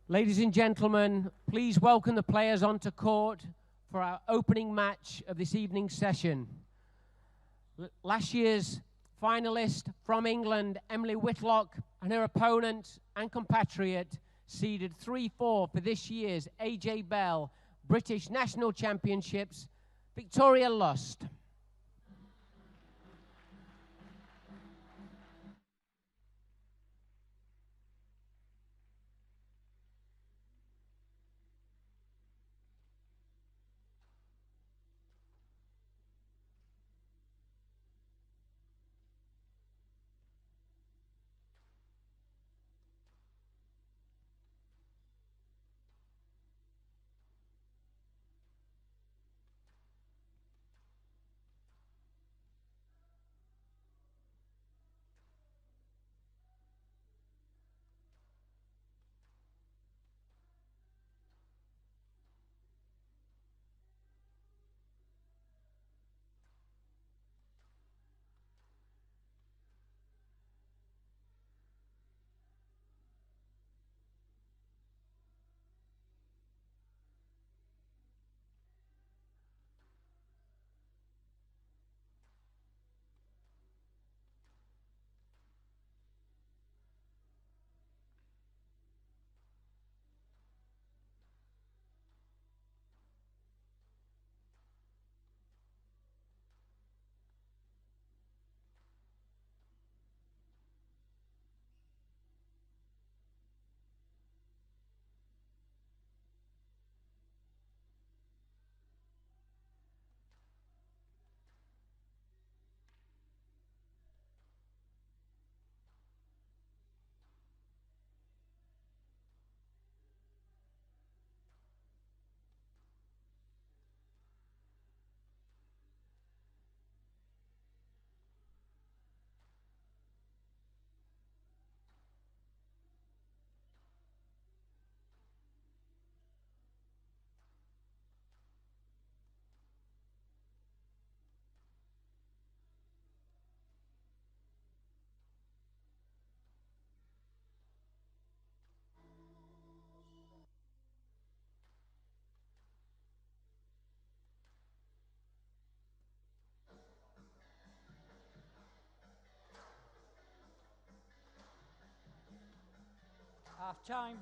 Ladies and gentlemen, please welcome the players onto court for our opening match of this evening's session. Last year's finalist from England, Emily Whitlock, and her opponent and compatriot seeded 3-4 for this year's AJ Bell British National Championships, Victoria Lust. Half time.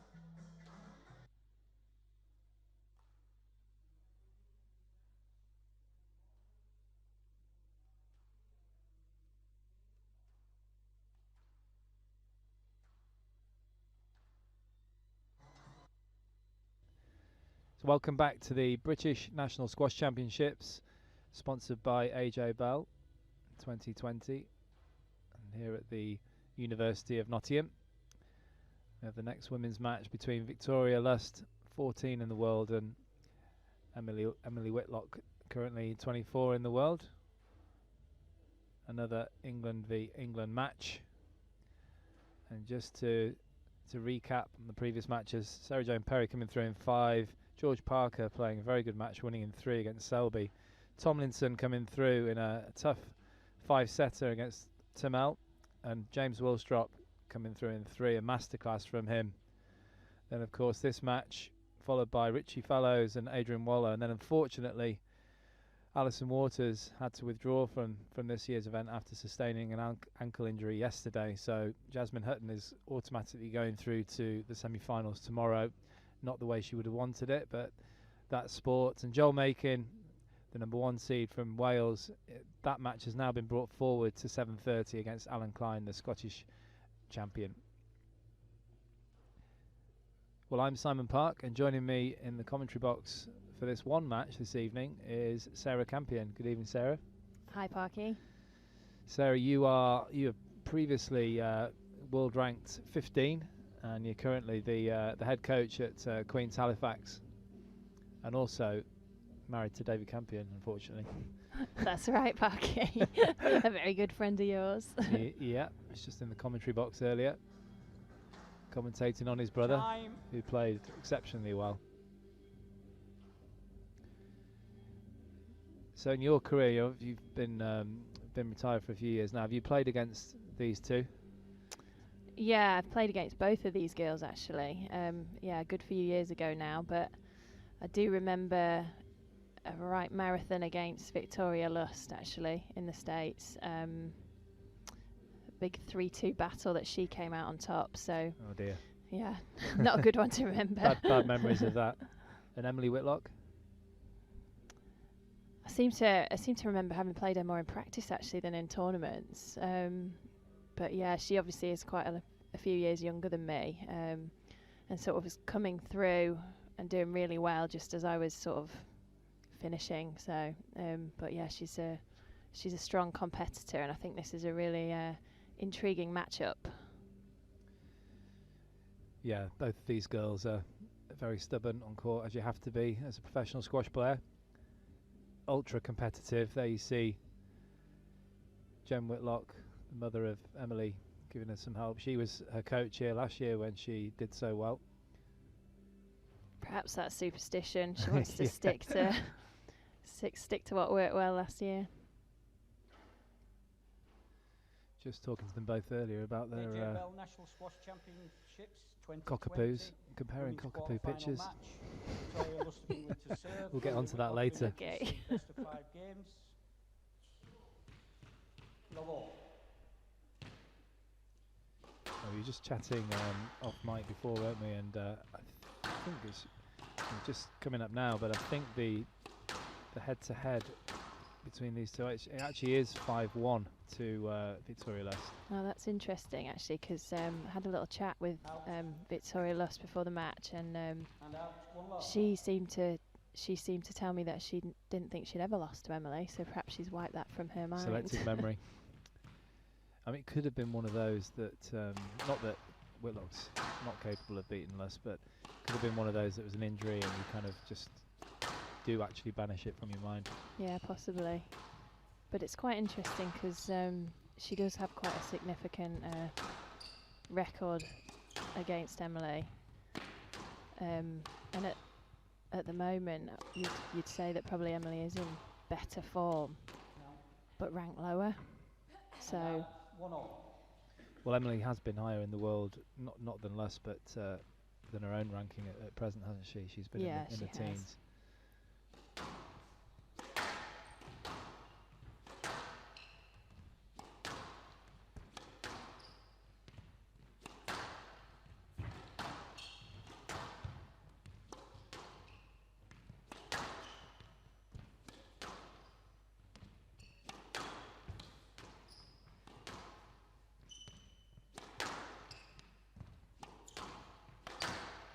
So welcome back to the British National Squash Championships, sponsored by AJ Bell 2020, and here at the University of Nottingham. We have the next women's match between Victoria Lust, 14 in the world, and Emily Whitlock, currently 24 in the world. Another England v England match. And just to recap on the previous matches, Sarah Jane Perry coming through in 5, George Parker playing a very good match, winning in 3 against Selby. Tomlinson coming through in a tough 5-setter against Tamel, and James Wilstrop coming through in 3, a masterclass from him. Then of course this match followed by Richie Fallows and Adrian Waller, and then unfortunately Alison Waters had to withdraw from this year's event after sustaining an ankle injury yesterday. So Jasmine Hutton is automatically going through to the semi-finals tomorrow. Not the way she would have wanted it, but that's sport. And Joel Makin, the number 1 seed from Wales, that match has now been brought forward to 7:30 against Alan Klein, the Scottish champion. Well, I'm Simon Park, and joining me in the commentary box for this one match this evening is Sarah Campion. Good evening, Sarah. Hi, Parky. Sarah, you have previously world ranked 15, and you're currently the head coach at Queen's Halifax, and also married to David Campion, unfortunately. That's right, Parky. A very good friend of yours. Yeah, he's just in the commentary box earlier, commentating on his brother, who played exceptionally well. So in your career, you've been retired for a few years now. Have you played against these two? Yeah, I've played against both of these girls actually. Yeah, a good few years ago now, but I do remember a right marathon against Victoria Lust actually in the States. A big 3-2 battle that she came out on top. So. Oh dear. Yeah, not a good one to remember. Bad memories of that. And Emily Whitlock? I seem to remember having played her more in practice actually than in tournaments. But yeah, she obviously is quite a few years younger than me, and sort of was coming through and doing really well just as I was sort of finishing. So, but yeah, she's a strong competitor, and I think this is a really intriguing matchup. Yeah, both of these girls are very stubborn on court, as you have to be as a professional squash player. Ultra competitive. There you see Jem Whitlock, the mother of Emily, giving us some help. She was her coach here last year when she did so well. Perhaps that's superstition. She wants to stick to what worked well last year. Just talking to them both earlier about their National Squash Championships cockapoos, comparing cockapoo pictures. We'll get onto that later. Okay. Best of 5 games. Oh, we were just chatting off mic before, weren't we? And I think it's just coming up now, but I think the head-to-head between these two, it actually is 5-1 to Victoria Lust. Oh, that's interesting actually, because I had a little chat with Victoria Lust before the match, and she seemed to tell me that she didn't think she'd ever lost to Emily, so perhaps she's wiped that from her mind. Selective memory. I mean, it could have been one of those that, not that Whitlock's not capable of beating Lust, but could have been one of those that was an injury and you kind of just do actually banish it from your mind. Yeah, possibly. But it's quite interesting because she does have quite a significant record against Emily. And at the moment, you'd say that probably Emily is in better form, but ranked lower. So. Well, Emily has been higher in the world, not than Lust, but than her own ranking at present, hasn't she? She's been in the teens.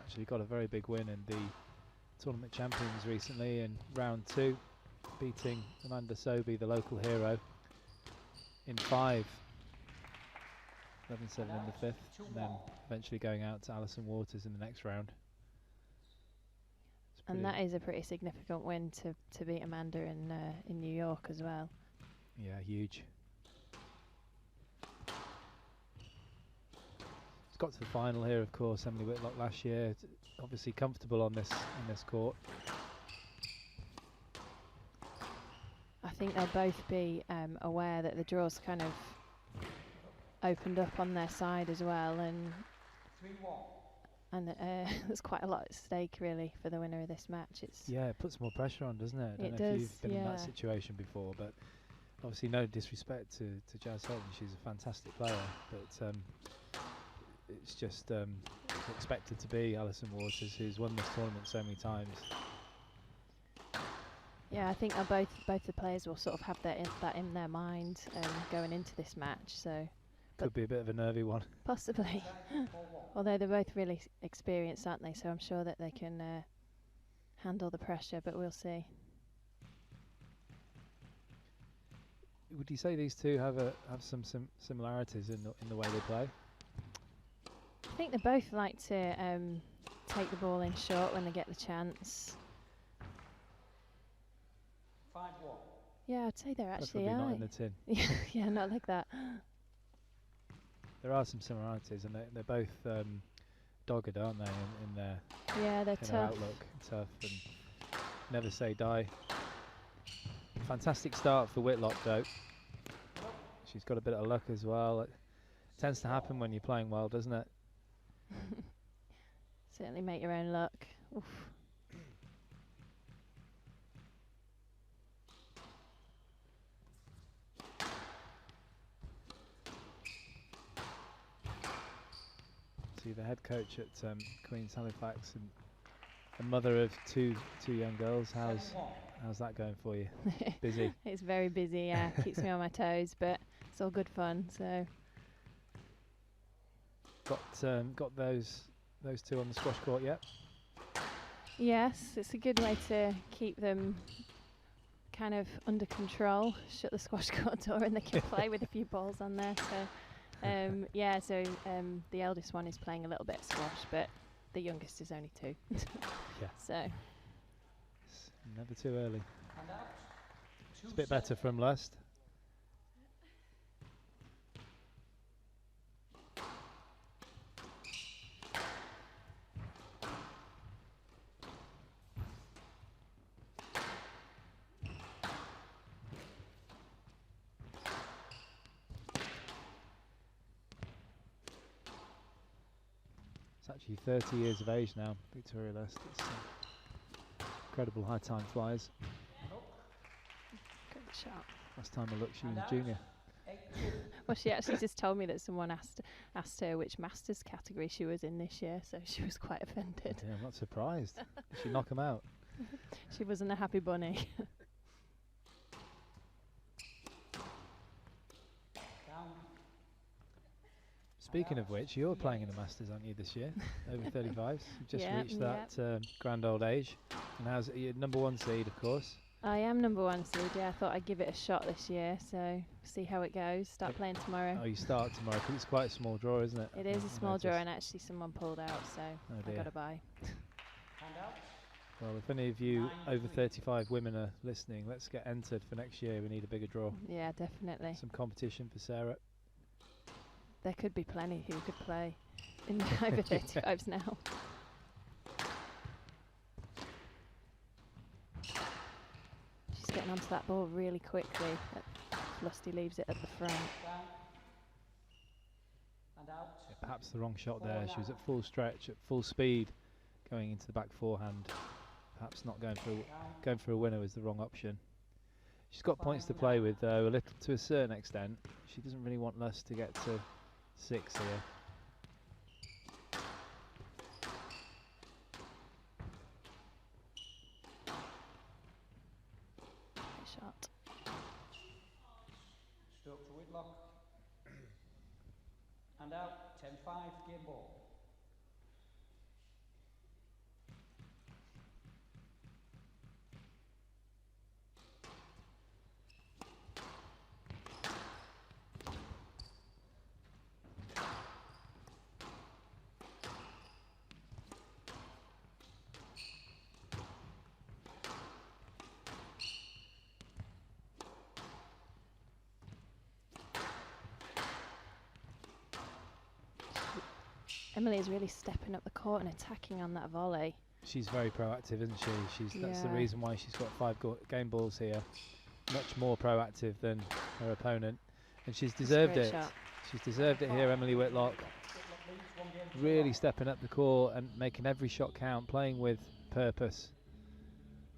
Actually got a very big win in the tournament champions recently in round 2, beating Amanda Sobey, the local hero, in 5. 11-7 in the 5th, and then eventually going out to Alison Waters in the next round. And that is a pretty significant win to beat Amanda in New York as well. Yeah, huge. Got to the final here, of course. Emily Whitlock last year, obviously comfortable on this court. I think they'll both be aware that the draw's kind of opened up on their side as well, and there's quite a lot at stake really for the winner of this match. It puts more pressure on, doesn't it? I don't know if you've been in that situation before, but obviously no disrespect to Jazz Holton, she's a fantastic player, but it's just expected to be Alison Waters, who's won this tournament so many times. Yeah, I think both the players will sort of have that in their mind going into this match. So could be a bit of a nervy one. Possibly. Although they're both really experienced, aren't they? So I'm sure that they can handle the pressure, but we'll see. Would you say these two have some similarities in the way they play? I think they both like to take the ball in short when they get the chance. 5-1. Yeah, I'd say they're actually not in the tin. Yeah, not like that. There are some similarities, and they're both dogged, aren't they, in their they're tough. Their outlook, tough, and never say die. Fantastic start for Whitlock, though. She's got a bit of luck as well. Tends to happen when you're playing well, doesn't it? Certainly make your own luck. Oof. See, the head coach at Queen's Halifax and a mother of two young girls. How's that going for you? Busy? It's very busy, yeah. Keeps me on my toes, but it's all good fun, so. Got those two on the squash court yet? Yes, it's a good way to keep them kind of under control. Shut the squash court door and they can play with a few balls on there. So, yeah. So the eldest one is playing a little bit of squash, but the youngest is only 2. Yeah. So. It's never too early. It's a bit better from Lust. Actually 30 years of age now, Victoria Lust. It's incredible how time flies. Good shot. Last time I looked, she was a junior. Well, she actually just told me that someone asked her which Masters category she was in this year, so she was quite offended. Yeah, I'm not surprised. Did she knock him out? She wasn't a happy bunny. Speaking of which, you're playing in the Masters, aren't you, this year? Over 35s. You've just Yeah, reached that grand old age. And how's it? You're #1 seed, of course. I am #1 seed, yeah. I thought I'd give it a shot this year, so see how it goes. Start playing tomorrow. Oh, you start tomorrow, because it's quite a small draw, isn't it? It is a small draw, and actually someone pulled out, so I got to buy. Well, if any of you over 35 women are listening, let's get entered for next year. We need a bigger draw. Yeah, definitely. Some competition for Sarah. There could be plenty who could play in over 35s now. She's getting onto that ball really quickly. Lusty leaves it at the front. Yeah, perhaps the wrong shot there. She was at full stretch, at full speed, going into the back forehand. Perhaps not going for a winner was the wrong option. She's got points to play with, though, a little to a certain extent. She doesn't really want Lust to get to 6 here. Good shot. Stroke to Whitlock. And out, 10-5, game ball. Emily is really stepping up the court and attacking on that volley. She's very proactive, isn't she? That's the reason why she's got 5 game balls here. Much more proactive than her opponent, and she's deserved it. Shot. She's deserved it here, Emily Whitlock. Really stepping up the court and making every shot count, playing with purpose.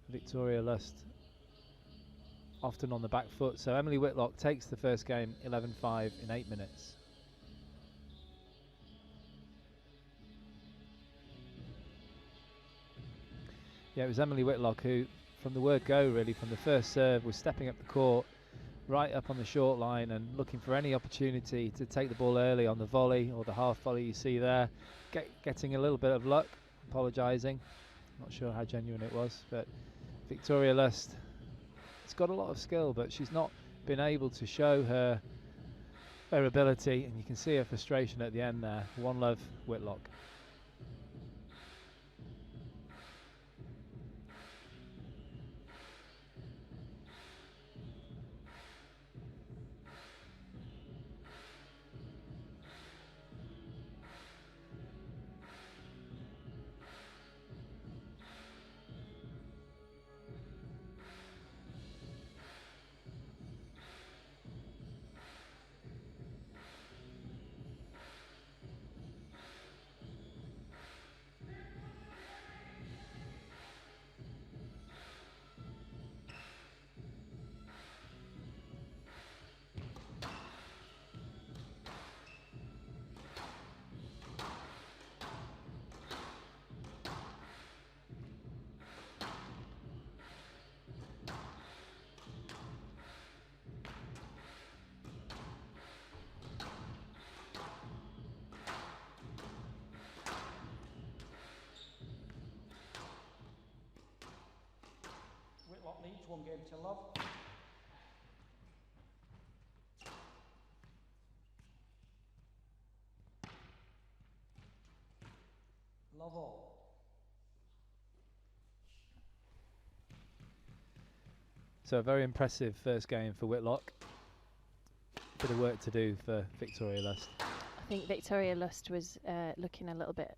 Victoria Lust often on the back foot. So Emily Whitlock takes the first game 11-5 in 8 minutes. Yeah, it was Emily Whitlock who, from the word go really, from the first serve, was stepping up the court, right up on the short line and looking for any opportunity to take the ball early on the volley or the half volley you see there. Getting a little bit of luck, apologising. Not sure how genuine it was, but Victoria Lust has got a lot of skill, but she's not been able to show her ability, and you can see her frustration at the end there. One love, Whitlock. 1 game to love. Love all. So a very impressive first game for Whitlock. Bit of work to do for Victoria Lust. I think Victoria Lust was looking a little bit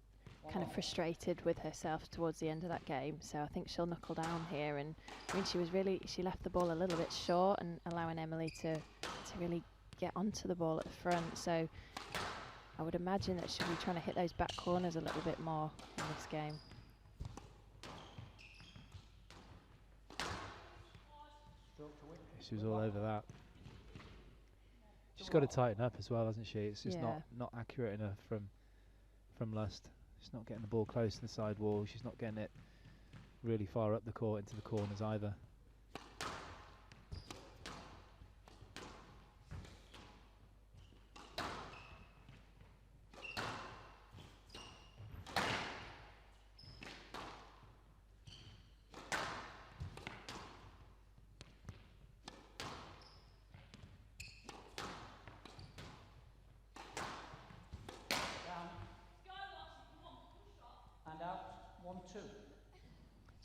kind of frustrated with herself towards the end of that game, so I think she'll knuckle down here. And I mean, she left the ball a little bit short and allowing Emily to really get onto the ball at the front. So I would imagine that she'll be trying to hit those back corners a little bit more in this game. She was all over that. She's got to tighten up as well, hasn't she? It's just not accurate enough from Lust. She's not getting the ball close to the side wall. She's not getting it really far up the court into the corners either.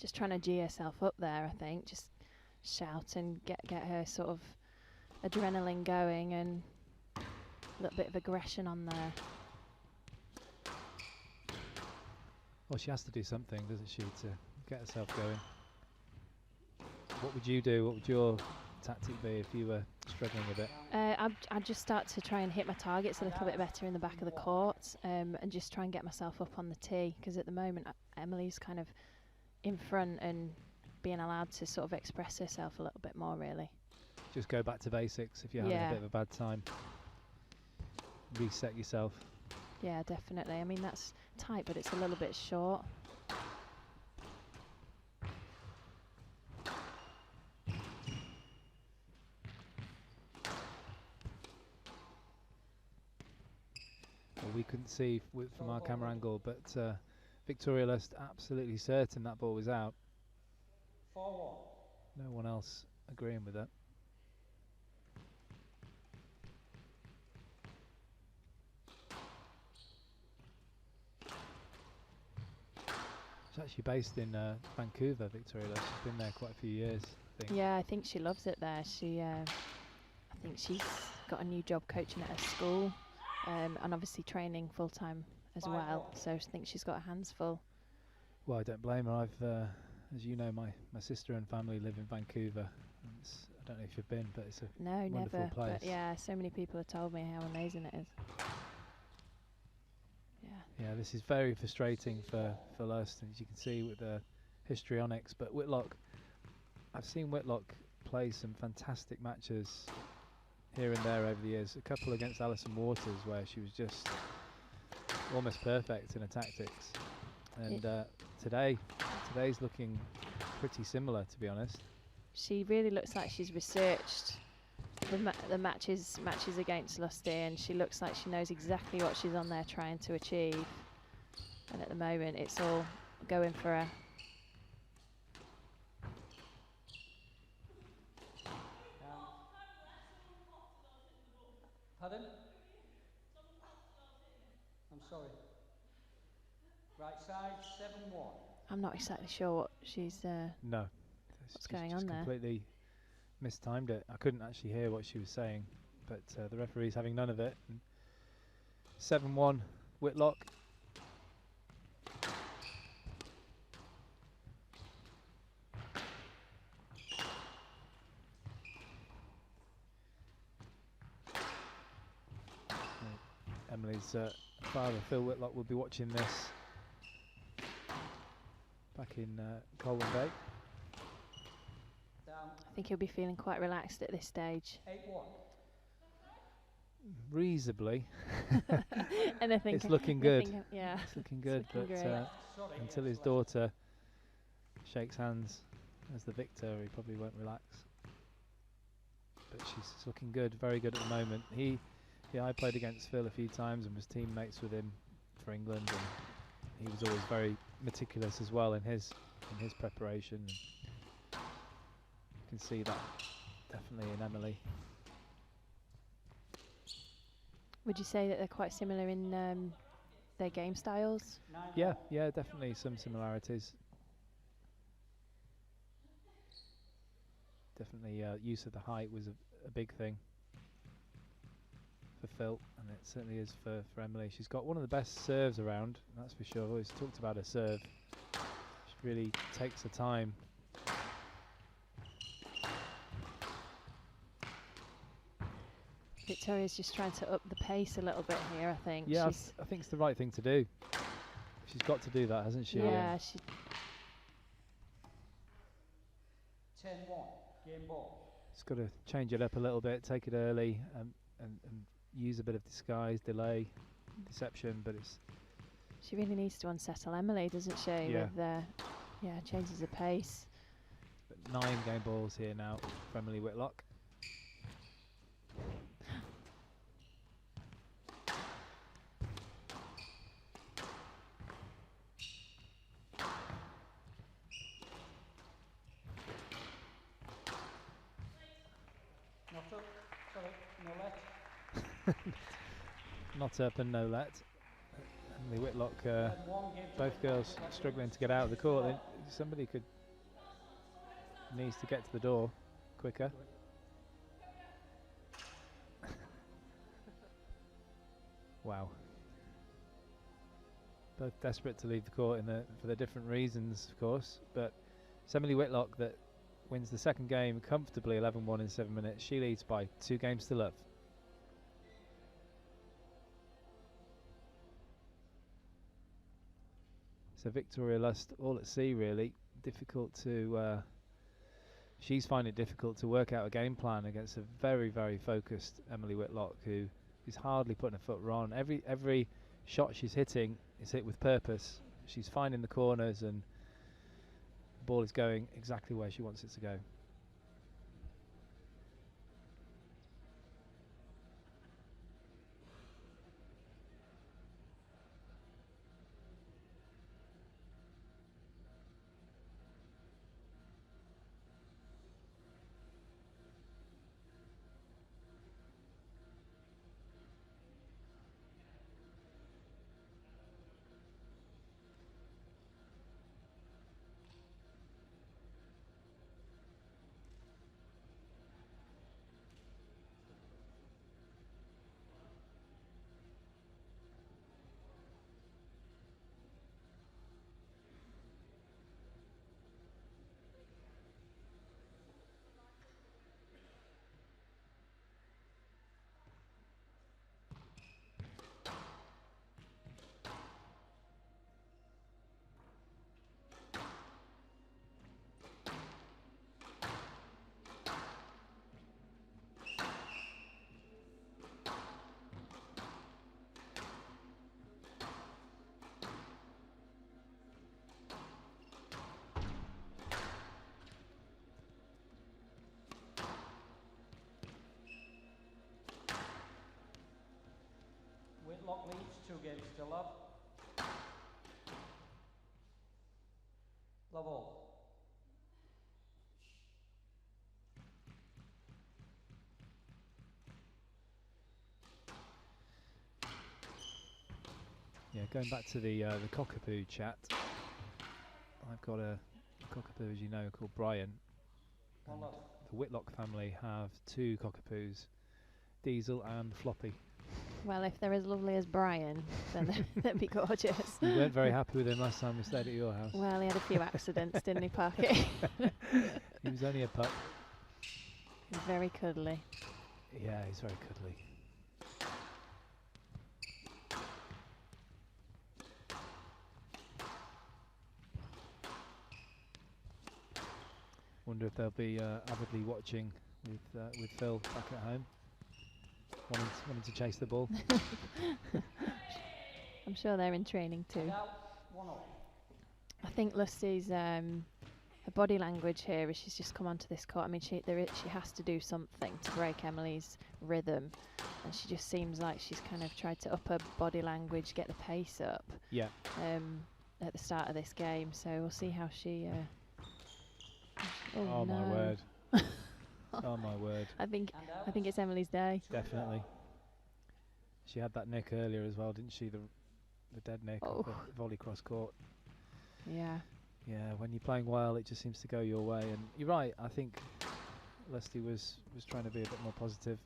Just trying to G herself up there, I think. Just shout and get her sort of adrenaline going and a little bit of aggression on there. Well, she has to do something, doesn't she, to get herself going. What would you do? What would your tactic be if you were struggling a bit? I'd just start to try and hit my targets a little bit better in the back of the court, and just try and get myself up on the tee, because at the moment Emily's kind of in front and being allowed to sort of express herself a little bit more, really. Just go back to basics if you're having a bit of a bad time. Reset yourself. Yeah, definitely. I mean, that's tight, but it's a little bit short. Well, we couldn't see from our camera angle, but Victoria Lust absolutely certain that ball was out. 4-1. No one else agreeing with that. She's actually based in Vancouver, Victoria Lust. She's been there quite a few years, I think. Yeah, I think she loves it there. I think she's got a new job coaching at her school, and obviously training full-time as well, so I think she's got her hands full. Well, I don't blame her. I've, as you know, my sister and family live in Vancouver. I don't know if you've been, but it's a wonderful never, place. But yeah, so many people have told me how amazing it is. Yeah, this is very frustrating for Lust, as you can see with the histrionics. But Whitlock, I've seen Whitlock play some fantastic matches here and there over the years. A couple against Alison Waters where she was just almost perfect in her tactics. And today's looking pretty similar, to be honest. She really looks like she's researched the matches against Lusty, and she looks like she knows exactly what she's on there trying to achieve. And at the moment, it's all going for her. Pardon? I'm sorry. Right side, 7-1. I'm not exactly sure what she's. No. What's going on there? Completely mistimed it. I couldn't actually hear what she was saying, but the referee's having none of it. 7-1, Whitlock. Emily's father, Phil Whitlock, will be watching this back in Colwyn Bay. I think he'll be feeling quite relaxed at this stage. 8-1. Reasonably. And I think it's looking good. It's looking good, looking but until his daughter shakes hands as the victor, he probably won't relax. But she's looking good, very good at the moment. I played against Phil a few times and was teammates with him for England, and he was always very meticulous as well in his preparation. can see that definitely in Emily. Would you say that they're quite similar in their game styles? Yeah, definitely some similarities. Definitely use of the height was a big thing for Phil, and it certainly is for Emily. She's got one of the best serves around, that's for sure. I've always talked about her serve. She really takes her time. Victoria's just trying to up the pace a little bit here, I think. Yeah, I think it's the right thing to do. She's got to do that, hasn't she? Yeah, she 10-1, game ball. She's got to change it up a little bit, take it early, and use a bit of disguise, delay, deception, but it's... She really needs to unsettle Emily, doesn't she? Yeah. With changes the pace. But 9 game balls here now for Emily Whitlock. Not up, sorry, no let. Not up and no let. Emily Whitlock, both girls struggling to get out of the court. Somebody needs to get to the door quicker. Wow. Both desperate to leave the court for the different reasons, of course. But it's Emily Whitlock that wins the second game comfortably, 11-1 in 7 minutes. She leads by 2 games to love. So Victoria Lust all at sea, really. Difficult to... she's finding it difficult to work out a game plan against a very, very focused Emily Whitlock, who is hardly putting a foot wrong. Every shot she's hitting is hit with purpose. She's finding the corners and the ball is going exactly where she wants it to go. Whitlock leads 2 games to love. Love all. Yeah, going back to the cockapoo chat, I've got a cockapoo, as you know, called Brian. And the Whitlock family have 2 cockapoos, Diesel and Floppy. Well, if they're as lovely as Brian, then they'd be gorgeous. You weren't very happy with him last time we stayed at your house. Well, he had a few accidents, didn't he, Parky? He was only a pup. He's very cuddly. Yeah, he's very cuddly. Wonder if they'll be avidly watching with Phil back at home, wanting to chase the ball. I'm sure they're in training too. Now, 1-0. I think Lucy's her body language here, as she's just come onto this court. I mean, she has to do something to break Emily's rhythm, and she just seems like she's kind of tried to up her body language, get the pace up. Yeah. At the start of this game, so we'll see how she. Oh no. my word! Oh my word. I think And out. it's Emily's day. Definitely. She had that nick earlier as well, didn't she? The dead nick Oh. of the volley cross court. Yeah. Yeah, when you're playing well, it just seems to go your way. And you're right. I think Leslie was trying to be a bit more positive.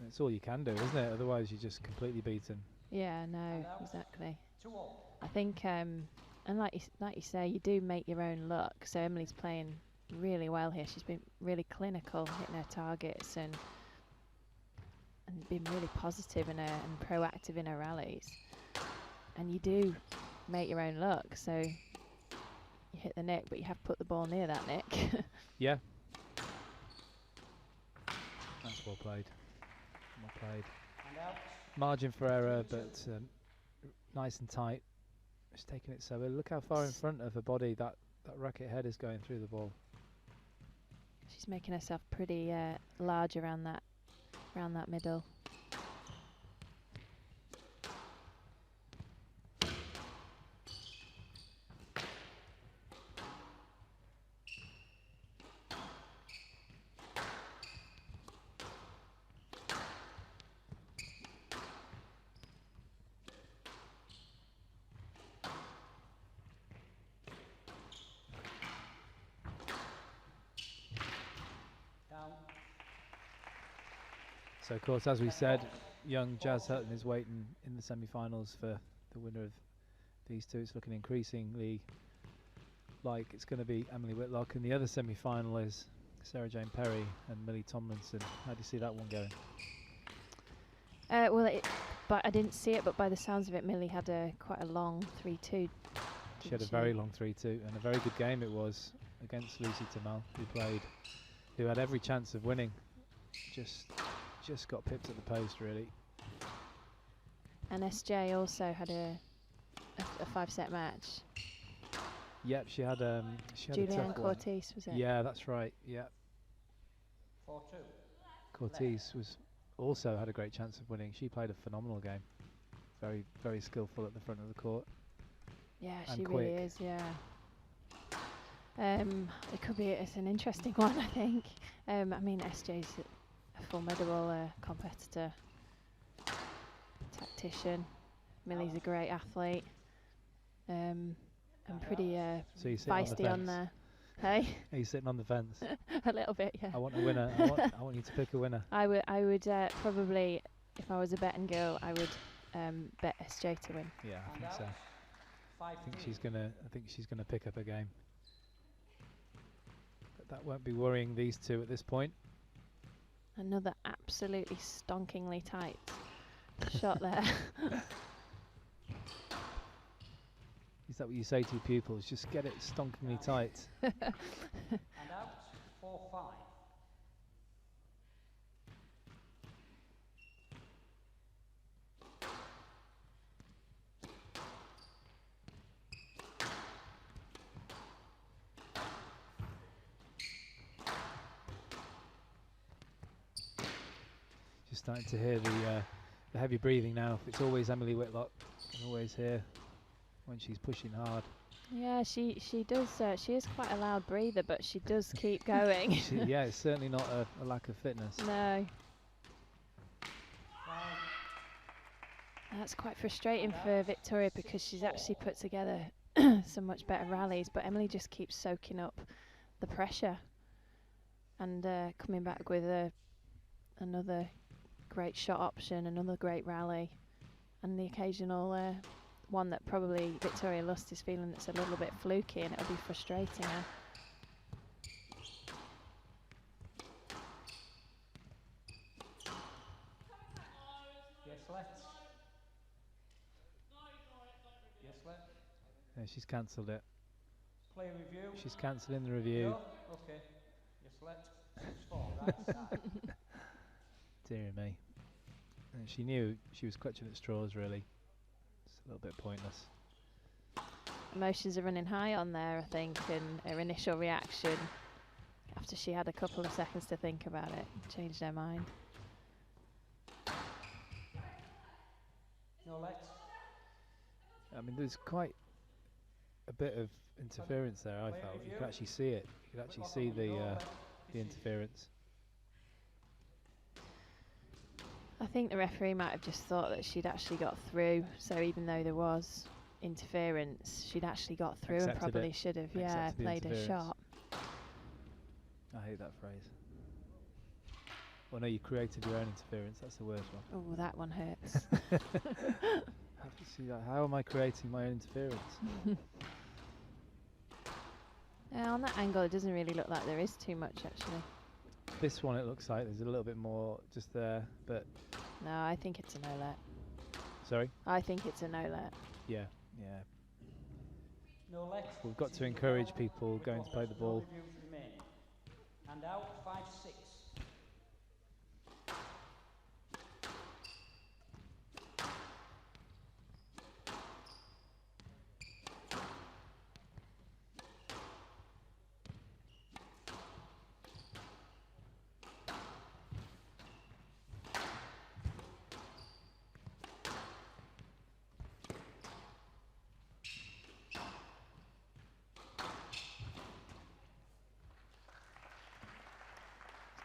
It's all you can do, isn't it? Otherwise, you're just completely beaten. Yeah. No. And out. Exactly. 2-all. I think, and like you say, you do make your own luck. So Emily's playing really well here. She's been really clinical, hitting her targets, and been really positive and proactive in her rallies. And you do make your own luck. So you hit the nick, but you have put the ball near that nick. Yeah. That's well played. Well played. And out. Margin for error, but nice and tight. Just taking it so well. Look how far in front of her body that racket head is going through the ball. She's making herself pretty large around that middle. Down. So, of course, as we said, young Jazz Hutton is waiting in the semi-finals for the winner of these two. It's looking increasingly like it's going to be Emily Whitlock, and the other semi-final is Sarah Jane Perry and Millie Tomlinson. How do you see that one going? But I didn't see it. But by the sounds of it, Millie had quite a long 3-2. She had a very long 3-2 and a very good game it was against Lucy Tamal, who had every chance of winning. Just got pipped at the post, really. And SJ also had a 5-set match. Yep, she had a Julianne tough one. Cortese, was it? Yeah, that's right. Yeah, 4-2. Cortese was also had a great chance of winning. She played a phenomenal game. Very, very skillful at the front of the court. Yeah, And she quick. really is. Yeah. It could be. It's an interesting one, I think. I mean, SJ's a formidable competitor, tactician. Millie's a great athlete. And pretty So you're sitting on the feisty on fence. there. Hey, Are you sitting on the fence? a little bit, yeah. I want a winner. I want you to pick a winner. I would probably, if I was a betting girl, I would bet SJ to win. Yeah, I And think so. out. I think she's gonna pick up a game. But that won't be worrying these two at this point. Another absolutely stonkingly tight shot there. Is that what you say to your pupils? Just get it stonkingly tight. And out. 4-5. Just starting to hear the heavy breathing now. It's always Emily Whitlock. You can always hear when she's pushing hard. Yeah, she does. She is quite a loud breather, but she does keep going. Yeah, it's certainly not a lack of fitness. No, Down. that's quite frustrating for Victoria because she's actually put together some much better rallies, but Emily just keeps soaking up the pressure and coming back with another great shot option, another great rally, and the occasional one that probably Victoria Lust is feeling that's a little bit fluky, and it'll be frustrating her. Yes, left. Yes, left. Yeah, she's cancelled it. Play review. She's cancelling the review. No? Okay. Yes, left. 6-4. Right side. Dear me. And she knew she was clutching at straws, really. It's a little bit pointless. Emotions are running high on there, I think, and her initial reaction after she had a couple of seconds to think about it changed her mind. No, left. I mean, there's quite a bit of interference there. I felt you could actually see it. You could actually see the interference. I think the referee might have just thought that she'd actually got through. So even though there was interference, she'd actually got through and probably should have, played a shot. I hate that phrase. Well, no, you created your own interference. That's the worst one. Oh, that one hurts. Have to see that. How am I creating my own interference? On that angle, it doesn't really look like there is too much, actually. This one, it looks like there's a little bit more just there, but... No, I think it's a no-let. Sorry? I think it's a no-let. Yeah. No let. We've got to encourage people going to play the ball. And out 5-6.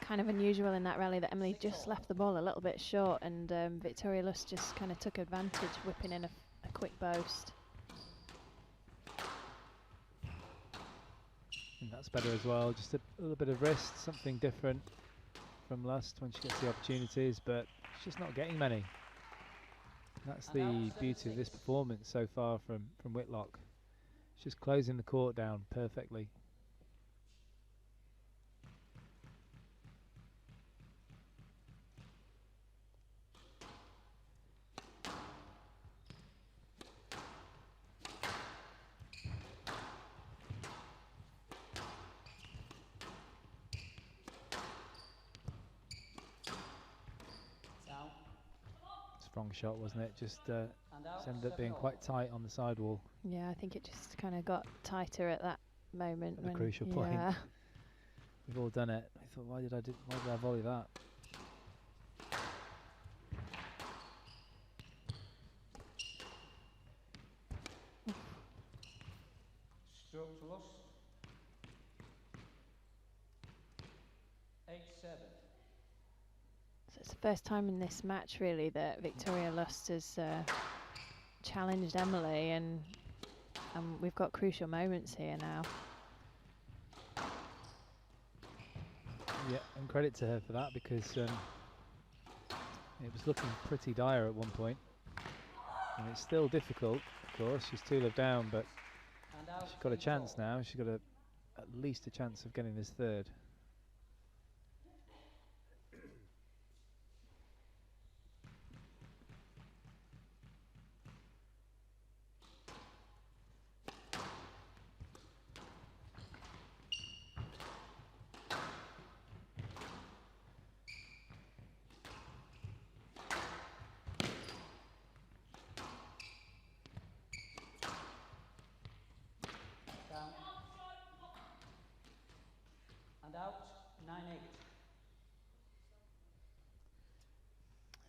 Kind of unusual in that rally that Emily just left the ball a little bit short, and Victoria Lust just kind of took advantage, whipping in a quick boast. And that's better as well. Just a little bit of wrist, something different from Lust when she gets the opportunities, but she's just not getting many. That's the beauty of this performance so far from Whitlock. She's just closing the court down perfectly. Strong shot, wasn't it? Just ended up being quite tight on the sidewall. Yeah, I think it just kind of got tighter at that moment. At the crucial point. We've all done it. I thought, why did I volley that? Stroke to Lust. 8-7. So it's the first time in this match, really, that Victoria Lust has challenged Emily, and we've got crucial moments here now. Yeah, and credit to her for that, because it was looking pretty dire at one point. And it's still difficult, of course. She's 2-love down, but she's got a chance now. She's got at least a chance of getting this third. And out 9-8.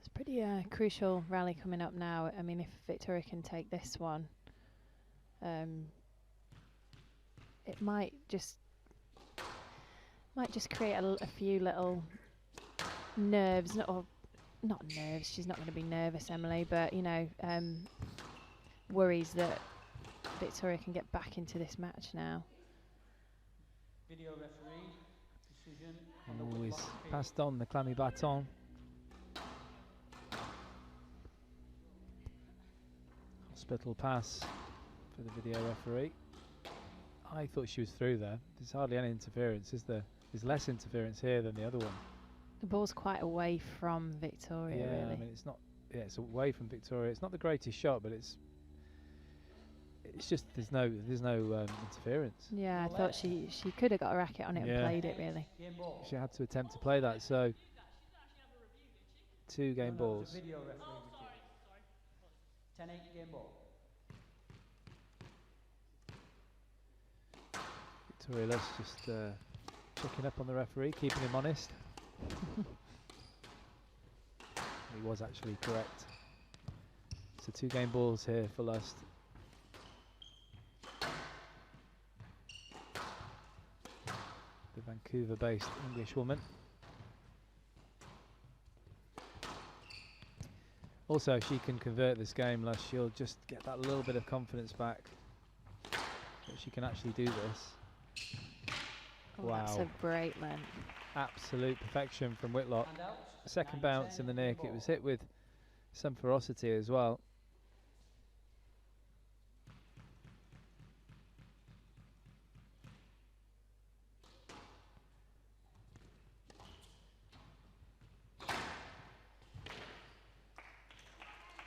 It's pretty crucial rally coming up now. I mean, if Victoria can take this one, it might just create a few little nerves, not nerves. She's not going to be nervous, Emily, but you know, worries that Victoria can get back into this match now. Video referee decision. Always passed on the clammy baton. Hospital pass for the video referee. I thought she was through there. There's hardly any interference, is there? There's less interference here than the other one. The ball's quite away from Victoria, yeah, really. I mean, it's not. Yeah, it's away from Victoria. It's not the greatest shot, but it's just there's no interference. Yeah, I thought she could have got a racket on it and played it, really. She had to attempt to play that, so 2 game balls. Video referee 10-8 game ball. Victoria Lust just checking up on the referee, keeping him honest. He was actually correct. So 2 game balls here for Lust. the Vancouver-based English woman. Also, if she can convert this game, Lush, she'll just get that little bit of confidence back that she can actually do this. Oh, Wow. that's a great length. Absolute perfection from Whitlock. Second bounce in the nick. It was hit with some ferocity as well.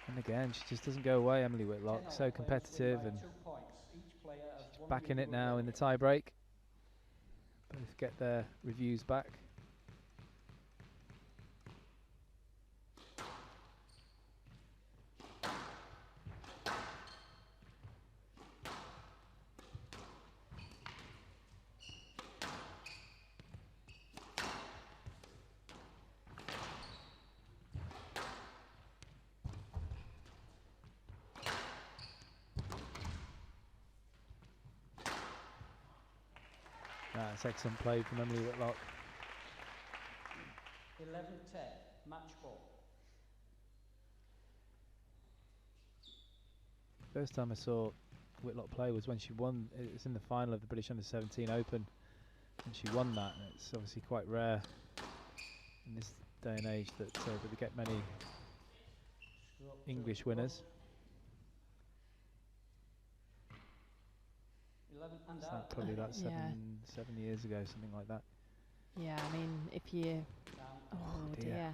And again, she just doesn't go away, Emily Whitlock. So competitive and back in it now in the tie break. Both get their reviews back. That's excellent play from Emily Whitlock. 11-10, match ball. First time I saw Whitlock play was when she won. It was in the final of the British Under-17 Open, and she won that. And it's obviously quite rare in this day and age that we get many English winners. 11 and So out. probably about Yeah. 7 years ago, something like that. Yeah, I mean, if you... Down. Oh, dear. dear.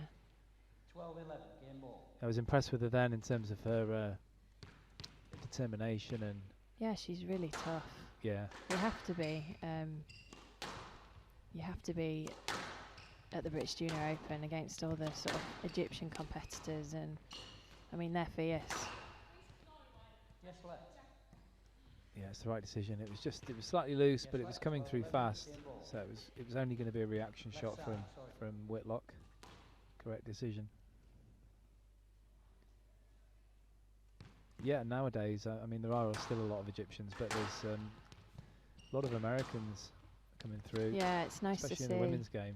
12-11, game ball. I was impressed with her then in terms of her determination and Yeah, she's really tough. yeah. You have to be. You have to be at the British Junior Open against all the sort of Egyptian competitors, and I mean, they're fierce. Yes, left. Yeah, it's the right decision. It was slightly loose, but it was coming through fast, game ball. so it was only going to be a reaction Left shot side, sorry. from Whitlock. Correct decision. Yeah, nowadays, I mean, there are still a lot of Egyptians, but there's a lot of Americans coming through, Yeah, it's nice to especially see. in the women's game.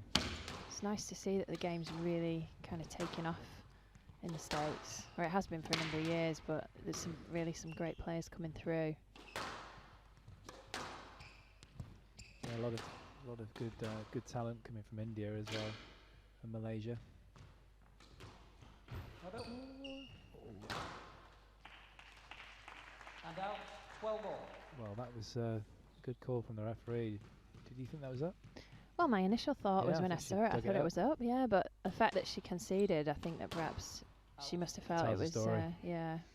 It's nice to see that the game's really kind of taken off in the States, where it has been for a number of years, but there's some great players coming through. Yeah, a lot of good talent coming from India as well, and Malaysia. Not up. And out, 12 all. Well, that was a good call from the referee. Did you think that was up? Well, my initial thought was Yeah, I when I thought she saw it, I dug it thought it up. was up, yeah, but the fact that she conceded, I think that perhaps she must have felt Tells it the was, story.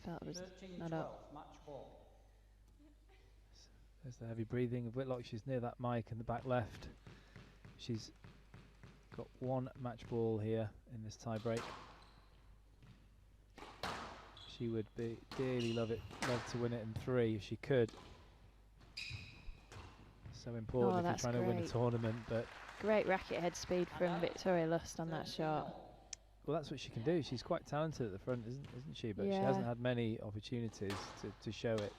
felt it was 13-12, not up. match ball. There's the heavy breathing of Whitlock. She's near that mic in the back left. She's got one match ball here in this tie break. She would dearly love to win it in 3 if she could. So important if you're that's trying to win a great. tournament, but Great racket head speed from Victoria Lust on that shot. well, that's what she can do. She's quite talented at the front, isn't she? But she Yeah. hasn't had many opportunities to show it.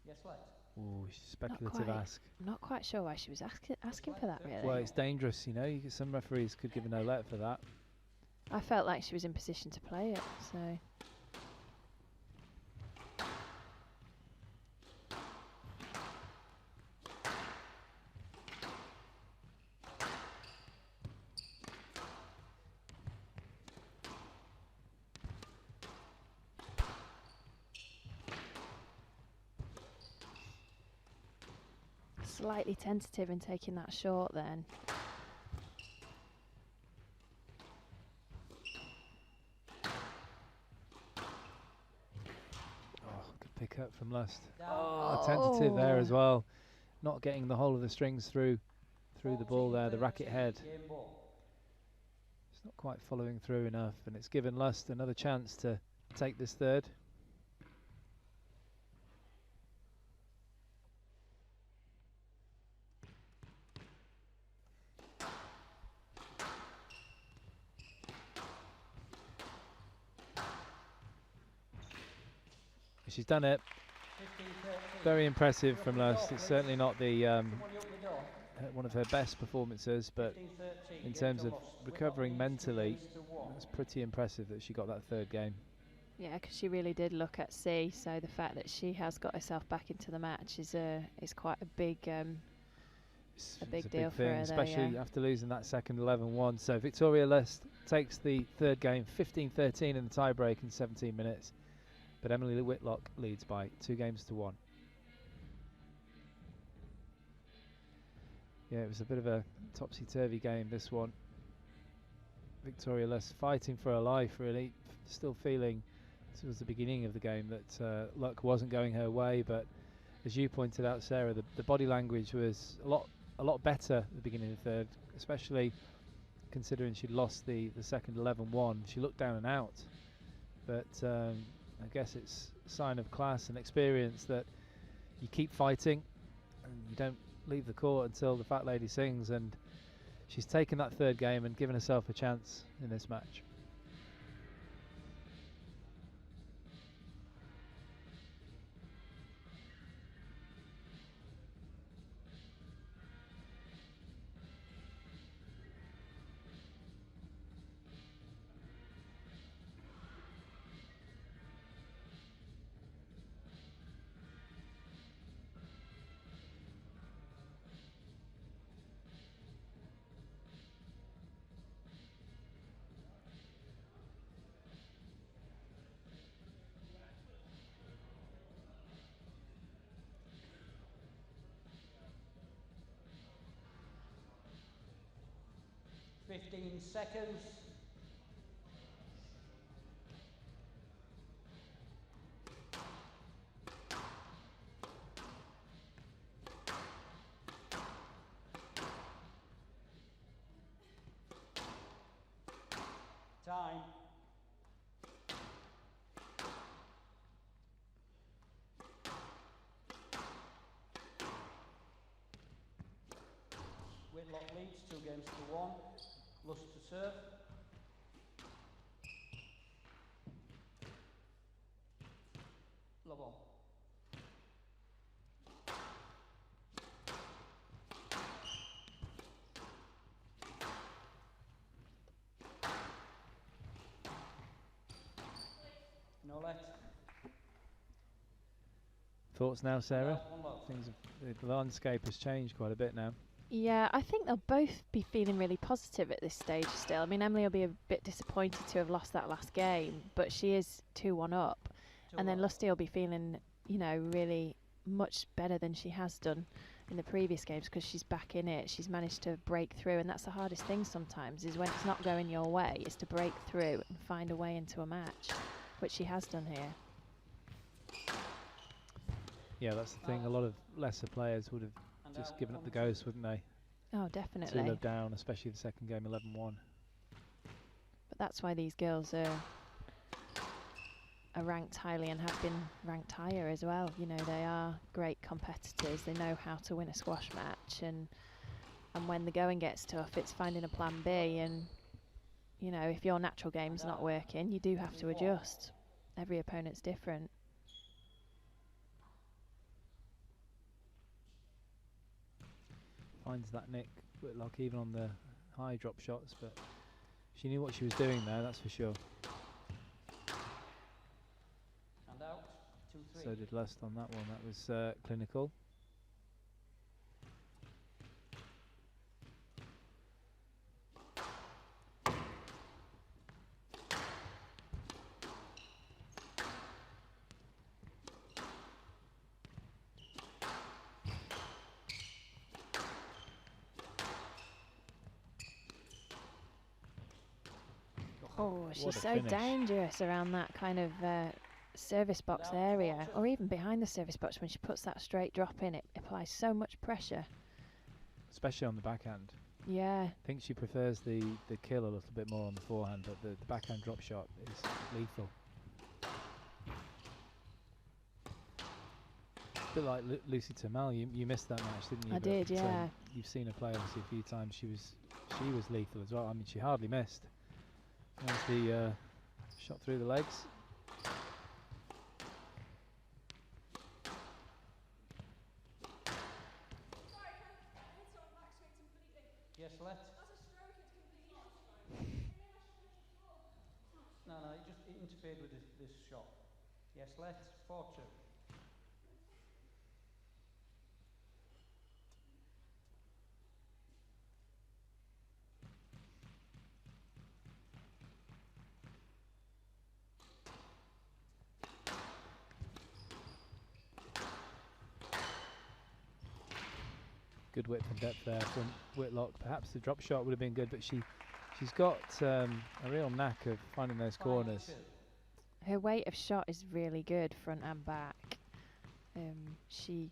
Yes, left. Ooh, speculative quite. ask. I'm not quite sure why she was asking for that, really. Well, it's dangerous, you know. Some referees could give a no let for that. I felt like she was in position to play it, so... Slightly tentative in taking that short then. Oh, good pick up from Lust. Down. Oh, tentative there as well. Not getting the whole of the strings through the ball there, the racket head. Game ball. It's not quite following through enough, and it's given Lust another chance to take this third. She's done it. 15-13. Very impressive from Lust. It's certainly not the When you open the door, one of her best performances, but 15-13, in game terms to of Lust. recovering Whitlock leads 2 mentally, games to 1. it's pretty impressive that she got that third game. Yeah, because she really did look at C. So the fact that she has got herself back into the match is quite a big It's big deal for thing, her, especially yeah. after losing that second 11-1. So Victoria Lust takes the third game, 15-13 in the tiebreak in 17 minutes. But Emily Whitlock leads by 2 games to 1. Yeah, it was a bit of a topsy-turvy game, this one. Victoria Lust fighting for her life, really. Still feeling towards the beginning of the game that luck wasn't going her way, but as you pointed out, Sarah, the body language was a lot better at the beginning of the third, especially considering she'd lost the second 11-1. She looked down and out, but I guess it's a sign of class and experience that you keep fighting and you don't leave the court until the fat lady sings, and she's taken that third game and given herself a chance in this match. Fifteen seconds. Time. Whitlock leads 2 games to 1. Lust to serve. Love all. No let. Thoughts now, Sarah? One love. The landscape has changed quite a bit now. Yeah, I think they'll both be feeling really positive at this stage still. I mean, Emily will be a bit disappointed to have lost that last game, but she is 2-1 up. And then Lusty will be feeling, you know, really much better than she has done in the previous games because she's back in it. She's managed to break through, and that's the hardest thing sometimes, is when it's not going your way, is to break through and find a way into a match, which she has done here. Yeah, that's the thing. A lot of lesser players would have just given up the ghost, wouldn't they? Oh, definitely. 2-0 down, especially the second game, 11-1. But that's why these girls are ranked highly and have been ranked higher as well. You know, they are great competitors. They know how to win a squash match, and when the going gets tough, it's finding a plan B. And you know, if your natural game's not working, you do have to adjust. Every opponent's different. Finds that Nick Whitlock even on the high drop shots, but she knew what she was doing there, that's for sure. And out. 2-3. So did Lust on that one. That was clinical. Oh, she's What a so finish. dangerous around that kind of service box area, or even behind the service box. When she puts that straight drop in, it applies so much pressure. Especially on the backhand. Yeah, I think she prefers the kill a little bit more on the forehand, but the backhand drop shot is lethal. A bit like Lucy Tamal, you missed that match, didn't you? I But, did, yeah. you've seen her play obviously a few times. She was lethal as well. I mean, she hardly missed. There's the shot through the legs. Yes, let. No, it interfered with this shot. Yes, let. 4-2. Good width and depth there from Whitlock. Perhaps the drop shot would have been good, but she's got a real knack of finding those corners. Her weight of shot is really good, front and back. She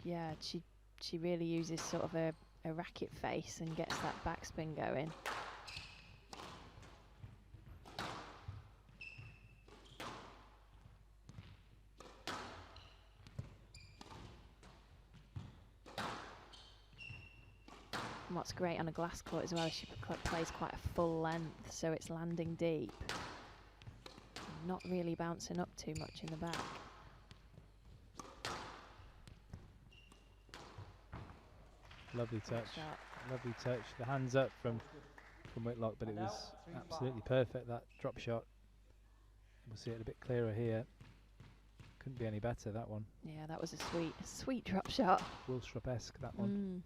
really uses sort of a racket face and gets that backspin going. And what's great on a glass court as well, she plays quite a full length, so it's landing deep. Not really bouncing up too much in the back. Lovely touch. Lovely touch. The hands up from Whitlock, but it was absolutely perfect, that drop shot. We'll see it a bit clearer here. Couldn't be any better, that one. Yeah, that was a sweet drop shot. Wilstrop-esque, that one.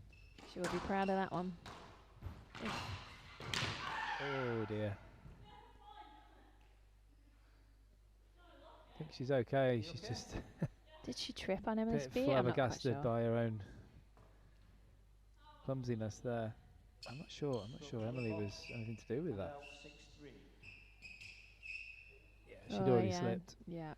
She will be proud of that one. Oh dear. I think she's okay. She's just Did she trip on a Emily's bit feet? I'm not quite flabbergasted sure. by her own clumsiness there. I'm not sure Emily was anything to do with that. Yeah, she'd already slipped. Yeah.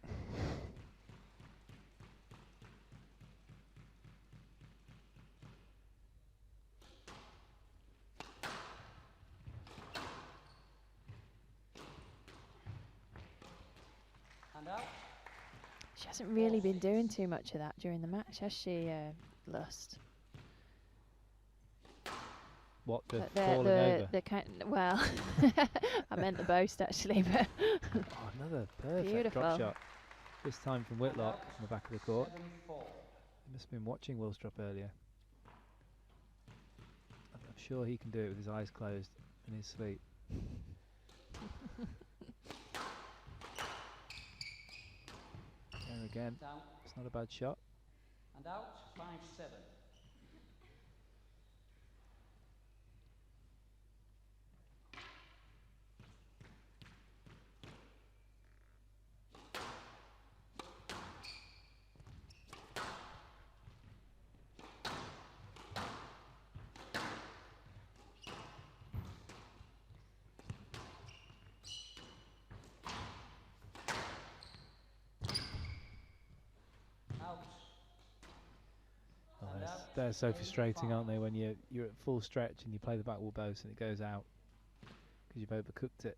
She hasn't really been doing too much of that during the match, has she, Lust? What, the But falling over? the well, I meant the boast actually, but Oh, another perfect beautiful drop shot. This time from Whitlock on the back of the court. He must have been watching Wilstrop earlier. I'm sure he can do it with his eyes closed in his sleep. There again, it's not a bad shot. And out, 5-7. They're so frustrating, aren't they, when you're at full stretch and you play the back wall boast and it goes out because you've overcooked it.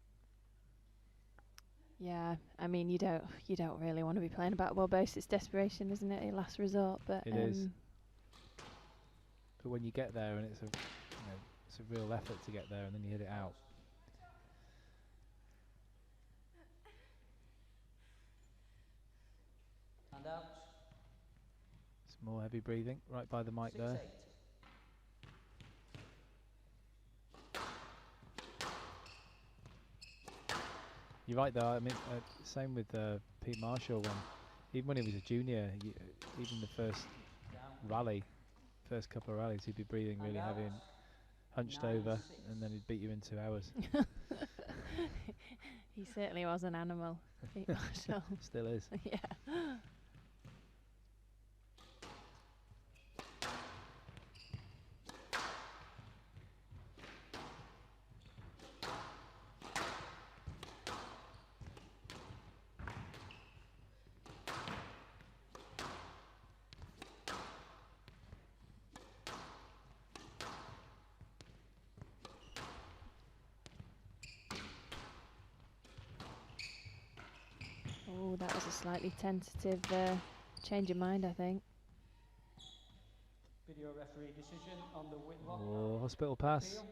yeah. I mean, you don't really want to be playing a back wall boast. It's desperation, isn't it? A last resort, but It is. But when you get there and it's a real effort to get there and then you hit it out. And out. Some more heavy breathing right by the mic there. 6-8. You're right though, I mean, same with Pete Marshall. Even when he was a junior, even the first couple of rallies, he'd be breathing really heavy and hunched over, and then he'd beat you in 2 hours. He certainly was an animal, Pete Marshall. Still is. Yeah. Oh, that was a slightly tentative change of mind, I think. Video referee decision on the Whitlock. Oh, hospital pass. appeal.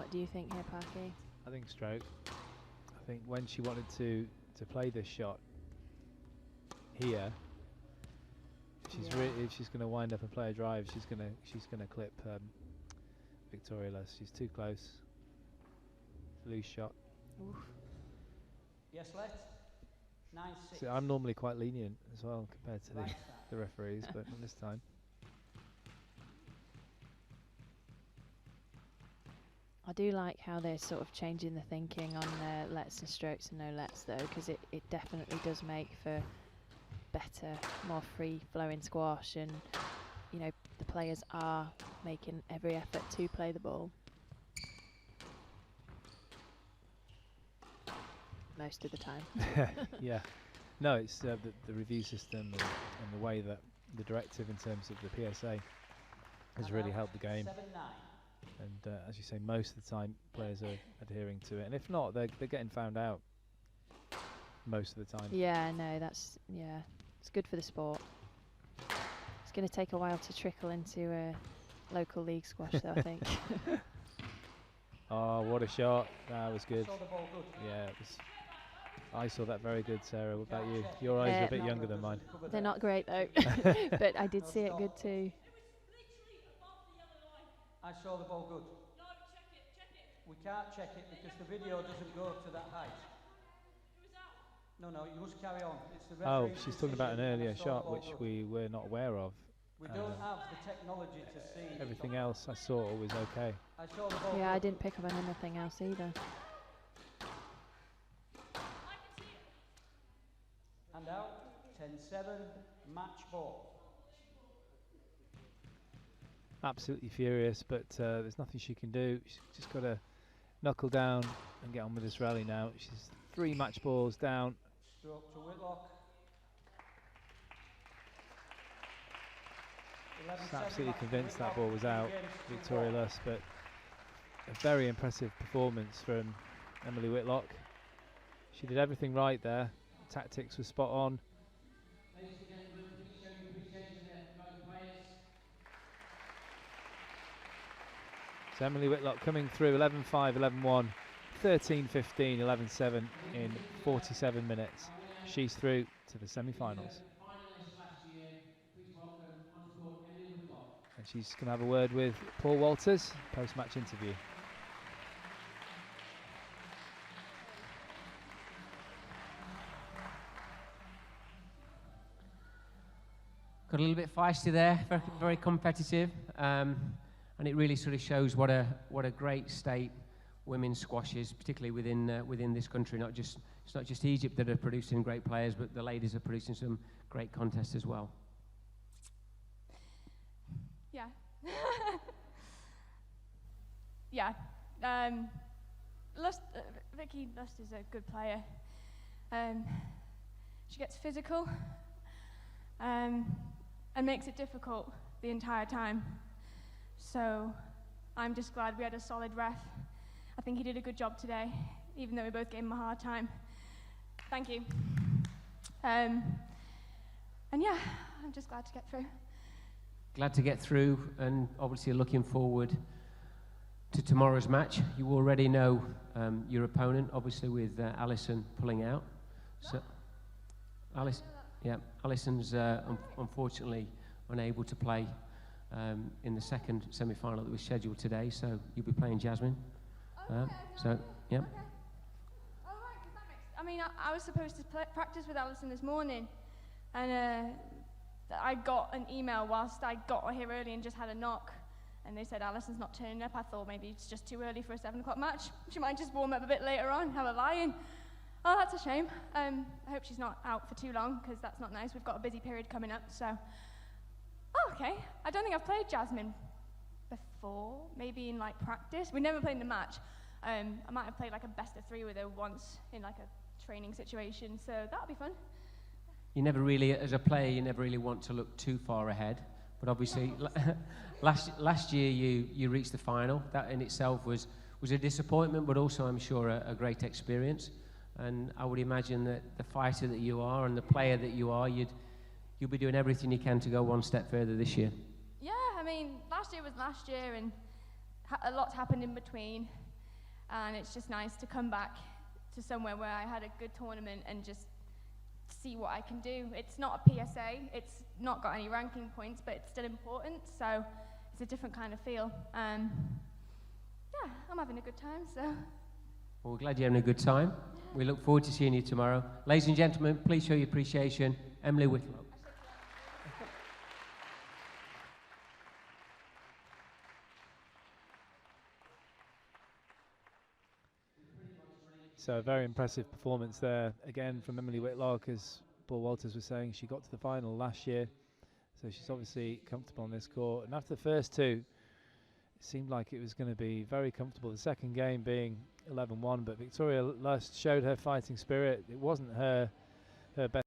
What do you think here, Parky? I think stroke. I think when she wanted to play this shot here, if she's going to wind up and play a drive, she's going to clip Victoria Luss. She's too close. Loose shot. Oof. Yes, let. 9-6. See, I'm normally quite lenient as well compared to the referees, but not this time. I do like how they're sort of changing the thinking on lets and strokes and no lets, though, because it definitely does make for better, more free-flowing squash, and you know the players are making every effort to play the ball most of the time. Yeah, no, it's the review system and the way that the directive in terms of the PSA has really helped the game. 7-9. And as you say, most of the time players are adhering to it, and if not, they're getting found out most of the time. Yeah, no, it's good for the sport. It's going to take a while to trickle into local league squash, though, I think. Oh, what a shot! That was good. Saw the ball good. Yeah, it was. I saw that very good, Sarah. What about you? Your eyes are a bit younger than mine. They're not great, though, but I did see it good too. I saw the ball good. No, check it. We can't check it because the video doesn't go to that height. No, you must carry on. It's the Oh, she's talking about an earlier shot which we were not aware of. We don't have the technology to see. Everything else I saw was okay. I saw the ball. Yeah, I didn't pick up on anything else either. And out, 10-7, match ball. Absolutely furious, but there's nothing she can do. She's just got to knuckle down and get on with this rally now. She's 3 match balls down. Stroke to Whitlock. She's absolutely convinced that ball was out, Victoria Luss, but a very impressive performance from Emily Whitlock. She did everything right there. Tactics were spot on. So Emily Whitlock coming through 11-5, 11-1, 13-15, 11-7 in 47 minutes. She's through to the semi-finals. And she's going to have a word with Paul Walters, post-match interview. Got a little bit feisty there, very competitive, and it really sort of shows what a great state women's squash is, particularly within this country. It's not just Egypt that are producing great players, but the ladies are producing some great contests as well. Yeah. Yeah. Vicky Lust is a good player. She gets physical and makes it difficult the entire time. So I'm just glad we had a solid ref. I think he did a good job today, even though we both gave him a hard time. Thank you. And yeah, I'm just glad to get through. Glad to get through, and obviously looking forward to tomorrow's match. You already know your opponent, obviously with Alison pulling out. So, Alison's unfortunately unable to play in the second semi-final that was scheduled today. So you'll be playing Jasmine. Yeah. Okay. All right, 'cause that makes. I mean, I was supposed to practice with Alison this morning, and I got an email whilst I got here early and just had a knock, and they said Alison's not turning up. I thought maybe it's just too early for a 7 o'clock match. She might just warm up a bit later on, have a lie-in. Oh, that's a shame. I hope she's not out for too long, because that's not nice. We've got a busy period coming up, so. Oh, okay. I don't think I've played Jasmine before, maybe in like practice. We never played in the match. I might have played like a best of 3 with her once in like a training situation, so that'll be fun. You never really, as a player, you never really want to look too far ahead. But obviously, last year you reached the final. That in itself was a disappointment, but also I'm sure a great experience. And I would imagine that the fighter that you are and the player that you are, you'll be doing everything you can to go one step further this year. Yeah, I mean, last year was last year, and a lot's happened in between. and it's just nice to come back to somewhere where I had a good tournament and just see what I can do. It's not a PSA, it's not got any ranking points, but it's still important, so it's a different kind of feel. Yeah, I'm having a good time, so. Well, we're glad you're having a good time. We look forward to seeing you tomorrow. Ladies and gentlemen, please show your appreciation. Emily Whitlow. So a very impressive performance there again from Emily Whitlock. As Paul Walters was saying, she got to the final last year, so she's obviously comfortable on this court. And after the first two, it seemed like it was going to be very comfortable. The second game being 11-1, but Victoria Lust showed her fighting spirit. It wasn't her best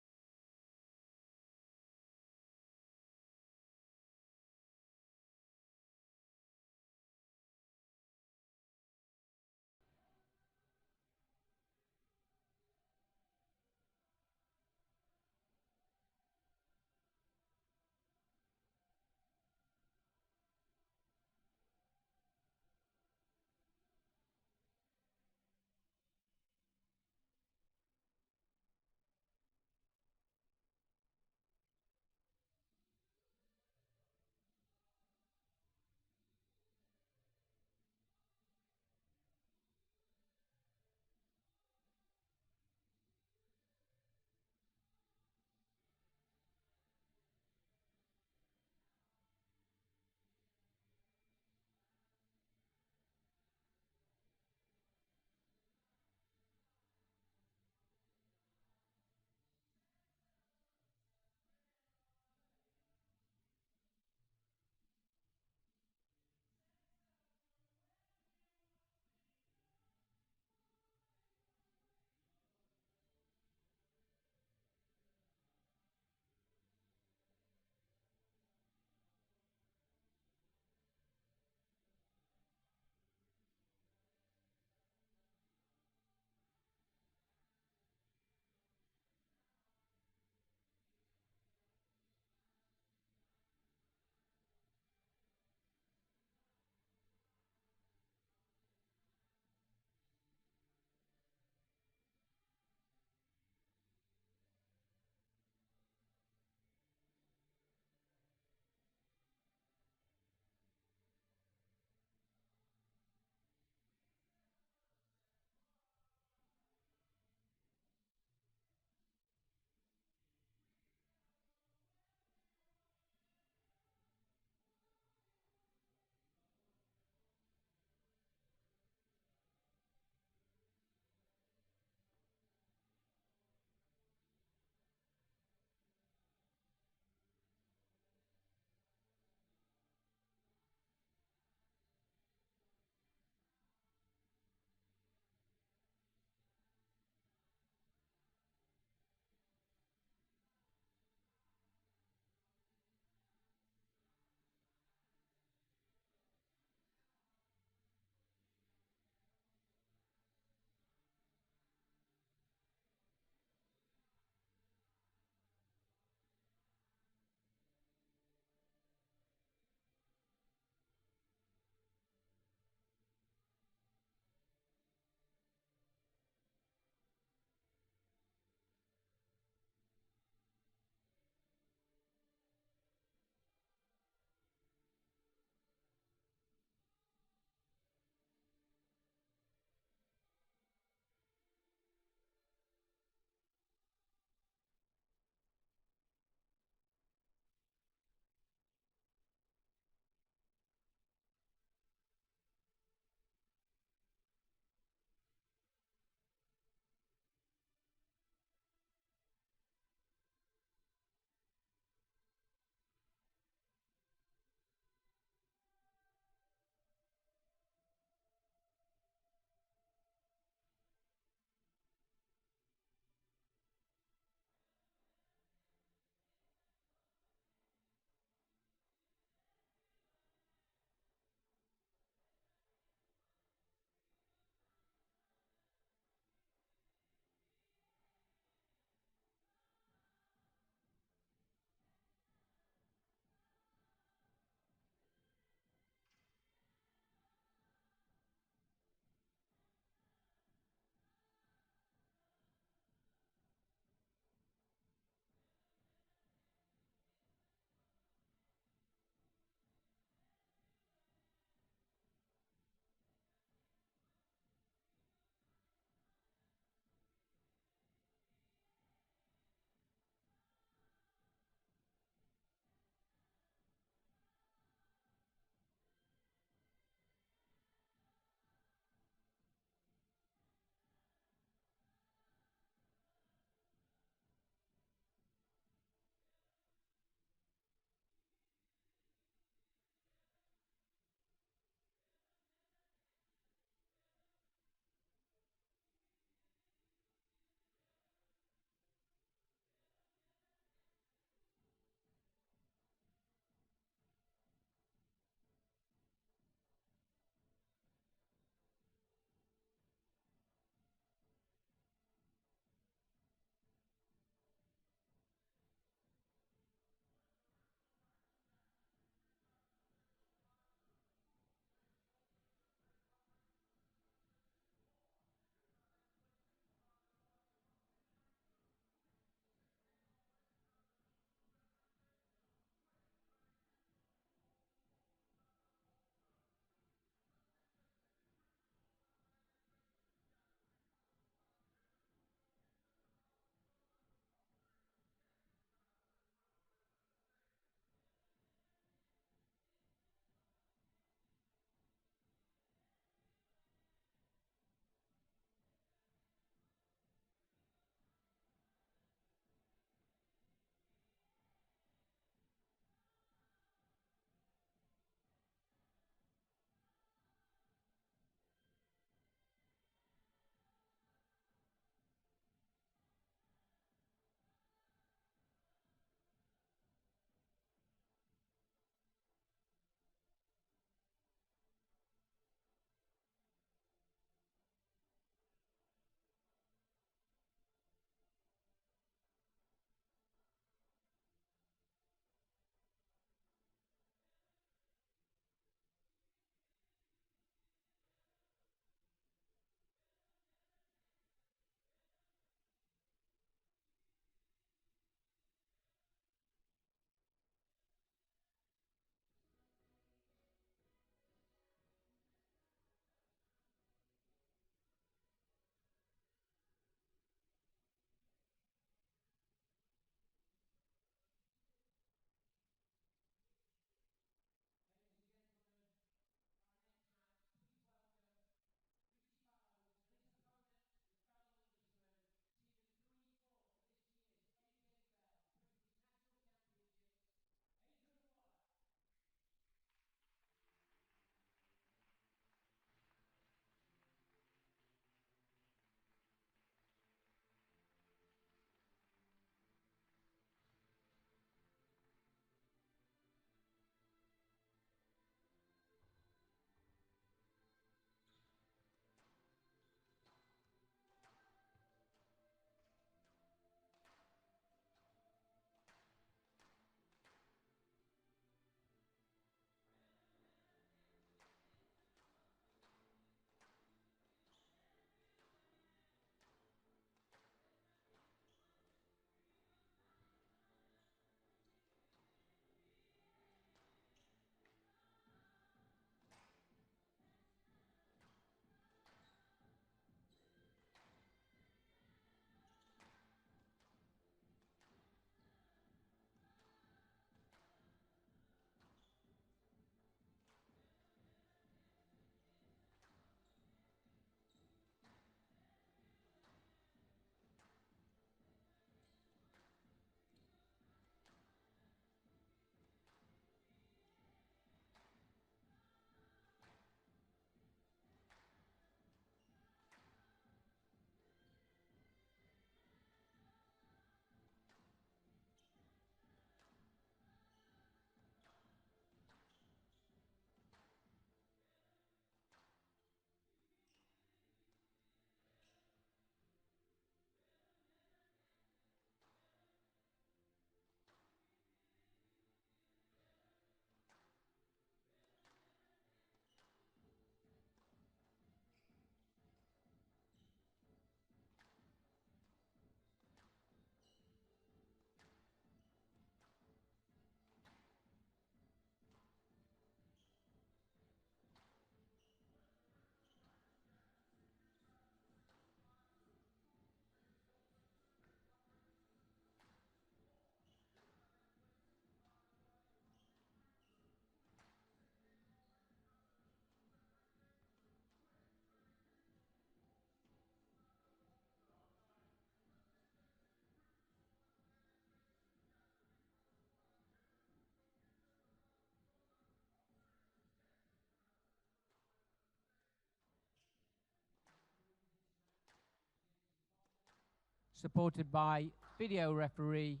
supported by video referee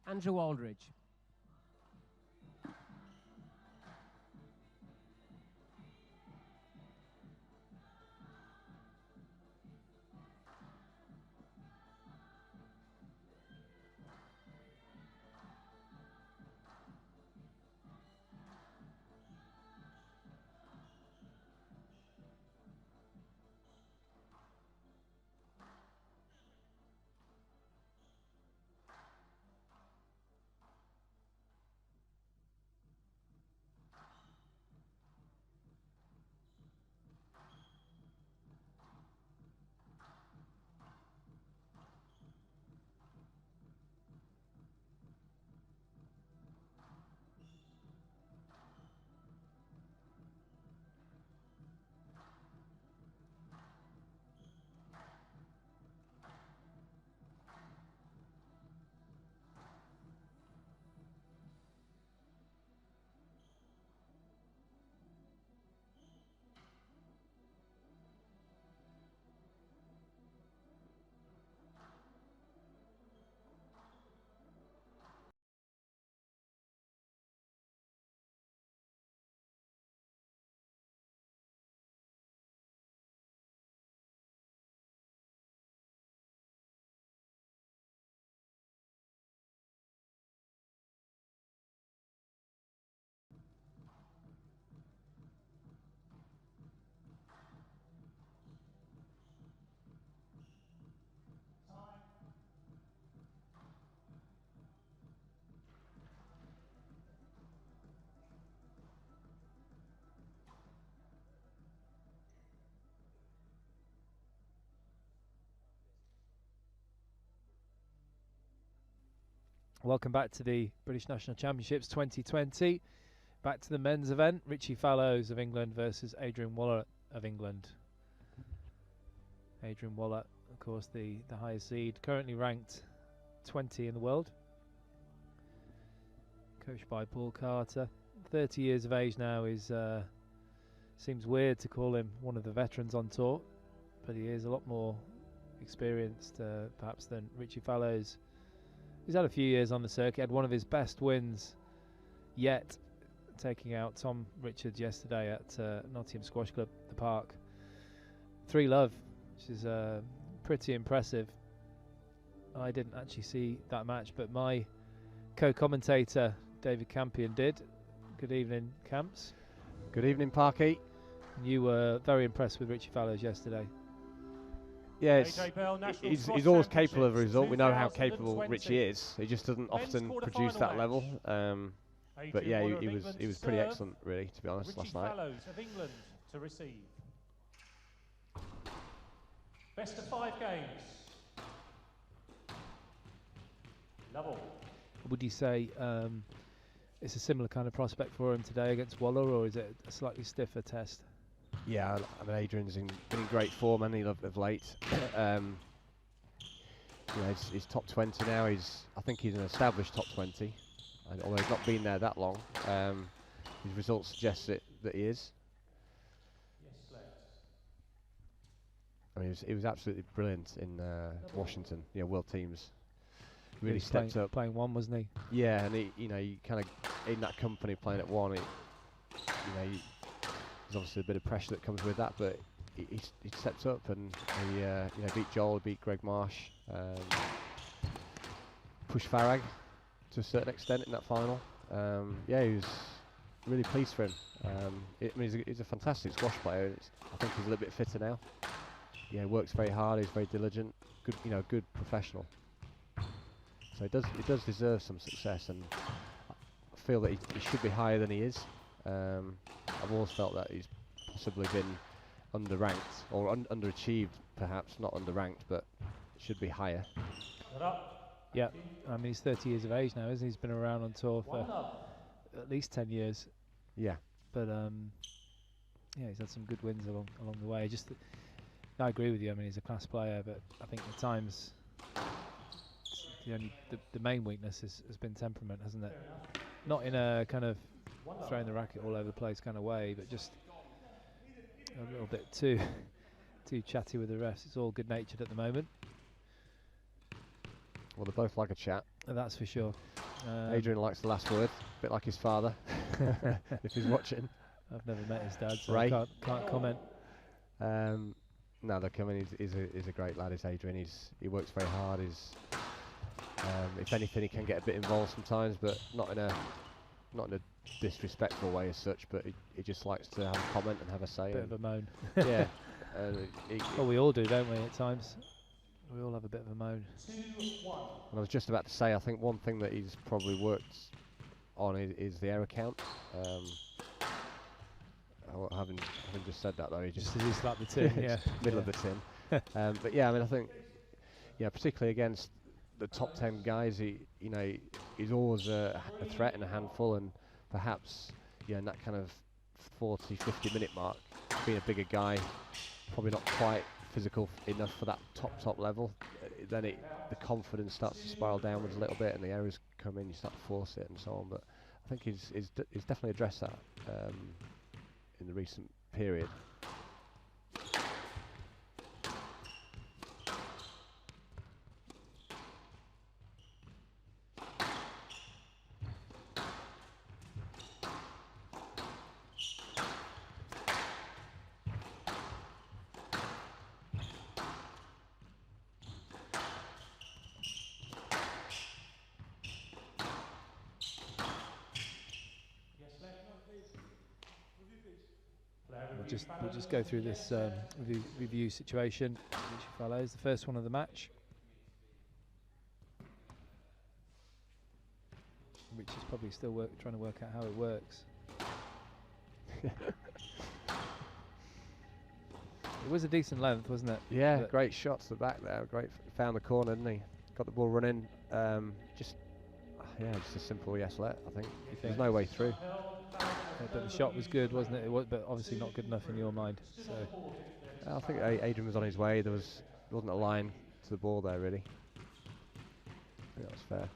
Andrew Aldridge. Welcome back to the British National Championships 2020. Back to the men's event. Richie Fallows of England versus Adrian Waller of England. Adrian Waller, of course, the highest seed, currently ranked 20 in the world. Coached by Paul Carter. 30 years of age now. Seems weird to call him one of the veterans on tour, but he is a lot more experienced perhaps than Richie Fallows. He's had a few years on the circuit, had one of his best wins yet, taking out Tom Richards yesterday at Nottingham Squash Club, the Park. 3-love, which is pretty impressive. I didn't actually see that match, but my co-commentator, David Campion, did. Good evening, Camps. Good evening, Parky. You were very impressed with Richie Fallows yesterday. Yeah, he's always capable of a result. We know how capable Richie is. He just doesn't often produce that level. But yeah, he was pretty excellent, really, to be honest, last night. Fallows of England to receive. Best of 5 games. Level. Would you say it's a similar kind of prospect for him today against Waller, or is it a slightly stiffer test? Yeah, I mean, Adrian's been in great form, and of late. You know, he's top 20 now. I think he's an established top 20, and although he's not been there that long. His results suggest that he is. I mean, he was absolutely brilliant in Washington. You know, World Teams. Really stepped up. Playing one, wasn't he? Yeah, and you know, you kind of in that company playing at one. You know, there's obviously a bit of pressure that comes with that, but he stepped up and he you know, beat Joel, beat Greg Marsh, pushed Farag to a certain extent in that final. Yeah, he was really pleased for him. I mean, he's a fantastic squash player. I think he's a little bit fitter now. Yeah, he works very hard. He's very diligent. Good, you know, good professional. So he does deserve some success, and I feel that he should be higher than he is. I've always felt that he's possibly been underranked or underachieved, perhaps not underranked, but should be higher. Yeah, I mean, he's 30 years of age now, isn't he? He's been around on tour for at least 10 years. Yeah. But yeah, he's had some good wins along the way. I agree with you. I mean, he's a class player, but I think at times the main weakness has been temperament, hasn't it? Not in a kind of throwing the racket all over the place kind of way, but just a little bit too chatty with the refs. It's all good natured at the moment. Well, they both like a chat. That's for sure. Adrian likes the last word, a bit like his father, if he's watching. I've never met his dad, so Ray. I can't comment. No, look, I mean, he's a great lad, is Adrian. He works very hard. If anything, he can get a bit involved sometimes, but not in a disrespectful way as such. But he just likes to have a comment and have a say. Bit of a moan. Yeah. Well, we all do, don't we? At times, we all have a bit of a moan. 2-1. And I was just about to say, I think one thing that he's probably worked on is the error count. Having just said that though, he just As he slapped the tin, yeah. middle of the tin. But yeah, I mean, I think, particularly against the top 10 guys, he's always a threat and a handful, and perhaps in that kind of 40, 50 minute mark, being a bigger guy, probably not quite physical enough for that top level. Then the confidence starts to spiral downwards a little bit, and the errors come in. You start to force it and so on. But I think he's definitely addressed that in the recent period. We'll just go through this review situation. Richie Fallows, the first one of the match. Richie's probably still trying to work out how it works. It was a decent length, wasn't it? Yeah, great shot to the back there. Great, found the corner, didn't he? Got the ball running. Just a simple yes let. I think there's no way through. But the shot was good, wasn't it? But obviously not good enough in your mind. So I think Adrian was on his way. There wasn't a line to the ball there, really. I think that was fair.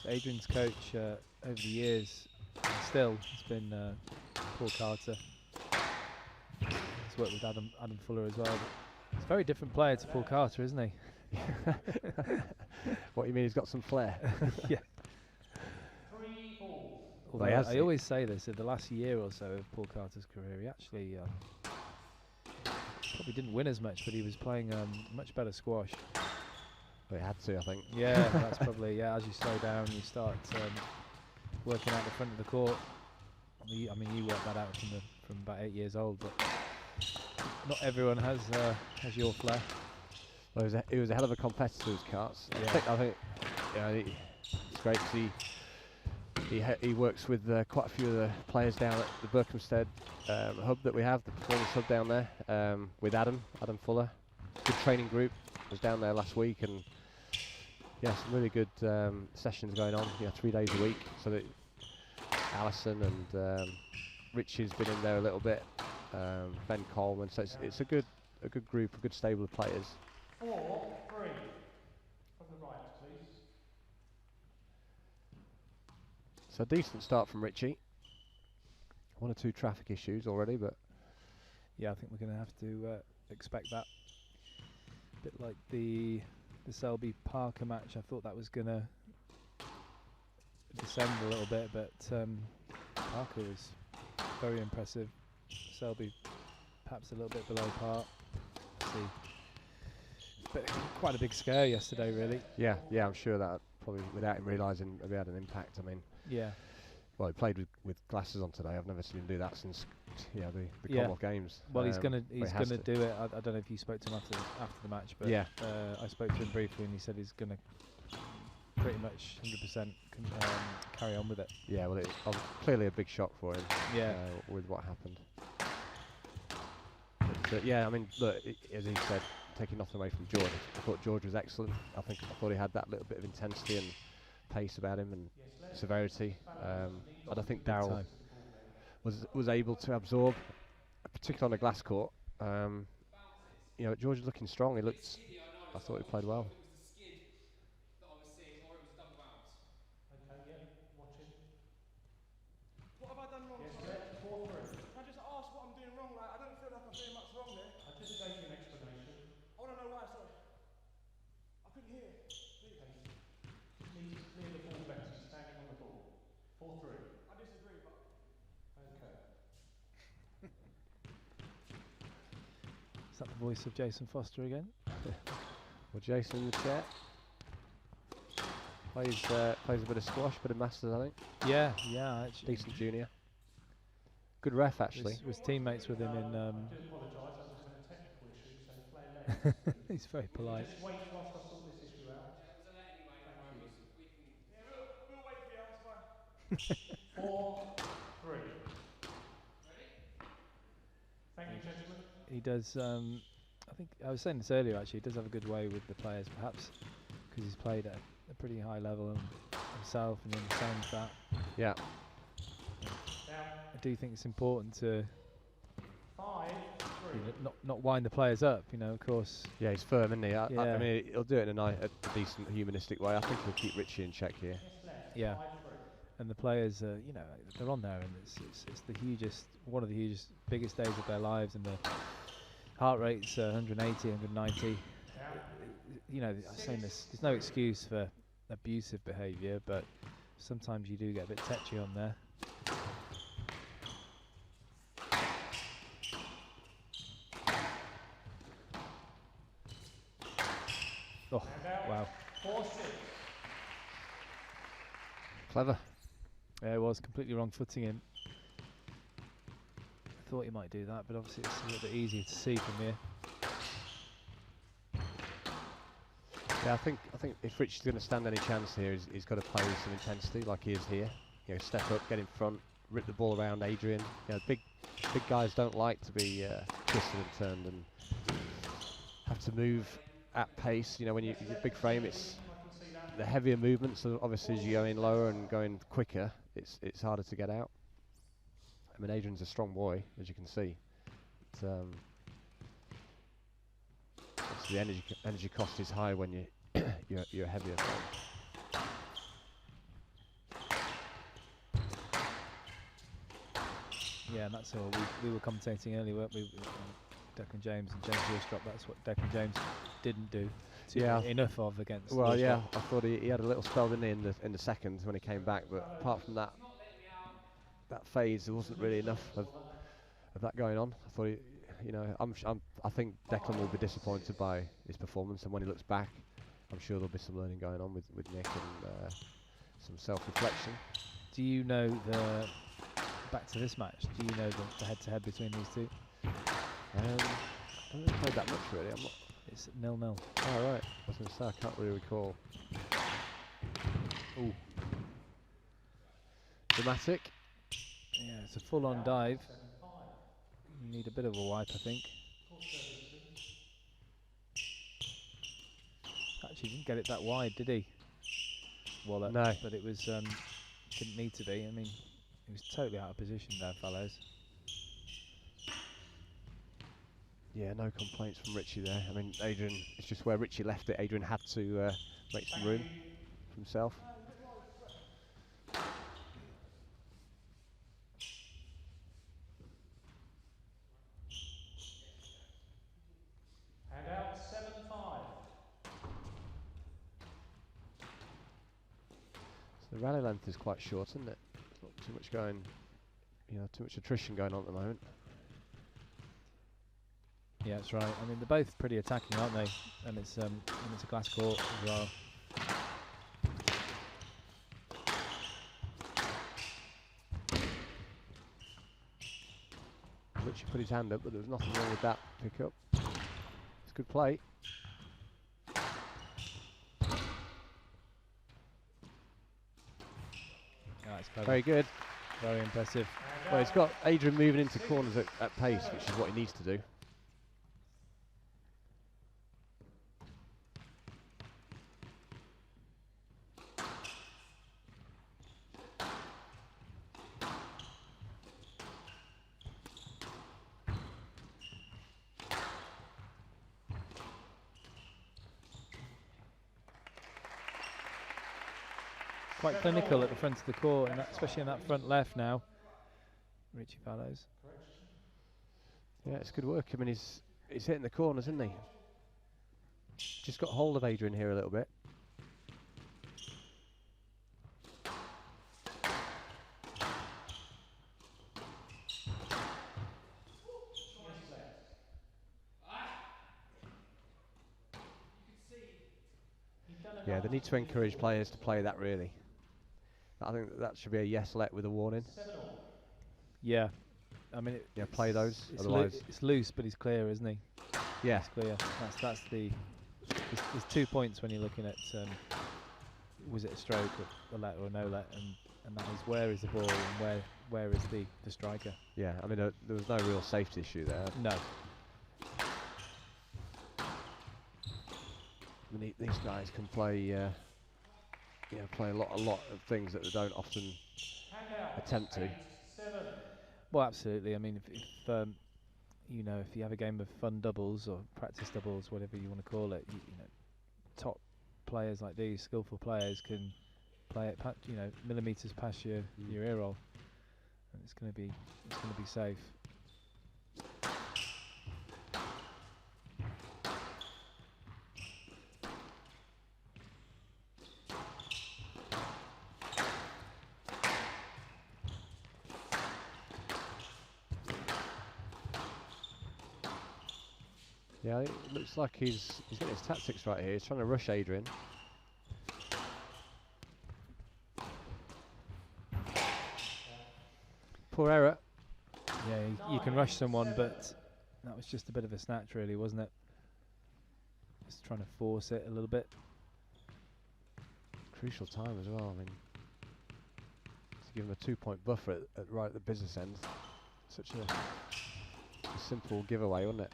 Adrian's coach over the years, still, has been Paul Carter. He's worked with Adam Fuller as well. He's a very different player to Paul Carter, isn't he? What you mean? He's got some flair. Yeah. 3-4. I always say this, in the last year or so of Paul Carter's career, he actually probably didn't win as much, but he was playing much better squash. Well, he had to, I think. Yeah, that's probably, as you slow down, you start working out the front of the court. You worked that out from about 8 years old, but not everyone has your flair. Well, he was a hell of a competitor, his Carts. Yeah. I think it's great because he works with quite a few of the players down at the Berkhamsted hub that we have, the performance hub down there, with Adam Fuller. Good training group. Was down there last week, and some really good sessions going on. 3 days a week. So that Alison and Richie's been in there a little bit. Ben Coleman. So it's a good group, a good stable of players. 4-3. From the right, please. So decent start from Richie. 1 or 2 traffic issues already, but Yeah, I think we're going to have to expect that. A bit like the Selby Parker match. I thought that was going to descend a little bit, but Parker was very impressive. Selby perhaps a little bit below par. But quite a big scare yesterday, really. yeah, I'm sure that probably, without him realising, maybe had an impact. I mean, well, he played with glasses on today. I've never seen him do that since the Commonwealth Games. Well, he's gonna do it. I don't know if you spoke to him after the match, but I spoke to him briefly, and he said he's gonna pretty much 100% carry on with it. Yeah, well, it was clearly a big shock for him. Yeah. With what happened. But I mean, look, as he said, taking nothing away from George. I thought George was excellent. I thought he had that little bit of intensity and pace about him and severity. And I think Darryl was able to absorb, particularly on the glass court. George was looking strong. I thought he played well. What have I done wrong? Can I just ask what I'm doing wrong? I don't feel like I'm doing much wrong there. I just gave you an explanation. clear the ball better standing on the ball. 4-3. I disagree, but... Okay. Is that the voice of Jason Foster again? Well, Jason in the chair. Plays a bit of squash, bit of masters, I think. Yeah, actually. Decent junior. Good ref, actually. Was teammates with him in. I do apologise, that was a technical issue, so play left. He's very polite. Just wait whilst I sort this issue out. We'll wait for you, it's fine. 4-3. Thank you, gentlemen. He does. I think I was saying this earlier. Actually, he does have a good way with the players, perhaps because he's played at a pretty high level himself, and understands that. Yeah. I do think it's important to 5-3. not wind the players up. Of course. Yeah, he's firm, isn't he? I Yeah. mean, he'll do it in a decent, humanistic way. I think he'll keep Richie in check here. Yeah. And the players, they're on there, and it's one of the biggest days of their lives, and the heart rate's 180, 190. I'm saying there's no excuse for abusive behaviour, but sometimes you do get a bit tetchy on there. Oh, wow. 4-6. Clever. Yeah, it was completely wrong footing him. I thought he might do that, but obviously it's a little bit easier to see from here. Yeah, I think if Richie's going to stand any chance here, he's got to play with some intensity, like he is here. Step up, get in front, rip the ball around Adrian. Big guys don't like to be twisted and turned and have to move at pace. When you're big frame, it's the heavier movements. So obviously, as you go in lower and going quicker, it's harder to get out. I mean, Adrian's a strong boy, as you can see. But, the energy cost is high when you're heavier. Yeah, and that's all we were commentating earlier, weren't we? Declan James and James Lewis-Drop. That's what Declan James didn't do. Enough of against. Well, yeah, I thought he had a little spell in the seconds when he came back, but apart from that phase, there wasn't really enough of that going on. I thought I think Declan will be disappointed by his performance, and when he looks back, I'm sure there'll be some learning going on with Nick and some self-reflection. Do you know back to this match? Do you know the head-to-head between these two? I don't think I played that much really. It's 0-0. Oh right, I was going to say I can't really recall. Ooh. Dramatic. Yeah, it's a full-on dive. You need a bit of a wipe, I think. Actually, didn't get it that wide, did he? Well, no. But it was didn't need to be. I mean, he was totally out of position there, Fallows. Yeah, no complaints from Richie there. I mean, Adrian, it's just where Richie left it. Adrian had to make some room for himself. And out 7-5. So the rally length is quite short, isn't it? Not too much going, too much attrition going on at the moment. Yeah, that's right. I mean, they're both pretty attacking, aren't they? And it's a glass court as well. Richie put his hand up, but there was nothing wrong with that pick up. It's good play. That's clever. Very good. Very impressive. Well, it's got Adrian moving into corners at pace, which is what he needs to do. Quite clinical at the front of the court, and especially in that front left now. Richie Fallows. Yeah, it's good work. I mean, he's hitting the corners, isn't he? Just got hold of Adrian here a little bit. Yeah, they need to encourage players to play that, really. I think that should be a yes let with a warning. Yeah, I mean, Yeah, play those. It's, Otherwise, it's loose, but he's clear, isn't he? yeah, It's clear. That's the. There's 2 points when you're looking at was it a stroke, a let, or a no let, and that is where is the ball and where is the striker. yeah. I mean, there was no real safety issue there. No. I mean, these guys can play, play a lot of things that they don't often attempt to. Well, absolutely. I mean, if if you have a game of fun doubles or practice doubles, whatever you want to call it, top players like these, skillful players, can play it, millimeters past your ear roll, and it's going to be safe. Yeah, it looks like he's getting his tactics right here. He's trying to rush Adrian. Poor error. Yeah, you can rush someone, but that was just a bit of a snatch, really, wasn't it? Just trying to force it a little bit. Crucial time as well. I mean, to give him a 2-point buffer right at the business end. Such a simple giveaway, wasn't it?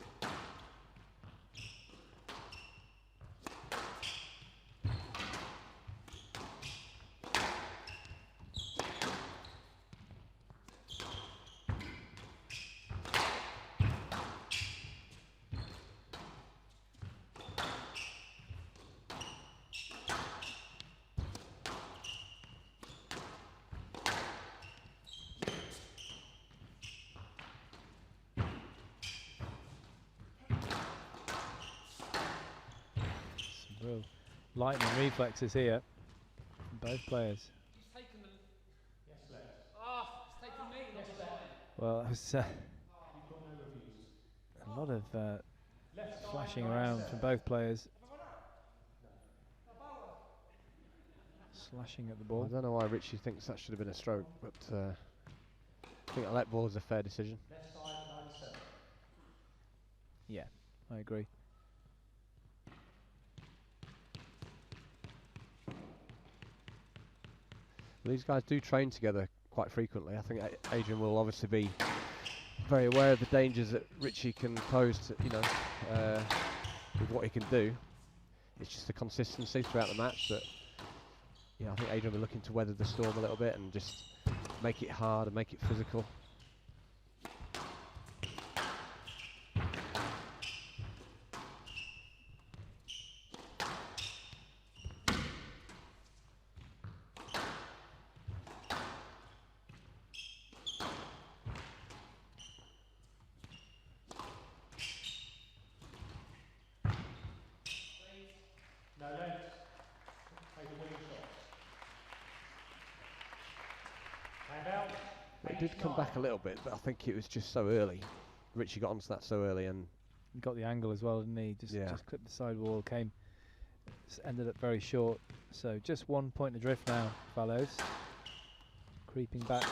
Real lightning reflexes here from both players. Well, it was a lot of flashing around from both players, slashing at the ball. I don't know why Richie thinks that should have been a stroke, but I think a let ball is a fair decision. Yeah, I agree. These guys do train together quite frequently. I think Adrian will obviously be very aware of the dangers that Richie can pose to, with what he can do. It's just the consistency throughout the match that, I think Adrian will be looking to weather the storm a little bit and just make it hard and make it physical. It did come back a little bit, but I think it was just so early. Richie got onto that so early, and He got the angle as well, didn't he? Just clipped the sidewall, ended up very short. So just 1 point adrift now, Fallows. Creeping back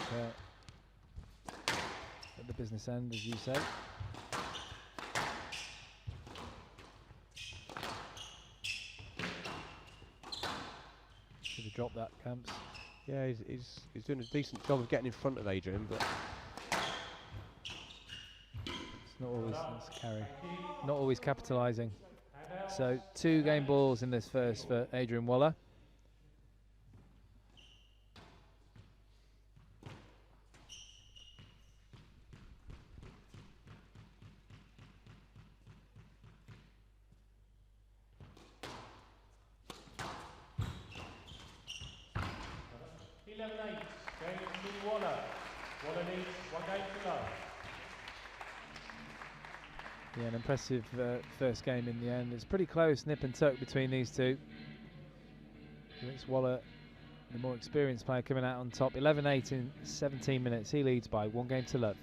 at the business end, as you say. Should have dropped that, Camps. yeah, he's doing a decent job of getting in front of Adrian, but It's not always that's a carry. Not always capitalising. So 2 game balls in this first for Adrian Waller. Yeah, an impressive first game in the end. It's pretty close, nip and tuck between these two. It's Waller, the more experienced player, coming out on top. 11-8 in 17 minutes. He leads by 1 game to love.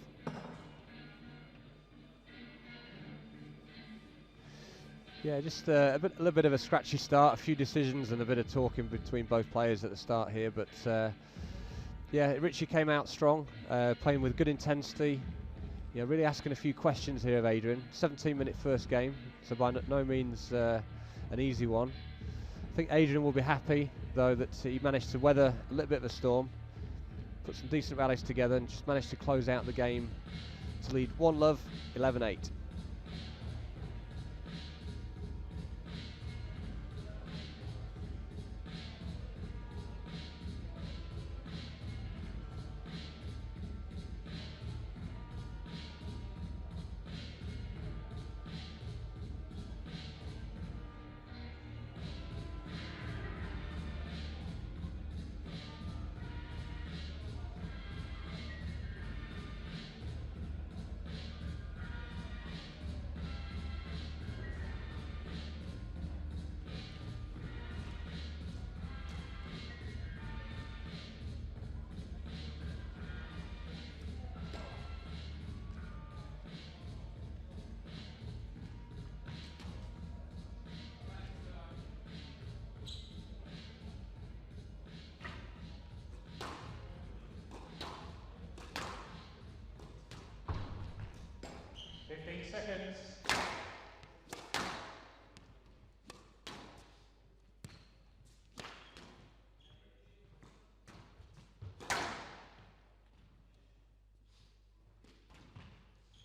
Yeah, just a little bit of a scratchy start, a few decisions and a bit of talking between both players at the start here. But yeah, Richie came out strong, playing with good intensity. Yeah, really asking a few questions here of Adrian. 17-minute first game, so by no means an easy one. I think Adrian will be happy, though, that he managed to weather a little bit of a storm, put some decent rallies together, and just managed to close out the game to lead 1-love, 11-8. Seconds.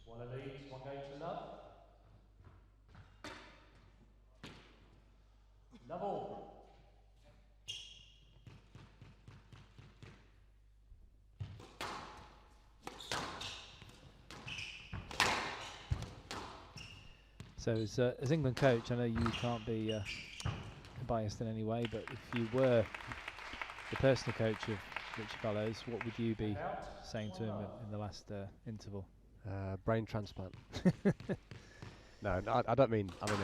One of these, one game to love. Level. So as England coach, I know you can't be biased in any way, but if you were the personal coach of Richie Fallows, what would you be saying to him in the last interval? Brain transplant. No, I don't mean. I mean,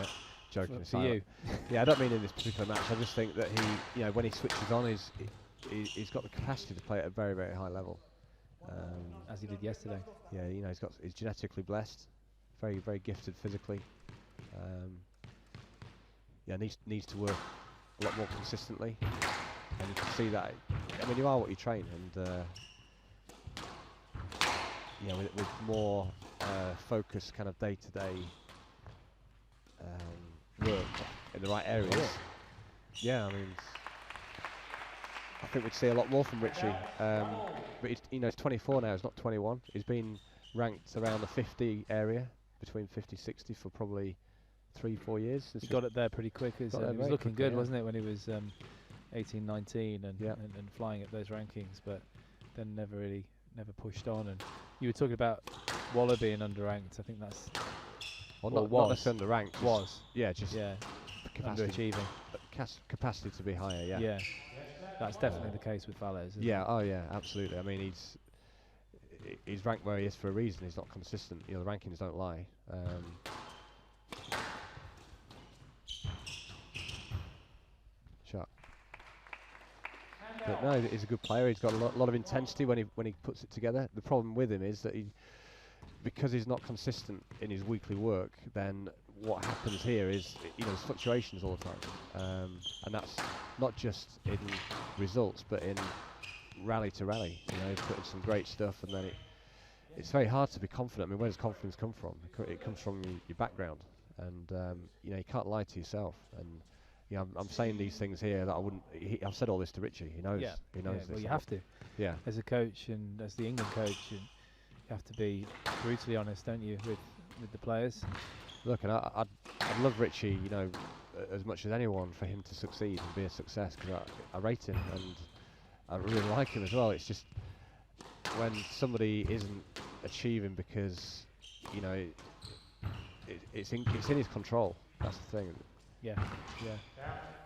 joking For aside. you, Yeah, I don't mean in this particular match. I just think that he, when he switches on, he's got the capacity to play at a very, very high level. as he did yesterday. Yeah, he's genetically blessed, very, very gifted physically. Yeah, needs to work a lot more consistently, and you can see that. I mean, you are what you train, and with more focus, kind of day-to-day work in the right areas. Yeah, I mean, I think we'd see a lot more from Richie. But he's 24 now. He's not 21. He's been ranked around the 50 area, between 50, 60 for probably 3-4 years. He got it there pretty quick. He was looking good, wasn't it, when he was 18, 19 and flying at those rankings, but then never pushed on. And you were talking about Waller being underranked. I think that's not necessarily underranked. Just underachieving. Capacity to be higher. Yeah, that's definitely the case with Fallows. Oh yeah, absolutely. I mean, he's ranked where he is for a reason. He's not consistent. The rankings don't lie. Shot. But no, he's a good player. He's got a lot of intensity when he puts it together. The problem with him is that because he's not consistent in his weekly work, then what happens here is there's fluctuations all the time, and that's not just in results, but in rally to rally. He's putting some great stuff, and then it's very hard to be confident. I mean, where does confidence come from? It comes from your background, and you can't lie to yourself. And I'm saying these things here that I wouldn't. I've said all this to Richie. He knows. He knows this. Well, you have to. Yeah. As a coach and as the England coach, you have to be brutally honest, don't you, with the players? Look, and I'd love Richie, as much as anyone, for him to succeed and be a success, because I rate him and I really like him as well. It's just when somebody isn't achieving because it's in his control. That's the thing. Yeah.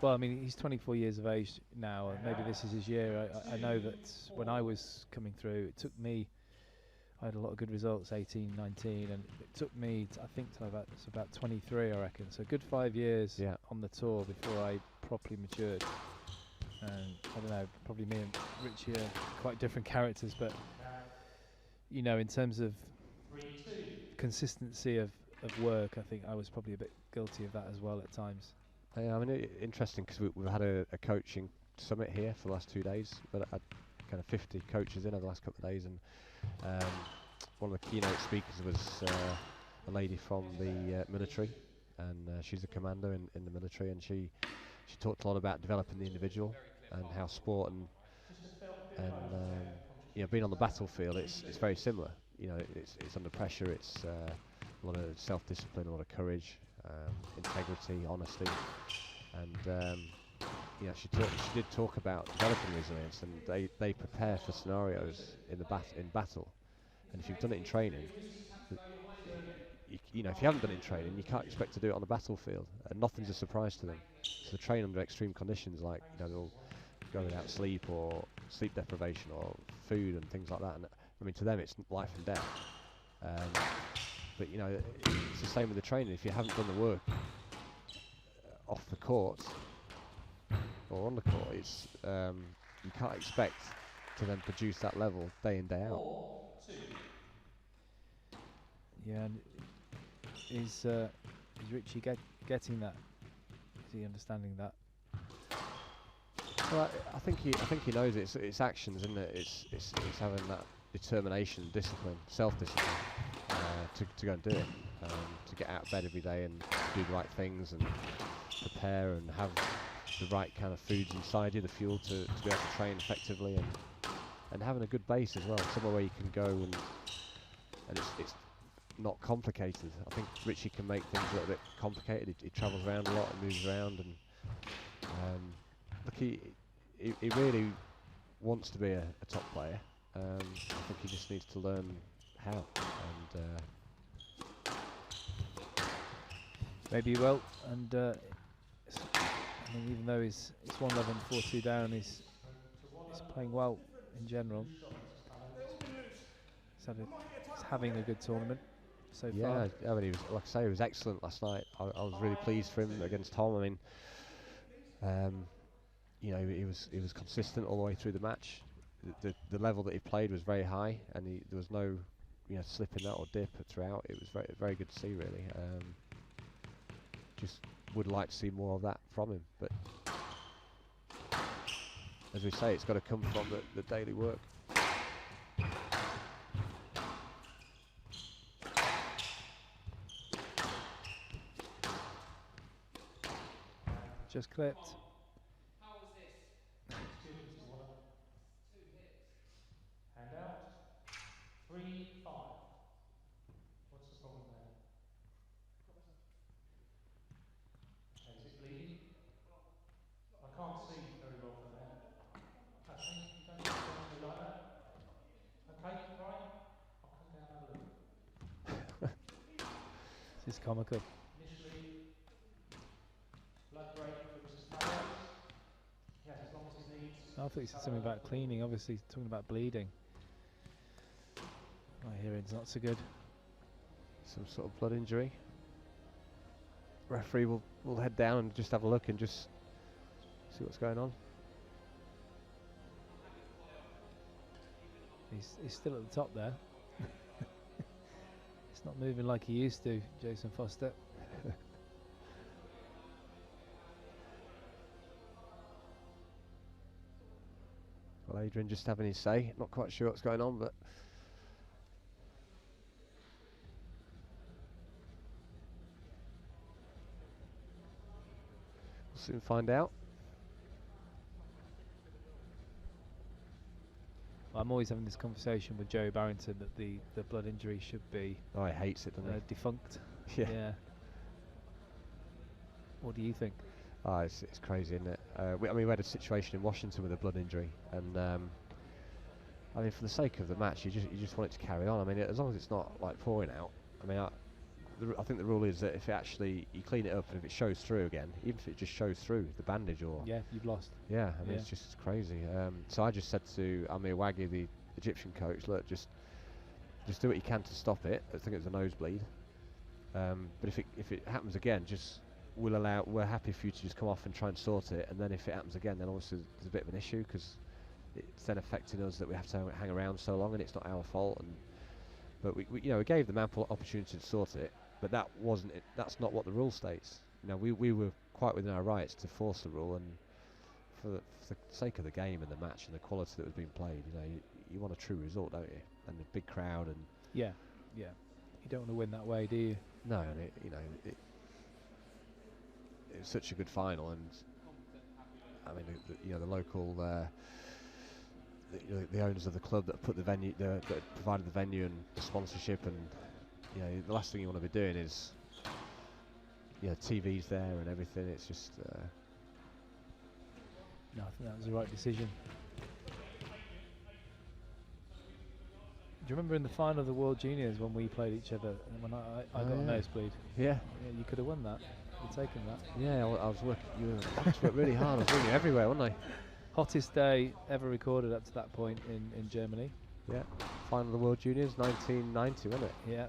Well, I mean, he's 24 years of age now, and maybe this is his year. I know that when I was coming through, it took me. I had a lot of good results, 18, 19, and it took me, I think, till about 23, I reckon. So a good 5 years on the tour before I properly matured. And I don't know, probably me and Richie are quite different characters, but in terms of consistency of work, I think I was probably a bit guilty of that as well at times. Yeah, I mean, interesting because we've had a coaching summit here for the last 2 days. But I had kind of 50 coaches in over the last couple of days, and one of the keynote speakers was a lady from the military, and she's a commander in the military, and she talked a lot about developing the individual and how sport and being on the battlefield, it's very similar. It's under pressure. It's a lot of self-discipline, a lot of courage, integrity, honesty, and she did talk about developing resilience, and they prepare for scenarios in battle. And if you've done it in training, if you haven't done it in training, you can't expect to do it on the battlefield, and nothing's a surprise to them. So they train under extreme conditions, like they'll go without sleep or sleep deprivation or food and things like that. And I mean, to them it's life and death. But it's the same with the training. If you haven't done the work off the court or on the court, it's you can't expect to then produce that level day in, day out. Yeah, and is Richie getting that? Is he understanding that? Well, I think he knows it. It's actions, isn't it? It's having that determination, discipline, self-discipline to go and do it, to get out of bed every day and do the right things and prepare and have the right kind of foods inside you, the fuel to be able to train effectively, and having a good base as well, somewhere where you can go and it's not complicated. I think Richie can make things a little bit complicated. He travels around a lot and moves around, and look, he really wants to be a top player. I think he just needs to learn how, and maybe he will. And I mean, even though he's 1-11, 4-2 down, he's playing well in general. He's having a good tournament so far. Yeah, I mean, like I say, he was excellent last night. I was really pleased for him against Tom. I mean, he was consistent all the way through the match. The level that he played was very high, and there was no slip in that or dip throughout. It was very, very good to see, really. Just would like to see more of that from him, but as we say, it's got to come from the daily work. Just clipped. How was this? Hand out. 3-5. What's the problem there? Okay, is it bleeding? I can't see very well from there. Okay, you don't need to do like that. Okay, right. I'll come down and have a look. This is comical. Initially, blood break from his Fallows. He has as long as he needs. I thought he said something about cleaning. Obviously, talking about bleeding. My hearing's not so good. Some sort of blood injury. Referee will head down and just have a look and just see what's going on. He's still at the top there. It's not moving like he used to, Jason Foster. Well, Adrian just having his say. Not quite sure what's going on, but we'll soon find out. I'm always having this conversation with Joey Barrington that the blood injury should be Oh, he hates it, doesn't he? defunct. Yeah. What do you think? Oh, it's crazy, isn't it? We had a situation in Washington with a blood injury, and I mean, for the sake of the match, you just want it to carry on. I mean, as long as it's not like pouring out. I mean, I think the rule is that if it actually you clean it up and if it shows through again, even if it just shows through the bandage or You've lost. I mean, it's just crazy. So I just said to Amir Waghi, the Egyptian coach, look, just do what you can to stop it. I think it's a nosebleed. But if it happens again, we're happy for you to just come off and try and sort it. And then if it happens again, then obviously there's a bit of an issue because it's then affecting us that we have to hang around so long, and it's not our fault. But we gave them ample opportunity to sort it. but that wasn't it. That's not what the rule states. You know, we were quite within our rights to force the rule, and for the sake of the game and the match and the quality that was being played, you know, you want a true result, don't you? And the big crowd and Yeah. You don't want to win that way, do you? no, and it was such a good final, and I mean, the local, the owners of the club that put the venue, that provided the venue and the sponsorship, and the last thing you want to be doing is, TV's there and everything. It's just. No, I think that was the right decision. Do you remember in the final of the World Juniors when we played each other, and when I got a nosebleed? Yeah. You could have won that. You'd taken that. Yeah, I was working. You worked really hard. I was working everywhere, wasn't I? Hottest day ever recorded up to that point in Germany. Yeah. Final of the World Juniors, 1990, wasn't it? Yeah.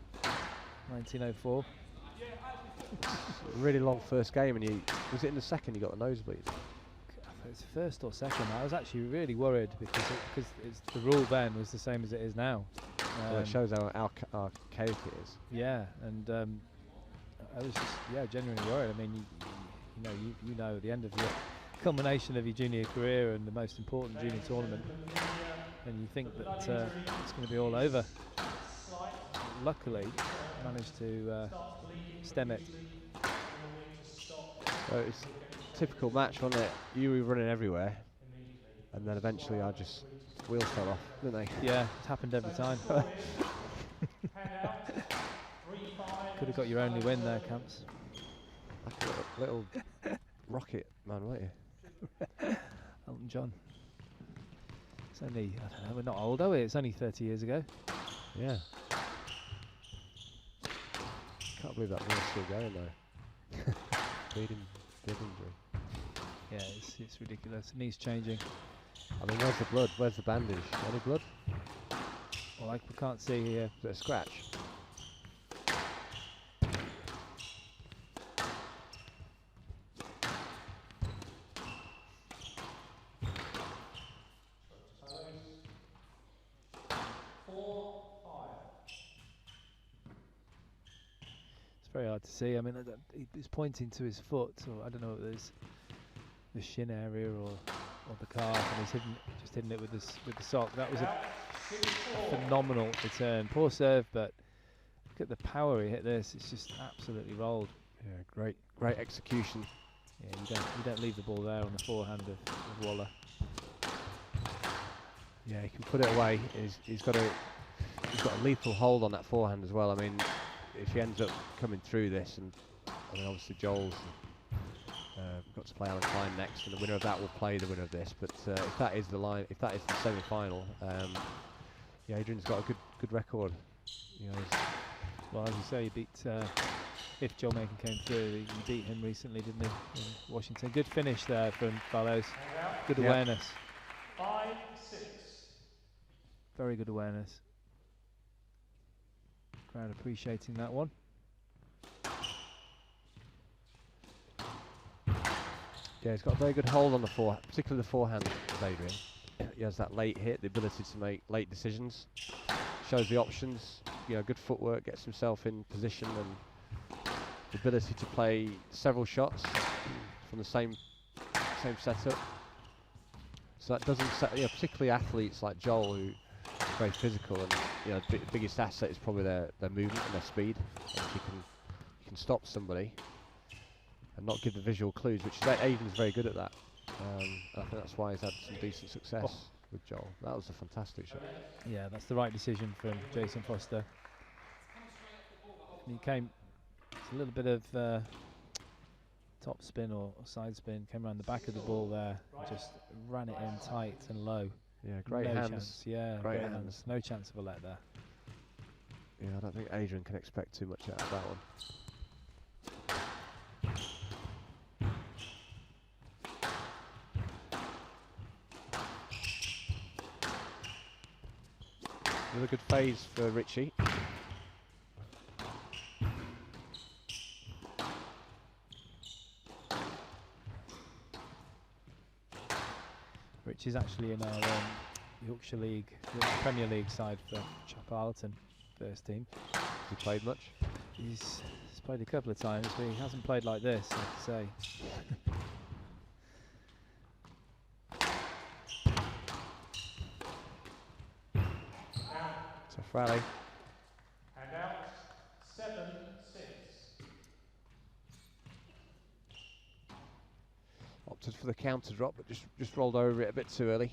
1904. Really long first game, and was it in the second you got the nosebleed? It's first or second. I was actually really worried because the rule then was the same as it is now. Well, it shows how archaic it is. Yeah, and I was just genuinely worried. I mean, you know, at the end of your culmination of your junior career and the most important junior tournament, and you think that it's going to be all over. Luckily, managed to stem it. So it's a typical match, wasn't it? You were running everywhere, and then eventually wheels fell off, didn't they? Yeah, it happened every time. Could have got your only win there, Camps. Like a little rocket man, weren't you? Elton John. It's only, I don't know, we're not old, are we? It's only 30 years ago. Yeah. Can't believe that wheel's still going though. Bleeding injury. Yeah, it's ridiculous. Knees changing. I mean, where's the blood? Where's the bandage? Any blood? Well, we can't see here. Is it a scratch? It's very hard to see. I mean, he's pointing to his foot, or I don't know if there's the shin area or the calf, and he's just hitting it with the sock. That was a phenomenal return. Poor serve, but look at the power he hit this. It's just absolutely rolled. Yeah, great execution. Yeah, you don't leave the ball there on the forehand of Waller. Yeah, he can put it away. He's got a lethal hold on that forehand as well. I mean, if he ends up coming through this, and I mean, obviously Joel's got to play Alan Klein next, and the winner of that will play the winner of this. But if that is the semi-final, Adrian's got a good record. Well, as you say, he beat. If Joel Macon came through, he beat him recently, didn't he? In Washington. Good finish there from Fallows. Good awareness. 5-6. Very good awareness. Crowd appreciating that one. Yeah, he's got a very good hold on the forehand, particularly the forehand of Adrian. He has that late hit, the ability to make late decisions. Shows the options, good footwork, gets himself in position, and the ability to play several shots from the same setup. So that doesn't particularly athletes like Joel, who are very physical, and the biggest asset is probably their movement and their speed. And if you can stop somebody and not give the visual clues, which Adrian's very good at that. I think that's why he's had some decent success with Joel. That was a fantastic shot. Yeah, that's the right decision from Jason Foster. He came, it's a little bit of top spin or side spin, came around the back of the ball there, just ran it in tight and low. Yeah, great hands. Chance. Yeah, great hands. No chance of a let there. Yeah, I don't think Adrian can expect too much out of that one. Another good phase for Richie. Richie's actually in our Yorkshire League, Premier League side for Chaparleton first team. Has he played much? He's played a couple of times, but he hasn't played like this, I have to say. Tough rally. And out, 7-6. Opted for the counter drop, but just rolled over it a bit too early.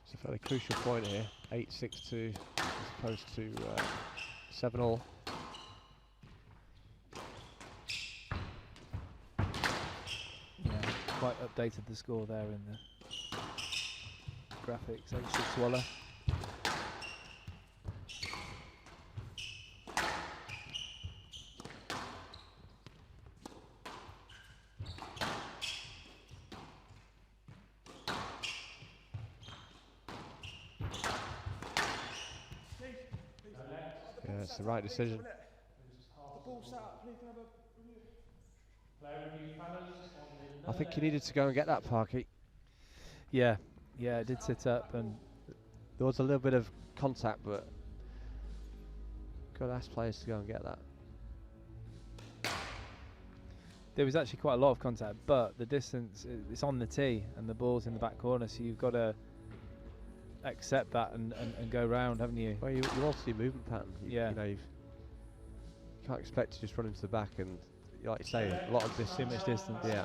It's a fairly crucial point here. 8-6-2 as opposed to 7-all. Yeah, quite updated the score there in the graphics. 8-6 Waller. Yeah, it's the right decision. I think he needed to go and get that, Parky. Yeah, it did sit up, and There was a little bit of contact, but got to ask players to go and get that. there was actually quite a lot of contact, but the distance, it's on the tee, and the ball's in the back corner, so you've got to accept that and go round, haven't you? Well, you want to see movement pattern. Yeah. You can't expect to just run into the back and, like you say, a lot of this. Too much distance. Yeah.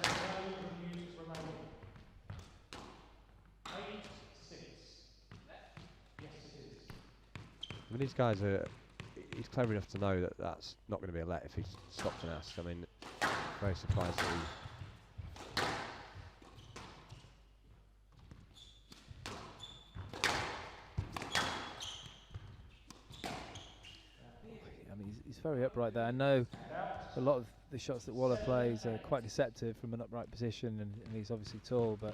I mean, these guys are. He's clever enough to know that that's not going to be a let if he stops and asks. I mean, very surprised that he. I mean, he's very upright there. I know a lot of the shots that Waller plays are quite deceptive from an upright position, and he's obviously tall, but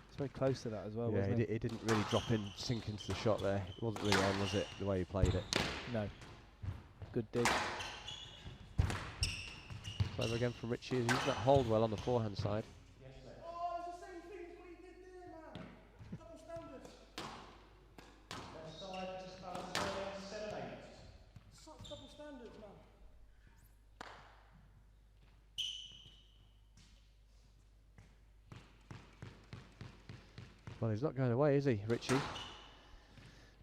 it's very close to that as well, Yeah, wasn't he didn't really drop in, sink into the shot there. It wasn't really on, was it, the way he played it? No. Good dig. Clever again from Richie. He's using that hold well on the forehand side. Oh, it's the same thing as what he did there, man. Double standards. Left side, just balance there, 7-8. Such double standards, man. Well, he's not going away, is he, Richie?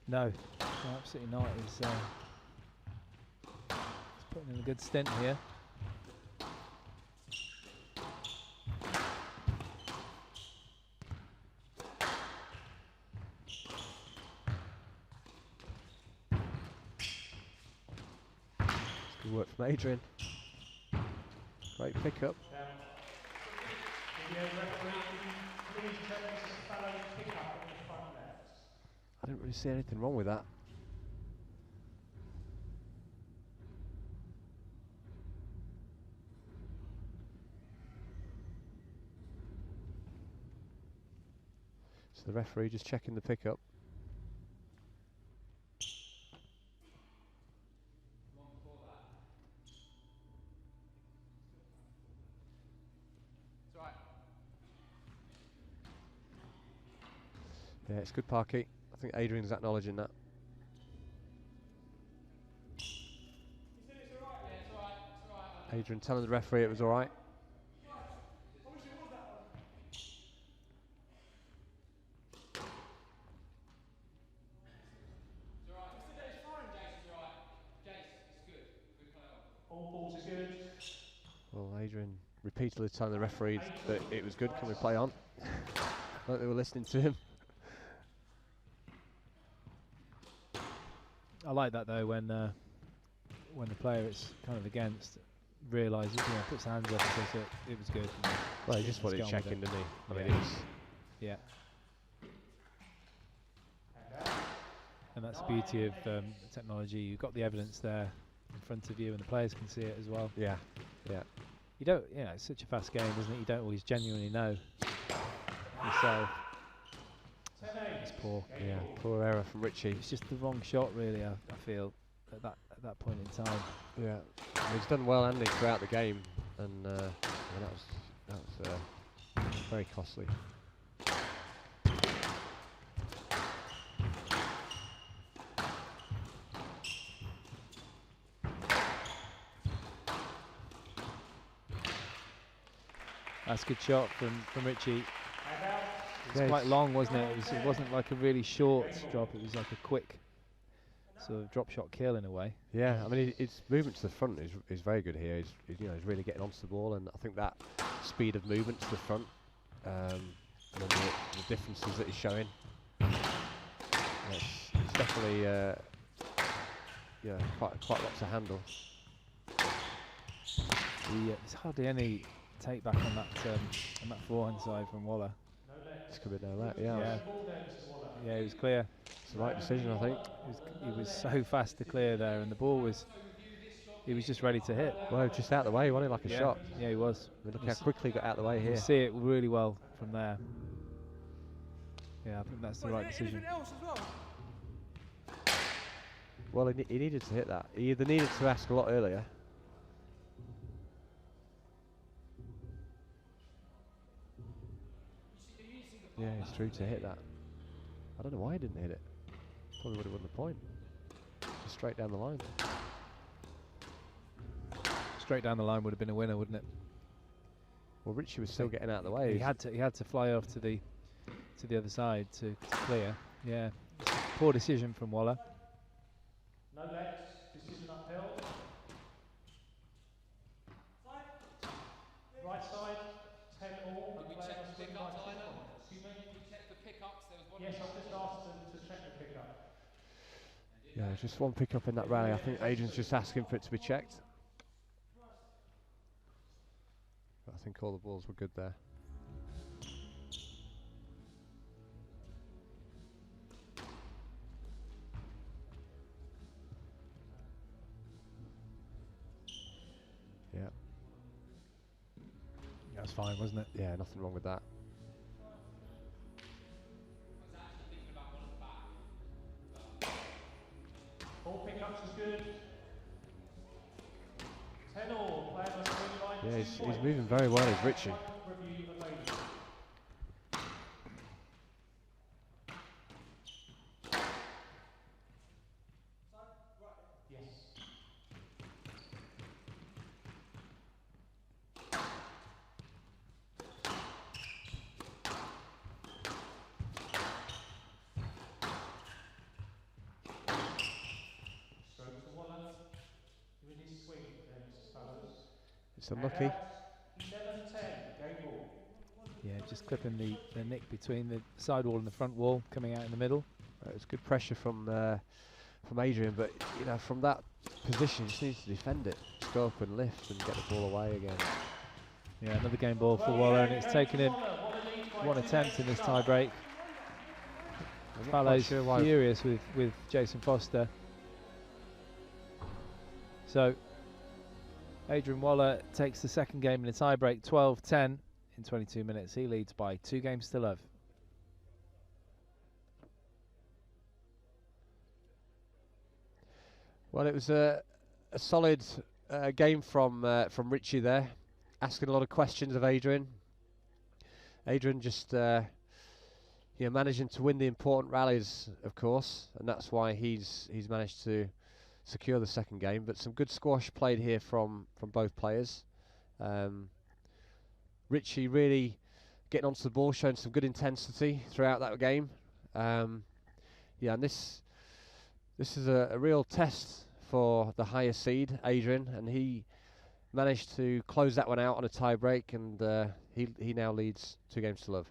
No, absolutely not. He's putting in a good stint here. Good work from Adrian. Great pickup. Video referee, please check Mrs. Fallows' pick up on the front left. I didn't really see anything wrong with that. So the referee just checking the pickup. Yeah, it's good, Parky. I think Adrian's acknowledging that. Adrian telling the referee it was all right. All balls are good. Well, Adrian repeatedly telling the referee that it was good. Can we play on? I think they were listening to him. I like that though when the player it's kind of against realises, puts hands up and says it was good. Well, he just wanted checking, didn't he? I mean, it was. Yeah. And that's the beauty of technology. You've got the evidence there in front of you, and the players can see it as well. Yeah, yeah. You don't, it's such a fast game, isn't it? You don't always genuinely know yourself. It's poor. Yeah, poor error from Richie. It's just the wrong shot, really. I feel at that point in time. Yeah, he's done well handling throughout the game, and that was very costly. That's a good shot from Richie. It was Yeah, quite it's- long, wasn't it? It wasn't like a really short drop. It was like a quick sort of drop shot kill in a way. Yeah, I mean, his movement to the front is very good here. He's really getting onto the ball, and I think that speed of movement to the front, and then the differences that he's showing, it's definitely quite a lot to handle. There's hardly any take back on that forehand side from Waller. This could be no that. Yeah, Yeah, he was clear. it's the right decision, I think. He was so fast to clear there, and the ball he was just ready to hit. Well, just out the way, wasn't it, like a shot? Yeah, he was. I mean, look how quickly he got out the way You here. see it really well from there. Yeah, I think that's the right decision. Anything else as well? Well, he needed to hit that. He either needed to ask a lot earlier. Yeah, it's true to hit that. I don't know why he didn't hit it. Probably would have won the point. Just straight down the line. Straight down the line would have been a winner, wouldn't it? Well, Richie was still getting out of the way. He had to fly off to the other side to clear. Yeah, poor decision from Waller. No legs, decision upheld. Right side, 10 all. Did we check the pickups, Lionel? Excuse me? Did we check the pickups? There was one. Yes, I've just asked them to check the pickup. Yeah, just one pick up in that rally. I think Adrian's just asking for it to be checked. But I think all the balls were good there. Yeah. That was fine, wasn't it? Yeah, nothing wrong with that. All pickups was good. 10 all. Player must win by Yeah, 2 he's points. moving very well, is Richie. Review available. Yes. Stroke to Waller. Doing his swing there, Mr. Fallows. It's unlucky. 11-10, game ball. Yeah, just clipping the nick between the side wall and the front wall, coming out in the middle. It was good pressure from Adrian, but from that position, he just needs to defend it. Just go up and lift and get the ball away again. Yeah, another game ball for Waller, and it's taken him one attempt in this tie break. I'm not quite Fallows sure why. furious with Jason Foster. So Adrian Waller takes the second game in a tie break, 12-10 in 22 minutes. He leads by 2 games to love. Well, it was a solid game from Richie there, asking a lot of questions of Adrian. Adrian just managing to win the important rallies, of course, and that's why he's managed to secure the second game. But some good squash played here from both players. Richie really getting onto the ball, showing some good intensity throughout that game. And this is a real test for the higher seed, Adrian, and he managed to close that one out on a tie break, and he now leads 2 games to love.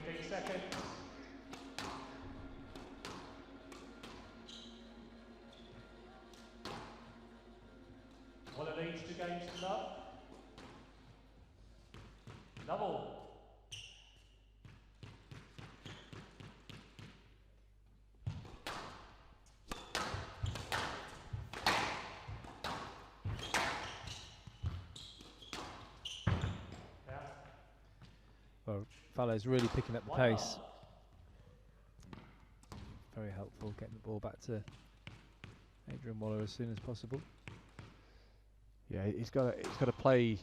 15 seconds. Waller leads 2 games to none. Double. Well, Fallows really picking up the pace. Very helpful getting the ball back to Adrian Waller as soon as possible. Yeah, he's got to play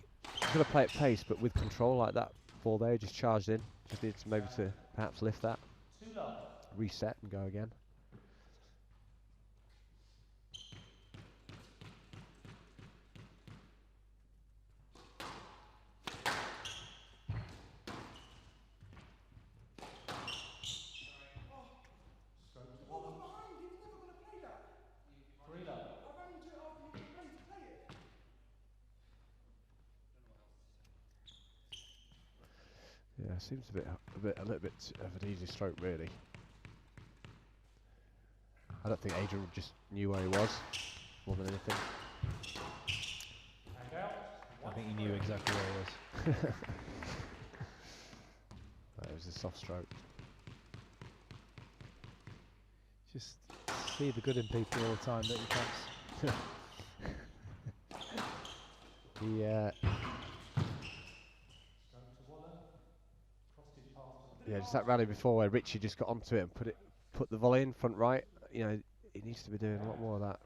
at pace, but with control like that ball there, just charged in. Just needs maybe to perhaps lift that, reset and go again. Yeah, seems a little bit of an easy stroke really. I don't think Adrian just knew where he was more than anything. I think he knew exactly where he was. It was a soft stroke. Just see the good in people all the time, don't you, Camps? Yeah, just that rally before where Richie just got onto it and put the volley in front right. You know, he needs to be doing a lot more of that.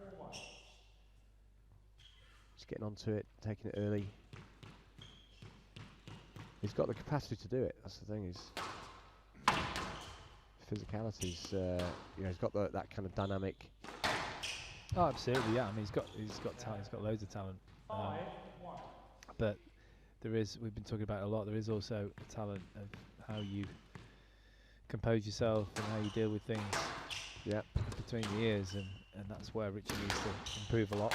Just getting onto it, taking it early. He's got the capacity to do it. That's the thing. His physicality's, you know, he's got that kind of dynamic. Oh, absolutely, yeah. I mean, he's got talent. He's got loads of talent. But there is, we've been talking about it a lot. There is also a talent of how you compose yourself and how you deal with things. Yeah. Between the ears, and that's where Richie needs to improve a lot.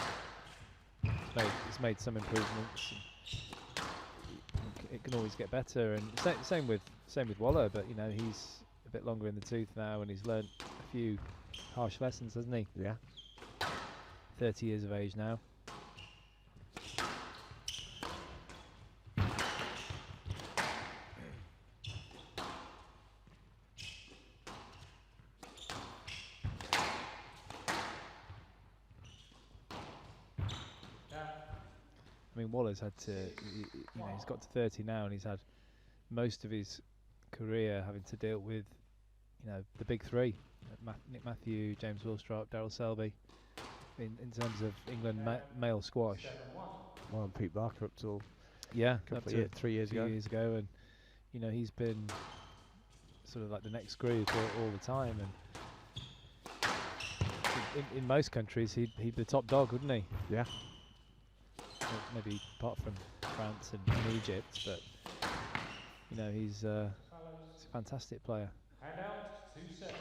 He's made some improvements. It can always get better, and same with Waller. But you know, he's a bit longer in the tooth now, and he's learnt a few harsh lessons, hasn't he? Yeah. 30 years of age now. I mean, Waller's had to, you know, he's got to 30 now, and he's had most of his career having to deal with, you know, the big three: Nick Matthew, James Willstrop, Daryl Selby. In terms of England male squash. Well, and Pete Barker up till 3 years ago. And you know, he's been sort of like the next group all the time, and in most countries he'd be the top dog, wouldn't he? Yeah. Maybe apart from France and Egypt, but you know, he's a fantastic player. Hand out 2 seconds.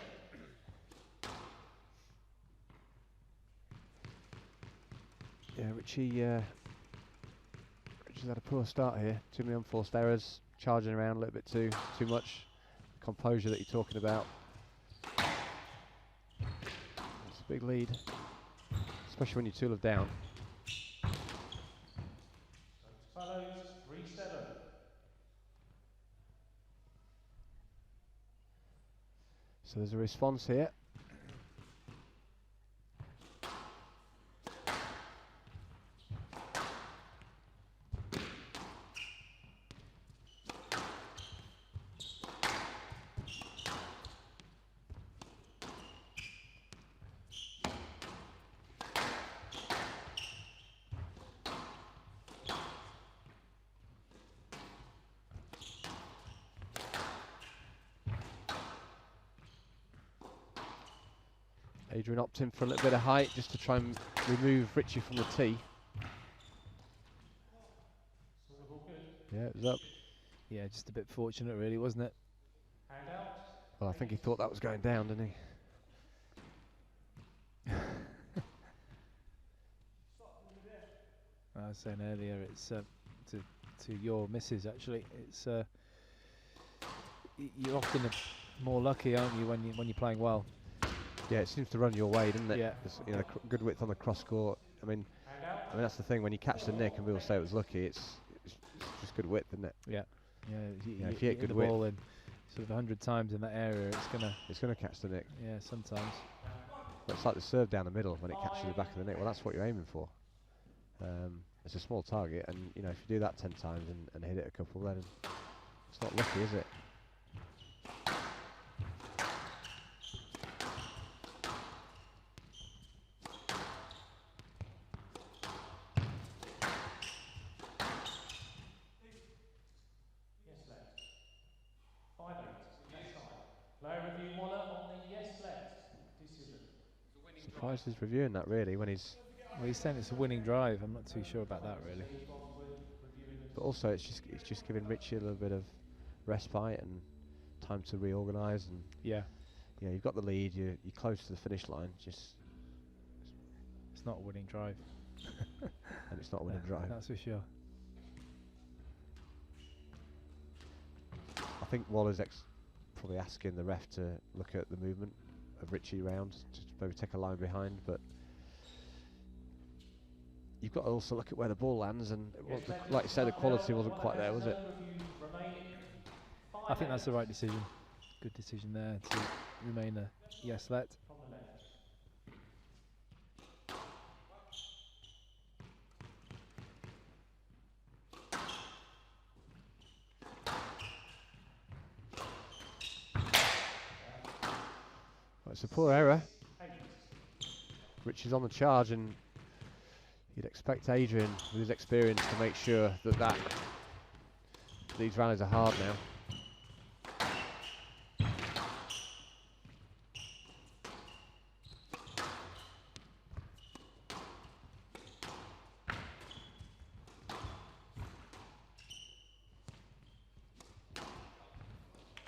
Yeah, Richie's had a poor start here. Too many unforced errors, charging around a little bit too much. Composure that you're talking about. It's a big lead, especially when you're 2-love down. Fallows 3-7. So there's a response here. Adrian opting for a little bit of height just to try and remove Richie from the tee. Yeah, it was up. Yeah, just a bit fortunate really, wasn't it? Well, I think he thought that was going down, didn't he? I was saying earlier, it's to your missus actually. It's you're often more lucky, aren't you, when you're playing well? Yeah, it seems to run your way, doesn't it? Yeah. There's, you know, good width on the cross court. I mean that's the thing. When you catch the nick and people say it was lucky, it's just good width, isn't it? Yeah. Yeah. Yeah, if you hit hit good the ball in sort of 100 times in that area, it's gonna catch the nick. Yeah, sometimes. But it's like the serve down the middle when it catches the back of the net. Well, that's what you're aiming for. It's a small target, and you know, if you do that 10 times and hit it a couple, then it's not lucky, is it? Yes, left. 5-8, left side. Player review Waller on the yes, left. Decision. Surprised he's reviewing that really when he's. Well, he's saying it's a winning drive. I'm not too sure about that really. But also, it's just giving Richie a little bit of respite and time to reorganise. And Yeah. you know, you've got the lead. You're close to the finish line. Just It's not a winning drive. and it's not a winning drive. That's for sure. I think Waller's probably asking the ref to look at the movement of Richie round, to maybe take a line behind, but you've got to also look at where the ball lands, and like you said, the quality wasn't quite there, was it? I think that's the right decision. Good decision there to remain a yes let. Well, it's a poor error. Richie's on the charge, and you'd expect Adrian, with his experience, to make sure that these rallies are hard now.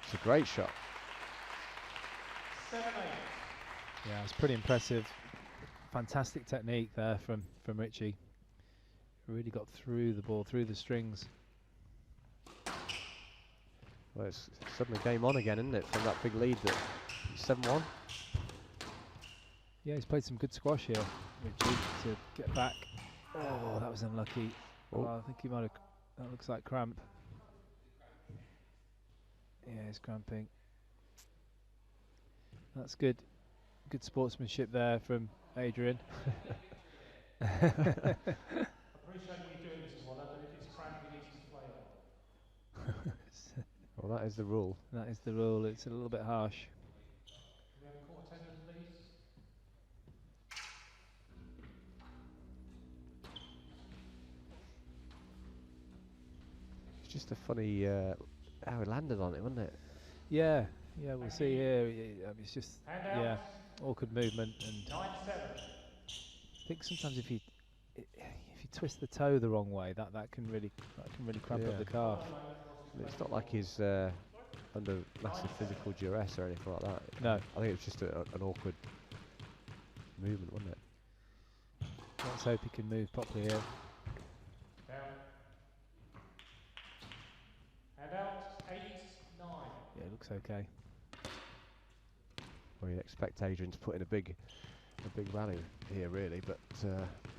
It's a great shot. 7-8. Yeah, it's pretty impressive. Fantastic technique there from Richie. Really got through the ball, through the strings. Well, it's suddenly game on again, isn't it? From that big lead, that 7-1. Yeah, he's played some good squash here, Richie, to get back. Oh, that was unlucky. Oh. I think he might have. That looks like cramp. Yeah, he's cramping. That's good. Good sportsmanship there from Adrian. Appreciate you doing this, Waller, but if it's cramped, you need to play on. Well, that is the rule. That is the rule. It's a little bit harsh. Can we have a court attendant, please? It's just a funny how it landed on it, wasn't it? Yeah, yeah, we'll see here. It's just, yeah, awkward movement, and 9-7. I think sometimes if you twist the toe the wrong way, that can really cramp up the calf. It's not like he's under massive physical duress or anything like that. No. I think it's just an awkward movement, wasn't it? Let's hope he can move properly here. Down. And out. 8-9. Yeah, it looks okay. Well, you'd expect Adrian to put in a big rally here, really, but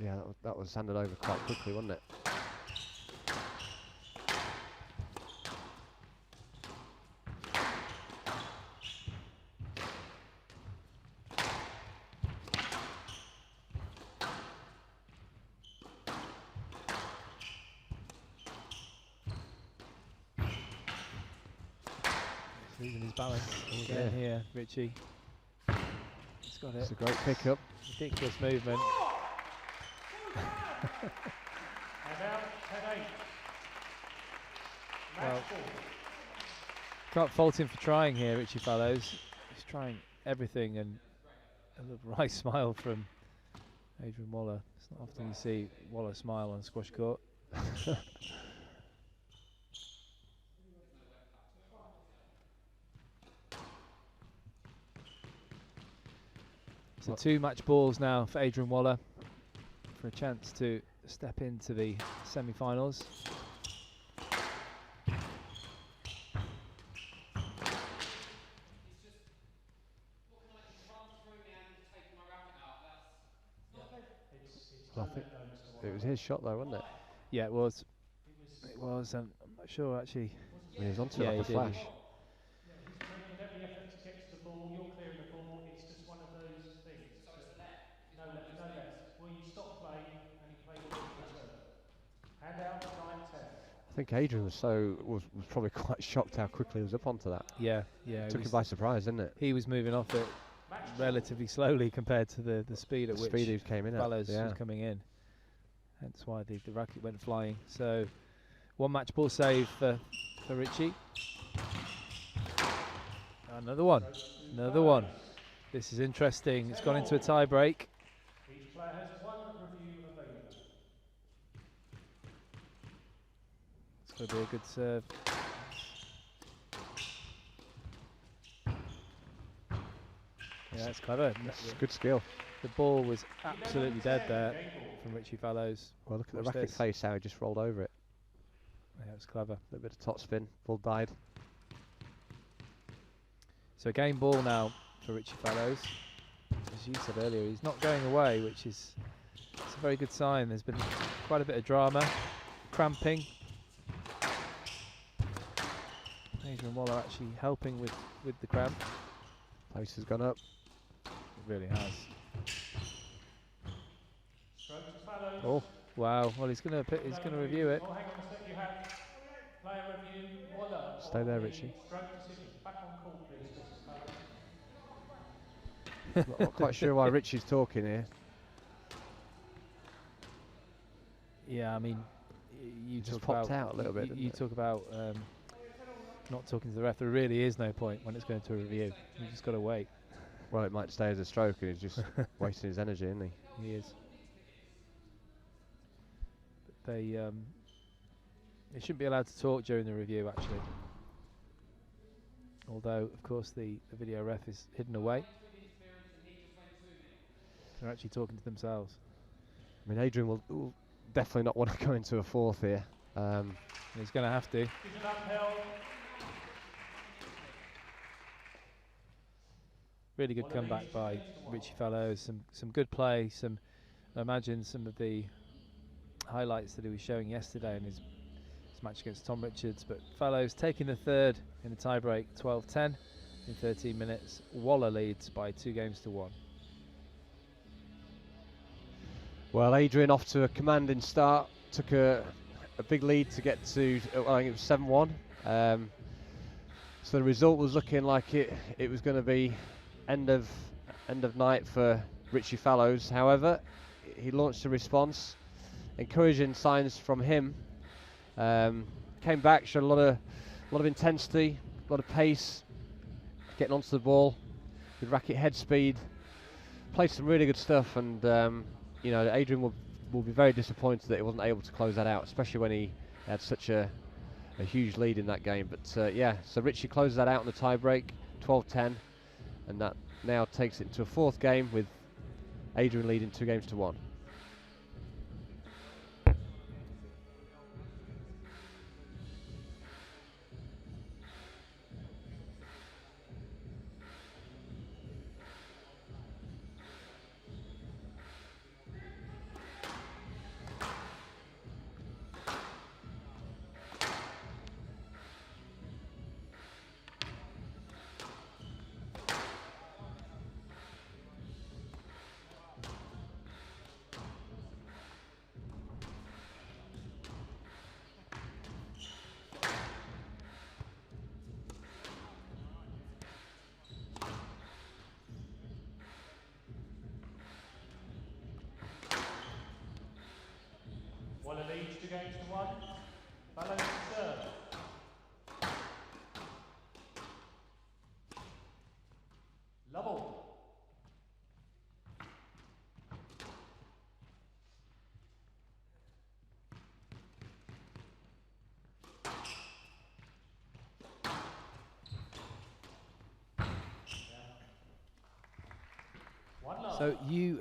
yeah, that was handed over quite quickly, wasn't it? He's losing his balance again here, Richie. He's got it. It's a great pickup. Ridiculous movement. And out. 10-8. Well, Match 4. can't fault him for trying here, Richie Fallows. He's trying everything, and a little wry smile from Adrian Waller. It's not often you see Waller smile on a squash court. So 2 match balls now for Adrian Waller for a chance to step into the semi-finals. his shot though, wasn't it? Yeah, it was. It was. I'm not sure actually. I mean, he was onto Yeah, it like a he did. flash. Yeah, he's making every effort to get to the ball. You're clearing the ball. It's just one of those things. No left, no left. Well, you stop playing and you play the ball for return. Hand out 9-10. I think Adrian was probably quite shocked how quickly he was up onto that. Yeah, yeah. Took him by surprise, didn't it? He was moving off it relatively slowly compared to the speed at The which speed he came in at. Fallows Yeah. was coming in. Hence why the racket went flying. So, one match ball save for Richie. Another one. Another one. This is interesting. It's gone into a tie break. Each player has one review available. It's going to be a good serve. Yeah, that's clever. That's good skill. The ball was absolutely dead there from Richie Fallows. Well, look at the Watch racket this. face, how he just rolled over it. Yeah, it was clever. A little bit of top spin, full dive. So a game ball now for Richie Fallows. As you said earlier, he's not going away, which is it's a very good sign. There's been quite a bit of drama, cramping. Adrian Waller actually helping with the cramp. Pace has gone up. It really has. Stroke to Fallows. Oh, Wow. Well, he's going to review it. Oh, hang on a sec. You have player review. Waller. Stay there, Richie. Stroke decision. Back on court, please, Mrs. Fallows. not quite sure why Richie's talking here. Yeah, I mean, you Just talk popped about out a little bit, didn't You it? talk about not talking to the ref. There really is no point when it's going to a review. You just got to wait. Well, it might stay as a stroke and he's just wasting his energy, isn't he? He is. But they shouldn't be allowed to talk during the review, actually. Although, of course, the video ref is hidden away. They're actually talking to themselves. I mean, Adrian will definitely not want to go into a fourth here. He's going to have to. Is it upheld? Really good comeback by Richie Fallows. Some good play. I imagine some of the highlights that he was showing yesterday in his match against Tom Richards. But Fallows taking the third in the tiebreak, 12-10 in 13 minutes. Waller leads by 2-1. Well, Adrian off to a commanding start. Took a big lead to get to, I think it was 7-1. So the result was looking like it was going to be end of night for Richie Fallows. However, he launched a response, encouraging signs from him. Came back, showed a lot of intensity, a lot of pace, getting onto the ball with racket head speed. Played some really good stuff, and you know, Adrian will be very disappointed that he wasn't able to close that out, especially when he had such a huge lead in that game. But yeah, so Richie closes that out in the tie break, 12-10, and that now takes it to a fourth game with Adrian leading 2-1. Waller leads 2-1. Fallows to serve. Lovell. One love. So you,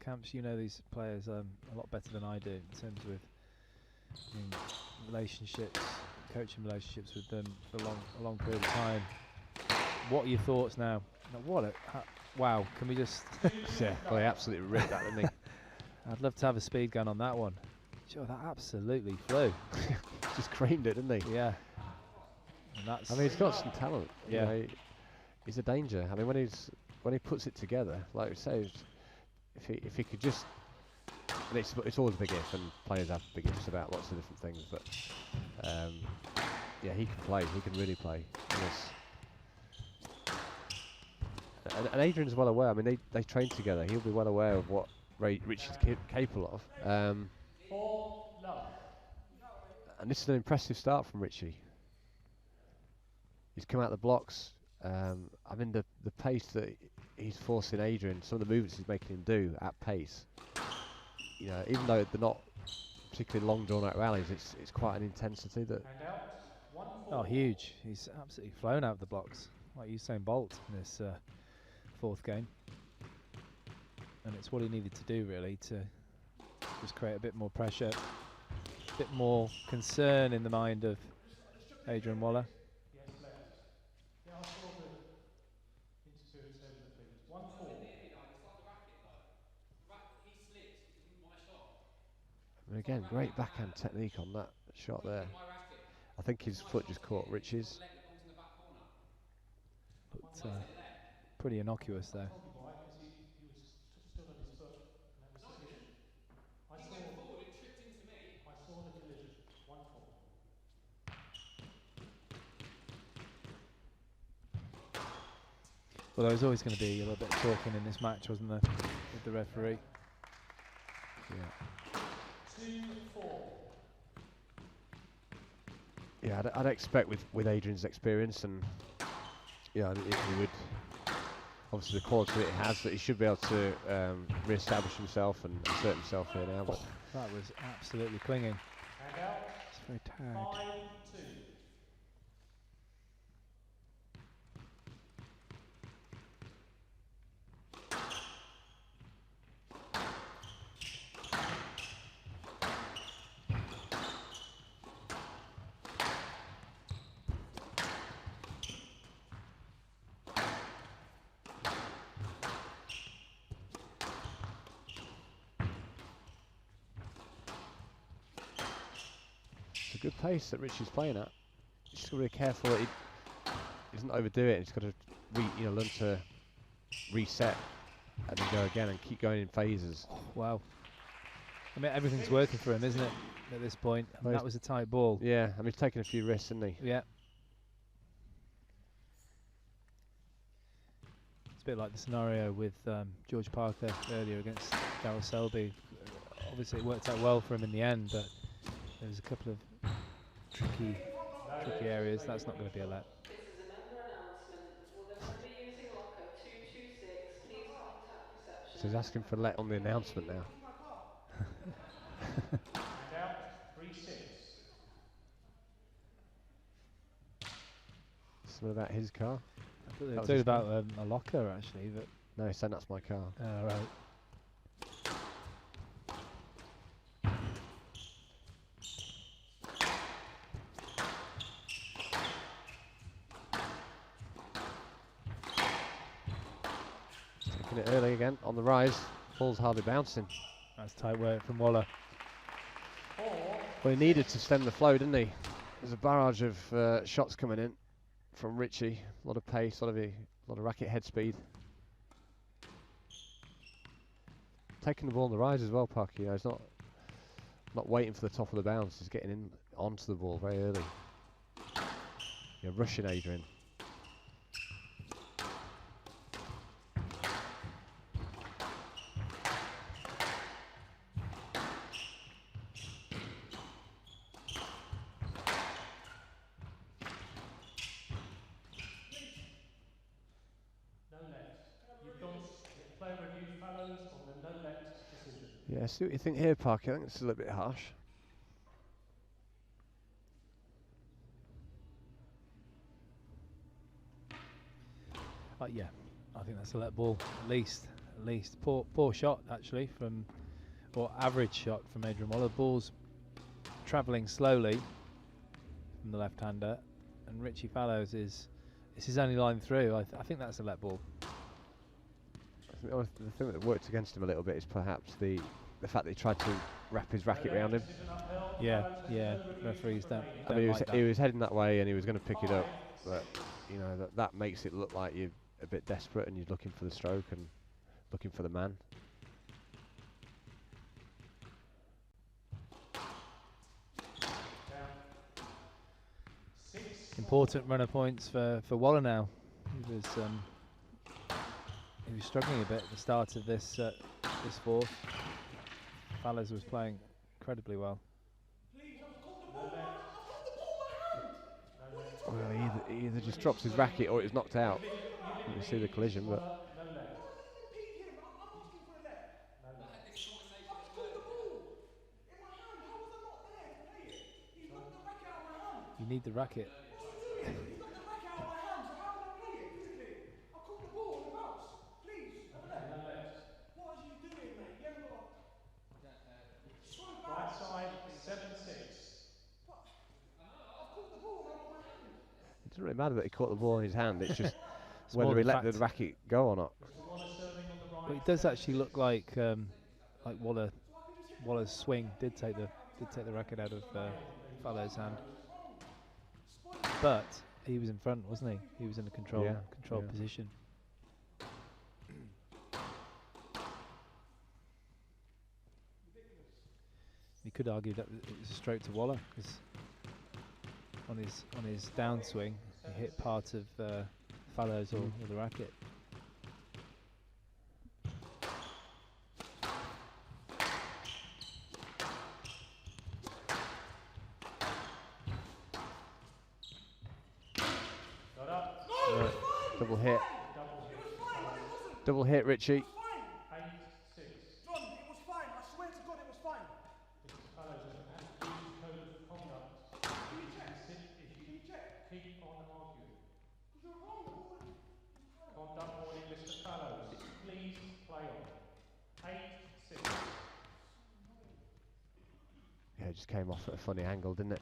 Camps, you know these players a lot better than I do in terms of relationships, coaching relationships with them for a long period of time. What are your thoughts now? Now wow, can we just... Yeah, well, he absolutely ripped that, didn't he? I'd love to have a speed gun on that one. Sure, that absolutely flew. Just creamed it, didn't he? Yeah. And that's I mean, he's got some talent. Yeah. You know, he's a danger. I mean, when he puts it together, like we say, if he could just, and it's always a big if, and players have big ifs about lots of different things, but yeah, he can play. He can really play. And Adrian's well aware. I mean, they train together. He'll be well aware of what Richie's capable of. And this is an impressive start from Richie. He's come out the blocks. I mean, the pace that he's forcing Adrian, some of the movements he's making him do at pace. You know, even though they're not particularly long drawn-out rallies, it's quite an intensity that. Oh, huge! He's absolutely flown out of the blocks, like Usain Bolt in this fourth game. And it's what he needed to do, really, to just create a bit more pressure, a bit more concern in the mind of Adrian Waller. And again, great backhand technique on that shot there. I think his foot just caught Richie's. But pretty innocuous though. Well, there was always going to be a little bit of talking in this match, wasn't there, with the referee? Yeah. 2-4. Yeah, I'd expect with Adrian's experience and yeah, he would obviously the quality that he has, that he should be able to re-establish himself and assert himself here now. But that was absolutely clinging. It's very tagged. 5-2. it's a good pace that Richie's playing at. He's just got to be careful that he doesn't overdo it. He's got to learn to reset and then go again and keep going in phases. Wow. I mean, everything's working for him, isn't it, at this point? And that was a tight ball. Yeah, I mean, he's taking a few risks, isn't he? Yeah. It's a bit like the scenario with George Parker earlier against Darryl Selby. Obviously, it worked out well for him in the end, but there was a couple of tricky areas. That's not going to be a let. So he's asking for let on the announcement now. And out 3-6. Something about his car? I thought they were talking about a locker, actually. But no, he's saying that's my car. Right. Taking it early again, on the rise. Ball's hardly bouncing. That's tight work from Waller. Well, he needed to stem the flow, didn't he? There's a barrage of shots coming in from Richie. A lot of pace, a lot of racket head speed. Taking the ball on the rise as well, Parky. He's not waiting for the top of the bounce. He's getting in onto the ball very early. You're rushing Adrian. Yeah, see what you think here, Parker. I think this is a little bit harsh. Yeah, I think that's a let ball, at least. Poor shot, actually, or average shot from Adrian Waller. Ball's travelling slowly from the left-hander, and Richie Fallows is his only line through. I think that's a let ball. The thing that worked against him a little bit is perhaps the the fact that he tried to wrap his racket around him. Yeah, referees don't I mean, like that. he was heading that way and he was going to pick it up, but you know that makes it look like you're a bit desperate and you're looking for the stroke and looking for the man. Important runner points for Waller now. He was struggling a bit at the start of this this fourth. Fallows was playing incredibly well. Well, he either just drops his racket or it's knocked out. You can see the collision, but you need the racket. it doesn't really matter that he caught the ball in his hand. It's just It's more whether he the let the fact- racket go or not. But it does actually look like Waller's swing did take the racket out of Fallows' hand. But he was in front, wasn't he? He was in a control position. You could argue that it was a stroke to Waller, because on his downswing he hit part of Fallows or the racket. Double hit. Double hit, Richie. John, it was fine. I swear to God, it was fine. Can you check? Can you check? Keep on arguing. You're wrong. Conduct warning, Mr. Fallows. Please play on. 8-6. Yeah, it just came off at a funny angle, didn't it?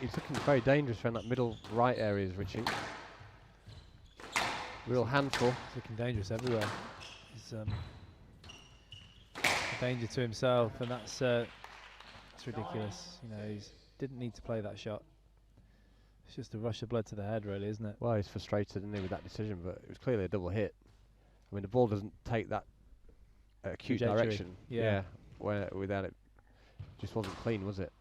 He's looking very dangerous around that middle right areas, Richie. Real handful. He's looking dangerous everywhere. He's a danger to himself, and that's ridiculous. You know, he didn't need to play that shot. It's just a rush of blood to the head, really, isn't it? Well, he's frustrated, isn't he, with that decision, but it was clearly a double hit. I mean, the ball doesn't take that acute Trajectory. direction. Yeah. Where without it, just wasn't clean, was it?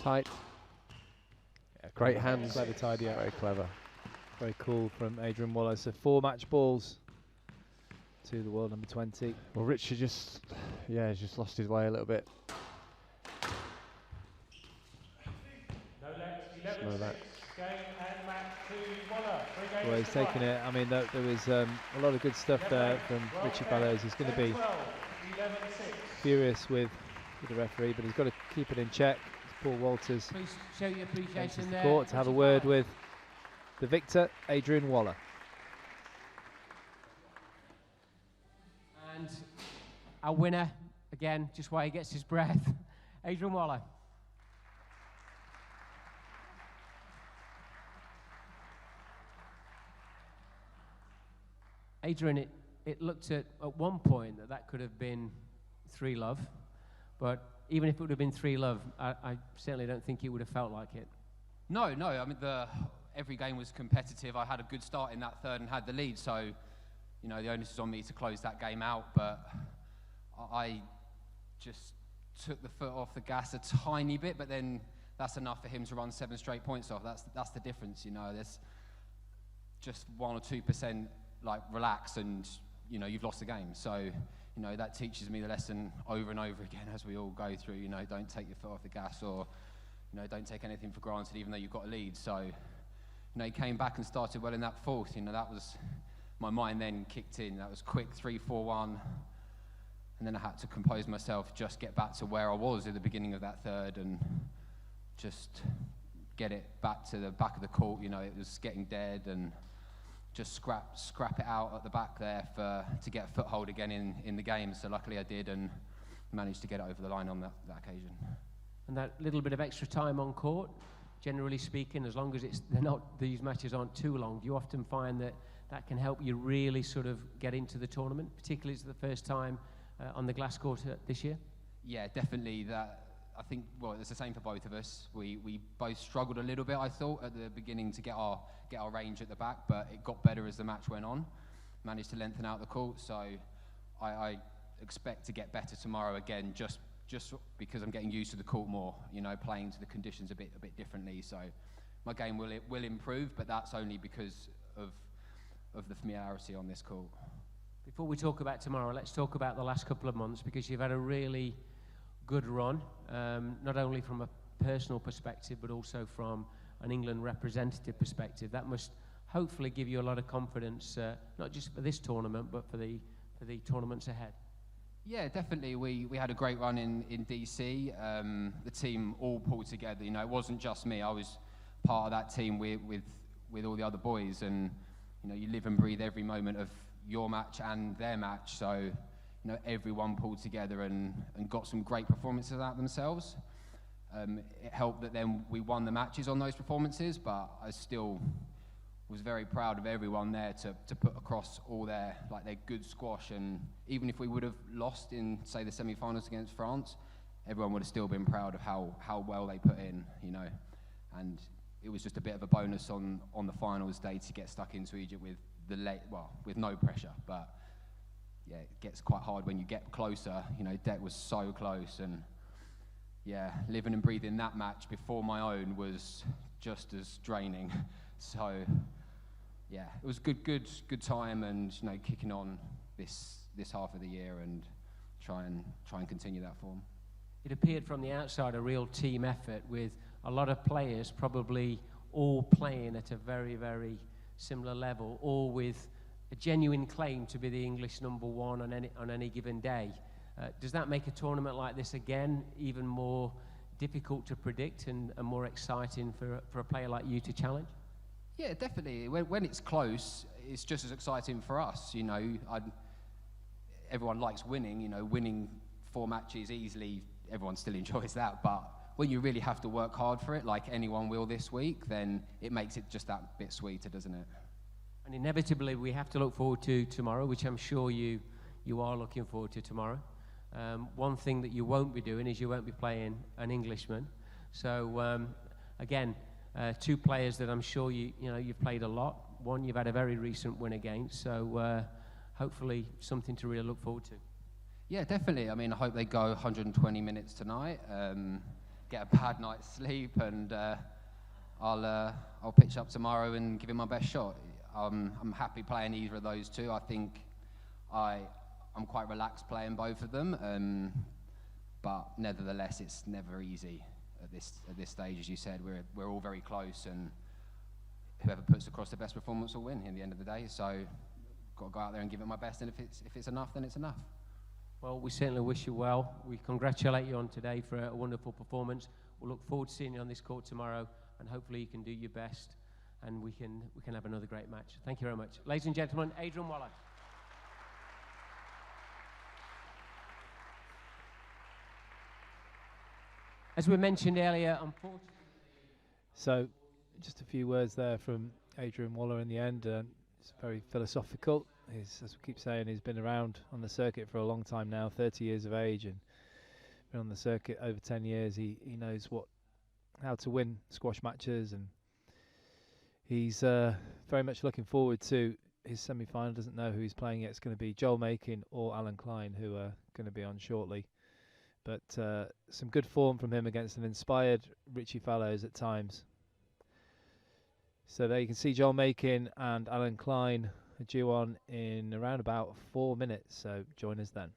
Tight. Yeah, great hands. Clever tidy up. Very clever. Very cool from Adrian Waller. So 4 match balls to the world number 20. Well, Richie he's just lost his way a little bit. No left, 11-6. No left. Game and match to Waller. Well, he's taking it. I mean, there was a lot of good stuff there from Richie Fallows. He's going to be 11-6. furious with the referee, but he's got to keep it in check. It's Paul Walters Please show your enters appreciation the there. court to have a Richie word Fallows. with the victor, Adrian Waller. And our winner, again, just while he gets his breath, Adrian Waller. Adrian, it looked at one point that could have been 3-love, but even if it would have been 3-love, I certainly don't think it would have felt like it. No. I mean, every game was competitive. I had a good start in that third and had the lead, so you know the onus was on me to close that game out. But I just took the foot off the gas a tiny bit, but then that's enough for him to run 7 straight points off. That's the difference, you know. There's just 1 or 2% like relax, and you know you've lost the game. So you know that teaches me the lesson over and over again as we all go through. You know, don't take your foot off the gas, or you know, don't take anything for granted, even though you've got a lead. So you know, he came back and started well in that fourth. You know, that was my mind then kicked in. That was quick 3-4-1, And then I had to compose myself, just get back to where I was at the beginning of that third, and just get it back to the back of the court. You know, it was getting dead, and just scrap it out at the back there to get a foothold again in the game. So luckily I did, and managed to get it over the line on that occasion. And that little bit of extra time on court, generally speaking, as long as these matches aren't too long, do you often find that can help you really sort of get into the tournament, particularly as the first time on the glass court this year? Yeah, definitely. I think, well, it's the same for both of us. We both struggled a little bit, I thought, at the beginning to get our range at the back, but it got better as the match went on. Managed to lengthen out the court, so I expect to get better tomorrow again, just because I'm getting used to the court more, you know, playing to the conditions a bit differently. So my game will improve, but that's only because of the familiarity on this court. Before we talk about tomorrow, let's talk about the last couple of months, because you've had a really good run, not only from a personal perspective, but also from an England representative perspective. That must hopefully give you a lot of confidence, not just for this tournament, but for the tournaments ahead. Yeah, definitely. We had a great run in DC. The team all pulled together. You know, it wasn't just me. I was part of that team with all the other boys, and you know, you live and breathe every moment of your match and their match. So, you know, everyone pulled together and got some great performances out themselves. It helped that then we won the matches on those performances, but I still was very proud of everyone there to put across all their good squash. And even if we would have lost in, say, the semi-finals against France, everyone would have still been proud of how well they put in, you know. And it was just a bit of a bonus on the finals day to get stuck into Egypt with with no pressure. But yeah, it gets quite hard when you get closer. You know, Det was so close, and yeah, living and breathing that match before my own was just as draining. So yeah, it was good time, and you know, kicking on this half of the year and try and continue that form. It appeared from the outside a real team effort, with a lot of players probably all playing at a very, very similar level, all with a genuine claim to be the English number one on any given day. Does that make a tournament like this again even more difficult to predict and more exciting for a player like you to challenge? Yeah, definitely. When it's close, it's just as exciting for us. You know, everyone likes winning. You know, winning 4 matches easily, everyone still enjoys that. But when you really have to work hard for it, like anyone will this week, then it makes it just that bit sweeter, doesn't it? And inevitably, we have to look forward to tomorrow, which I'm sure you are looking forward to tomorrow. One thing that you won't be doing is you won't be playing an Englishman. So again, 2 players that I'm sure you've played a lot. One you've had a very recent win against. So hopefully something to really look forward to. Yeah, definitely. I mean, I hope they go 120 minutes tonight. Get a bad night's sleep, and I'll pitch up tomorrow and give it my best shot. I'm happy playing either of those 2. I think I'm quite relaxed playing both of them, but nevertheless, it's never easy at this stage. As you said, we're all very close, and whoever puts across the best performance will win in the end of the day. So, got to go out there and give it my best, and if it's enough, then it's enough. Well, we certainly wish you well. We congratulate you on today for a wonderful performance. We'll look forward to seeing you on this court tomorrow, and hopefully you can do your best, and we can have another great match. Thank you very much. Ladies and gentlemen, Adrian Waller. As we mentioned earlier, unfortunately... So, just a few words there from Adrian Waller in the end. It's very philosophical. As we keep saying, he's been around on the circuit for a long time now, 30 years of age, and been on the circuit over 10 years. He knows how to win squash matches, and he's very much looking forward to his semi-final. Doesn't know who he's playing yet. It's going to be Joel Makin or Alan Klein, who are going to be on shortly. But some good form from him against an inspired Richie Fallows at times. So there you can see Joel Makin and Alan Klein are due on in around about 4 minutes. So join us then.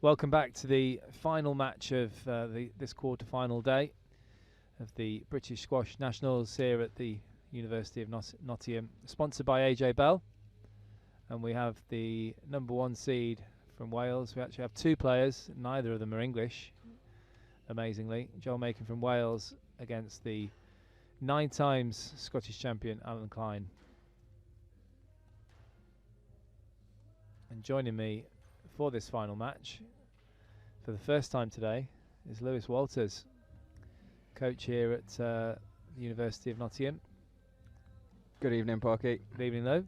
Welcome back to the final match of this quarter-final day of the British Squash Nationals here at the University of Nottingham, sponsored by AJ Bell. And we have the number 1 seed from Wales. We actually have 2 players, neither of them are English, amazingly. Joel Macon from Wales against the 9 times Scottish champion Alan Klein. And joining me for this final match, for the first time today, is Lewis Walters, coach here at the University of Nottingham. Good evening, Parky. Good evening, Lou.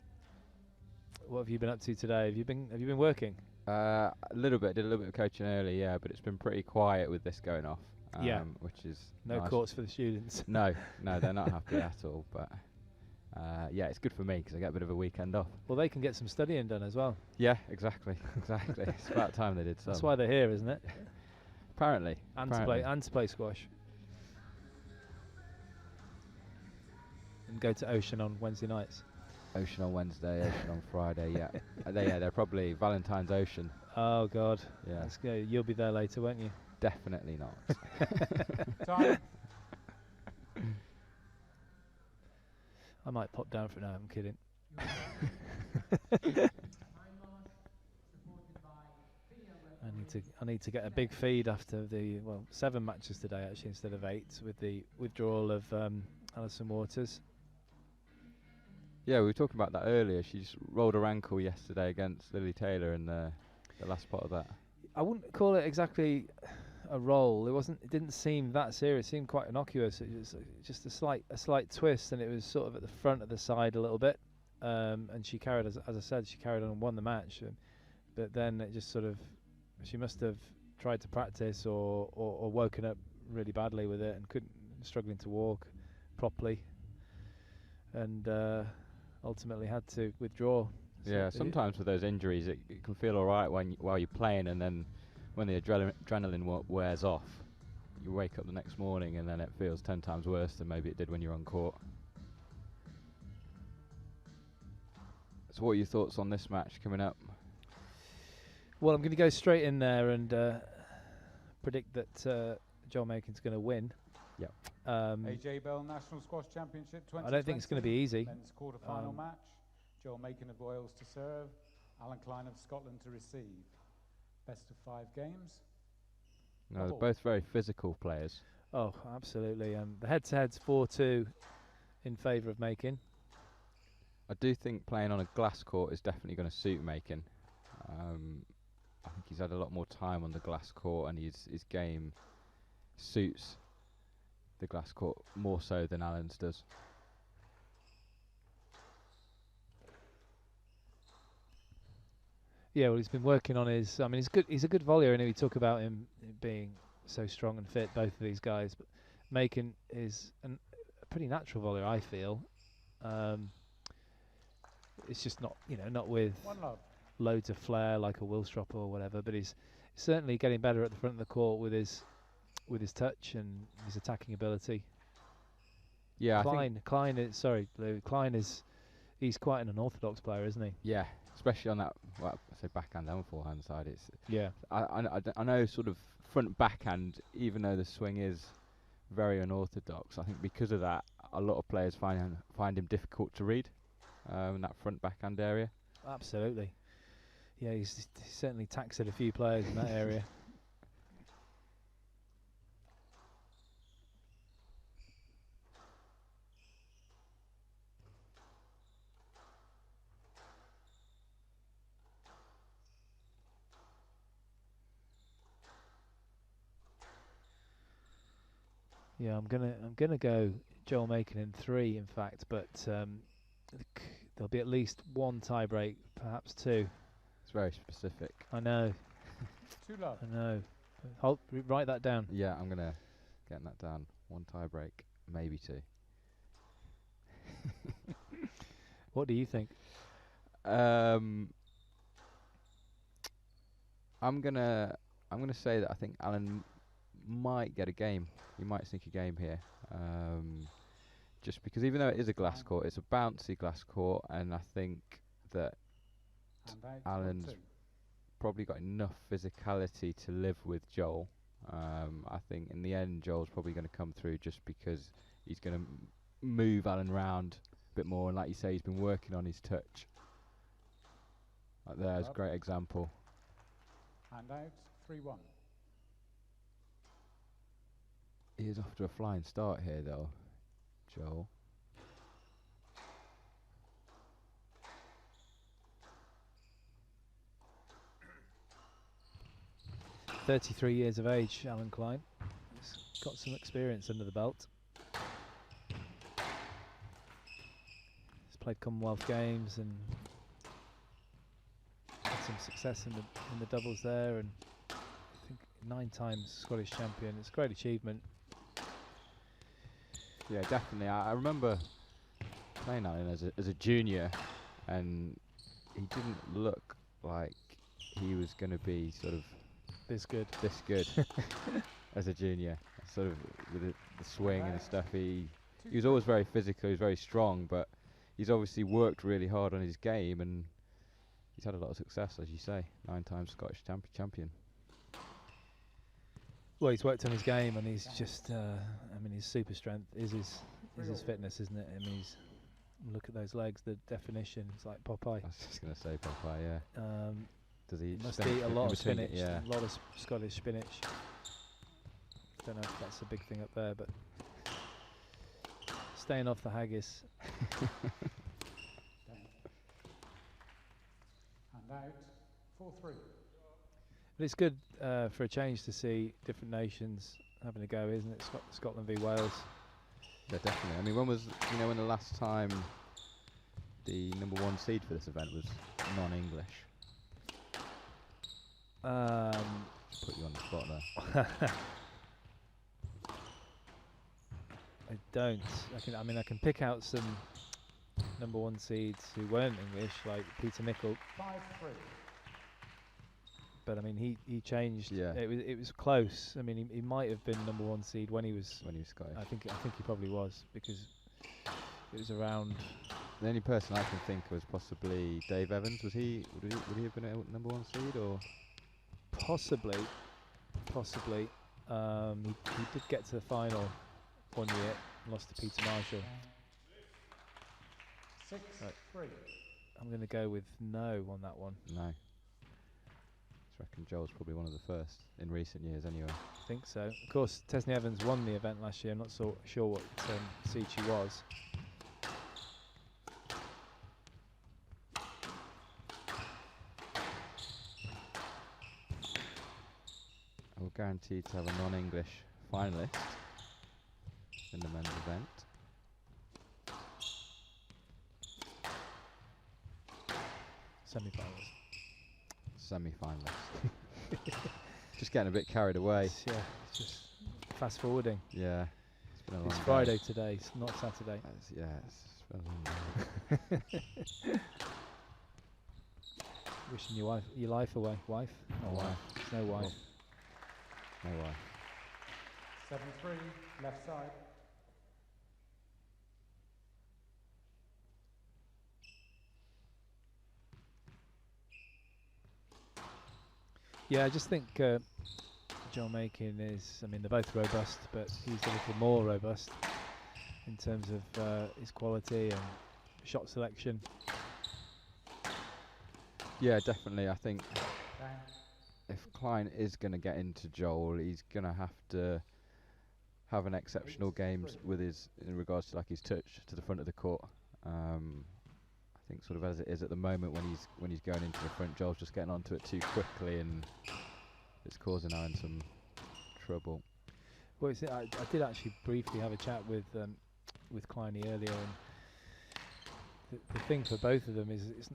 What have you been up to today? Have you been working? A little bit. Did a little bit of coaching early, yeah, but it's been pretty quiet with this going off. Which is no nice. courts for the students. No, they're not happy at all. But yeah, it's good for me because I get a bit of a weekend off. Well, they can get some studying done as well. Yeah, exactly. It's about time they did some. That's why they're here, isn't it? Apparently. And to play squash. And go to Ocean on Wednesday nights. Ocean on Wednesday, Ocean on Friday. Yeah, they're probably Valentine's Ocean. Oh God. Yeah. Let's go. You'll be there later, won't you? Definitely not. Time. I might pop down for it. No, I'm kidding. I need to get a big feed after the 7 matches today actually instead of 8 with the withdrawal of Alison Waters. Yeah, we were talking about that earlier. She just rolled her ankle yesterday against Lily Taylor in the last part of that. I wouldn't call it exactly a roll. It didn't seem that serious. It seemed quite innocuous. It was just a slight twist, and it was sort of at the front of the side a little bit. And she carried, as I said, she carried on and won the match. But then it just sort of, she must have tried to practice or woken up really badly with it and struggling to walk properly, and ultimately had to withdraw. Yeah, sometimes with those injuries, it can feel all right while you're playing, and then when the adrenaline wears off, you wake up the next morning and then it feels 10 times worse than maybe it did when you're on court. So what are your thoughts on this match coming up? Well, I'm going to go straight in there and predict that Joel Macon's going to win. Yep. AJ Bell National Squash Championship 2020. I don't think it's going to be easy. Men's quarter-final match. Joel Macon of Wales to serve. Alan Klein of Scotland to receive. Best of 5 games. No, they're both very physical players. Oh, absolutely. The head-to-head's 4-2 in favour of Macon. I do think playing on a glass court is definitely going to suit Macon. I think he's had a lot more time on the glass court, and his game suits the glass court more so than Alan's does. Yeah, well, he's been working on his. I mean, he's a good volleyer, and we talk about him being so strong and fit. Both of these guys, but Macon is a pretty natural volleyer, I feel. It's just not with loads of flair like a Wilstrop or whatever, but he's certainly getting better at the front of the court with his touch and his attacking ability. Yeah, Klein is he's quite an unorthodox player, isn't he? Yeah, especially on that I say backhand and forehand side. It's I know sort of front backhand, even though the swing is very unorthodox. I think because of that, a lot of players find him difficult to read in that front backhand area. Absolutely. Yeah, he's certainly taxed a few players in that area. Yeah, I'm gonna go Joel Macon in 3, in fact, but there'll be at least 1 tie break, perhaps 2. It's very specific. I know. Too low. I know. Write that down. Yeah, I'm gonna get that down. 1 tie break, maybe 2. What do you think? I'm gonna say that I think Alan might get a game. He might sneak a game here. Just because even though it is a glass court, it's a bouncy glass court, and I think that Alan's probably got enough physicality to live with Joel. I think in the end, Joel's probably going to come through just because he's going to move Alan round a bit more, and like you say, he's been working on his touch. Like there's a great example. And out, 3-1. He is off to a flying start here, though, Joel. "33 years of age, Alan Klein. He's got some experience under the belt. He's played Commonwealth Games and had some success in the doubles there, and I think 9 times Scottish champion. It's a great achievement. Yeah, definitely. I remember playing Alan as a junior, and he didn't look like he was going to be sort of This good. as a junior. Sort of with the swing and stuff. He was always very physical. He was very strong, but he's obviously worked really hard on his game, and he's had a lot of success, as you say. 9 times Scottish champion. Well, he's worked on his game, and he's just, I mean, his super strength is his fitness, isn't it? I mean, look at those legs, the definition. It's like Popeye. I was just going to say Popeye, yeah. Does he must eat a lot of spinach, yeah. a lot of Scottish spinach. Don't know if that's a big thing up there, but staying off the haggis. And out, 4-3. But it's good for a change to see different nations having a go, isn't it? Scotland v Wales. Yeah, definitely. I mean, when the last time the #1 seed for this event was non-English? Just put you on the spot there. I don't. I can pick out some #1 seeds who weren't English, like Peter Nicol. 5-3. But I mean, he changed. Yeah. It was close. I mean, he might have been #1 seed when he was Scottish. I think he probably was, because it was around. The only person I can think of was possibly Dave Evans. Would he have been a #1 seed or? Possibly. He did get to the final one year, and lost to Peter Marshall. 6-3. I'm going to go with no on that one. No. I reckon Joel's probably one of the first in recent years, anyway. I think so. Of course, Tesney Evans won the event last year. I'm not so sure what seed she was. We're guaranteed to have a non-English finalist in the men's event. Semi-finalist. Just getting a bit carried away. It's just fast forwarding. Yeah. It's Friday today, it's not Saturday. It's been a long day. Wishing your life away. Wife? No wife. There's no wife. No wife. 7-3, left side. Yeah, I just think Joel Makin is, I mean, they're both robust, but he's a little more robust in terms of his quality and shot selection. Yeah, definitely. I think if Klein is going to get into Joel, he's going to have to have an exceptional game with in regards to like his touch to the front of the court. I think sort of as it is at the moment when he's going into the front, Joel's just getting onto it too quickly, and it's causing Aaron some trouble. Well, I did actually briefly have a chat with Klein earlier, and the thing for both of them is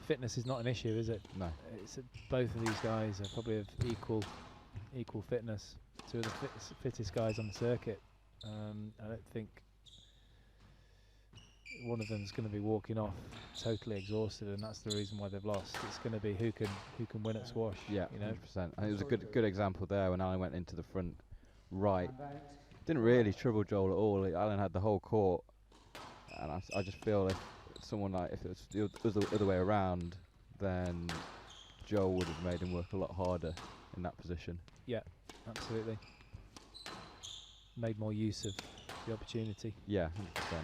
fitness is not an issue, is it? No. It's both of these guys are probably of equal fitness. Two of the fittest guys on the circuit. I don't think one of them is going to be walking off totally exhausted, and that's the reason why they've lost. It's going to be who can win at squash. Yeah, you know. 100%. And it was a good example there when Alan went into the front right. Didn't really trouble Joel at all. Alan had the whole court, and I just feel if it was the other way around, then Joel would have made him work a lot harder in that position. Yeah, absolutely. Made more use of the opportunity. Yeah, 100%.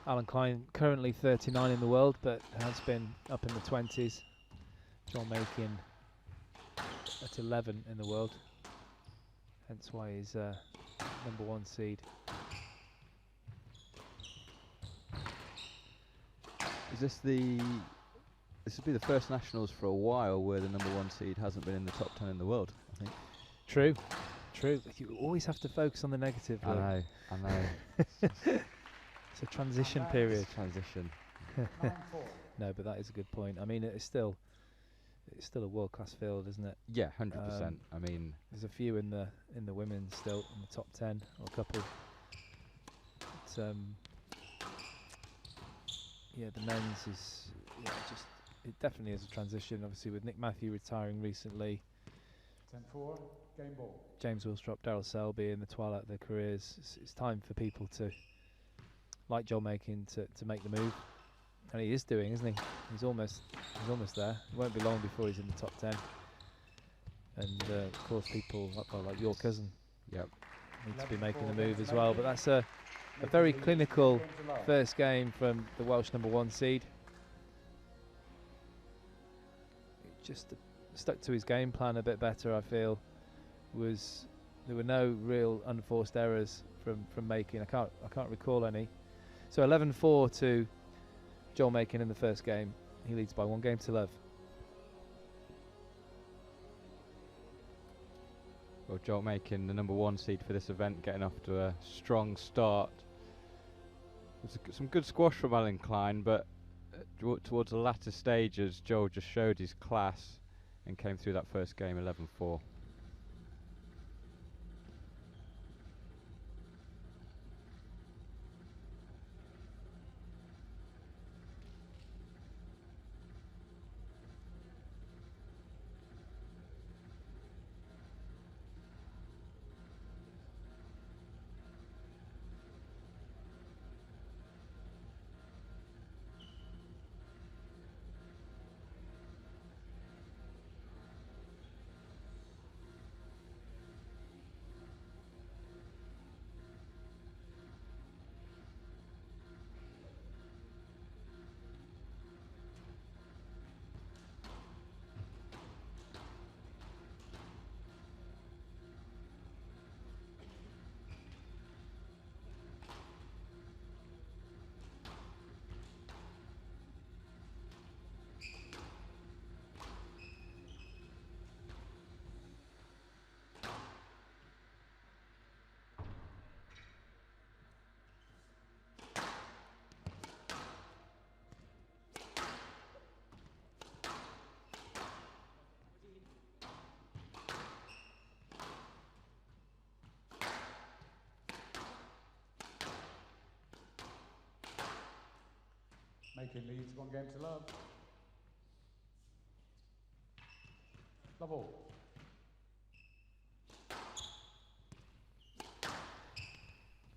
Alan Klein currently 39 in the world, but has been up in the 20s. John Makin at 11 in the world, hence why he's #1 seed. Is this the? This would be the first nationals for a while where the #1 seed hasn't been in the top 10 in the world, I think. True, true. You always have to focus on the negative. I know. It's a transition period. Transition. No, but that is a good point. I mean, it's still a world-class field, isn't it? Yeah, 100%. I mean, there's a few in the women's still in the top 10, or a couple. But, yeah, the men's is it definitely is a transition. Obviously, with Nick Matthew retiring recently. 10-4, game ball. James Willstrop, Daryl Selby in the twilight of their careers. It's time for people to, like Joel Makin, to make the move, and he is doing, isn't he? He's almost there. It won't be long before he's in the top 10. And of course, people like your cousin, need to be making the move as well. But that's a very clinical first game from the Welsh #1 seed. It just stuck to his game plan a bit better, I feel. There were no real unforced errors from Makin. I can't recall any. So 11-4 to Joel Makin in the first game. He leads by 1 game to love. Well, Joel Makin, the #1 seed for this event, getting off to a strong start. Some good squash from Alan Klein, but towards the latter stages, Joel just showed his class and came through that first game 11-4. Makin leads 1 game to love. Love all.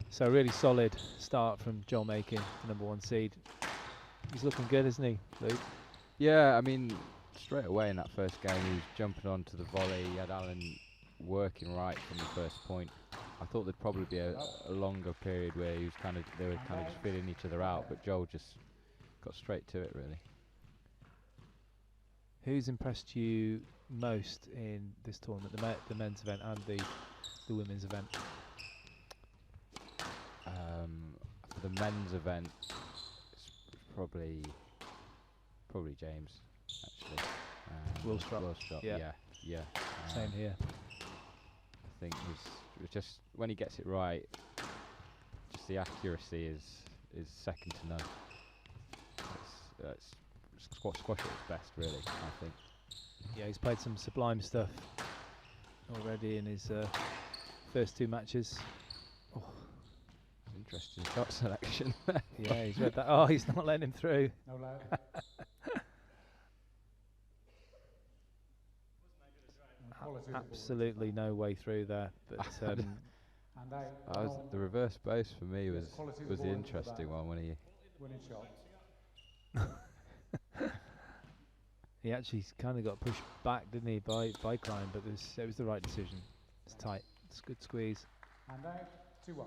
So a really solid start from Joel Makin, the #1 seed. He's looking good, isn't he, Luke? Yeah, I mean, straight away in that first game, he was jumping onto the volley. He had Alan working right from the first point. I thought there'd probably be a longer period where they were kind of just feeling each other out, but Joel just got straight to it, really. Who's impressed you most in this tournament, the men's event and the women's event? For the men's event, it's probably James, actually. Willstrop. Yeah. Same here. I think it was just when he gets it right, just the accuracy is second to none. It's squash at its best, really, I think. Yeah, he's played some sublime stuff already in his first 2 matches. Oh. Interesting shot selection. Yeah, he's read that. Oh, he's not letting him through. No loud. Absolutely no way through there. But And out. The reverse boast for me Yes, was quality of the ball into interesting that. one when he. Winning shot. He actually kind of got pushed back, didn't he, by Klein? But it was the right decision. It's tight. It's a good squeeze. And out. 2-1.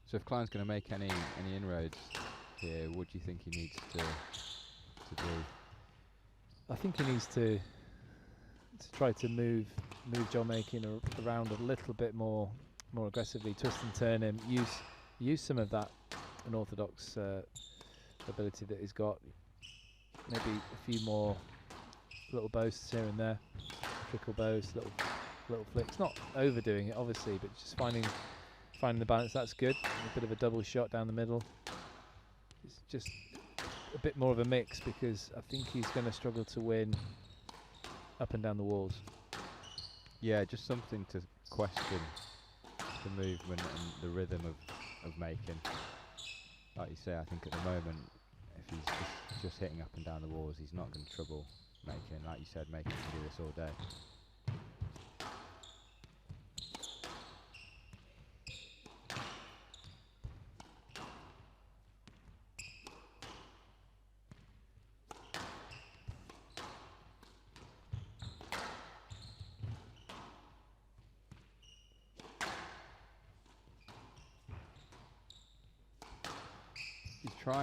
So if Klein's going to make any inroads here, what do you think he needs to do? I think he needs to try to move John Makin around a little bit more aggressively, twist and turn him, use some of that unorthodox ability that he's got. Maybe a few more little boasts here and there, trickle boasts, little flicks. Not overdoing it, obviously, but just finding the balance. That's good. A bit of a double shot down the middle. It's just a bit more of a mix, because I think he's going to struggle to win up and down the walls. Yeah, just something to question the movement and the rhythm of Makin. Like you say, I think at the moment, if he's just hitting up and down the walls, he's not going to trouble Makin. Like you said, Makin can do this all day.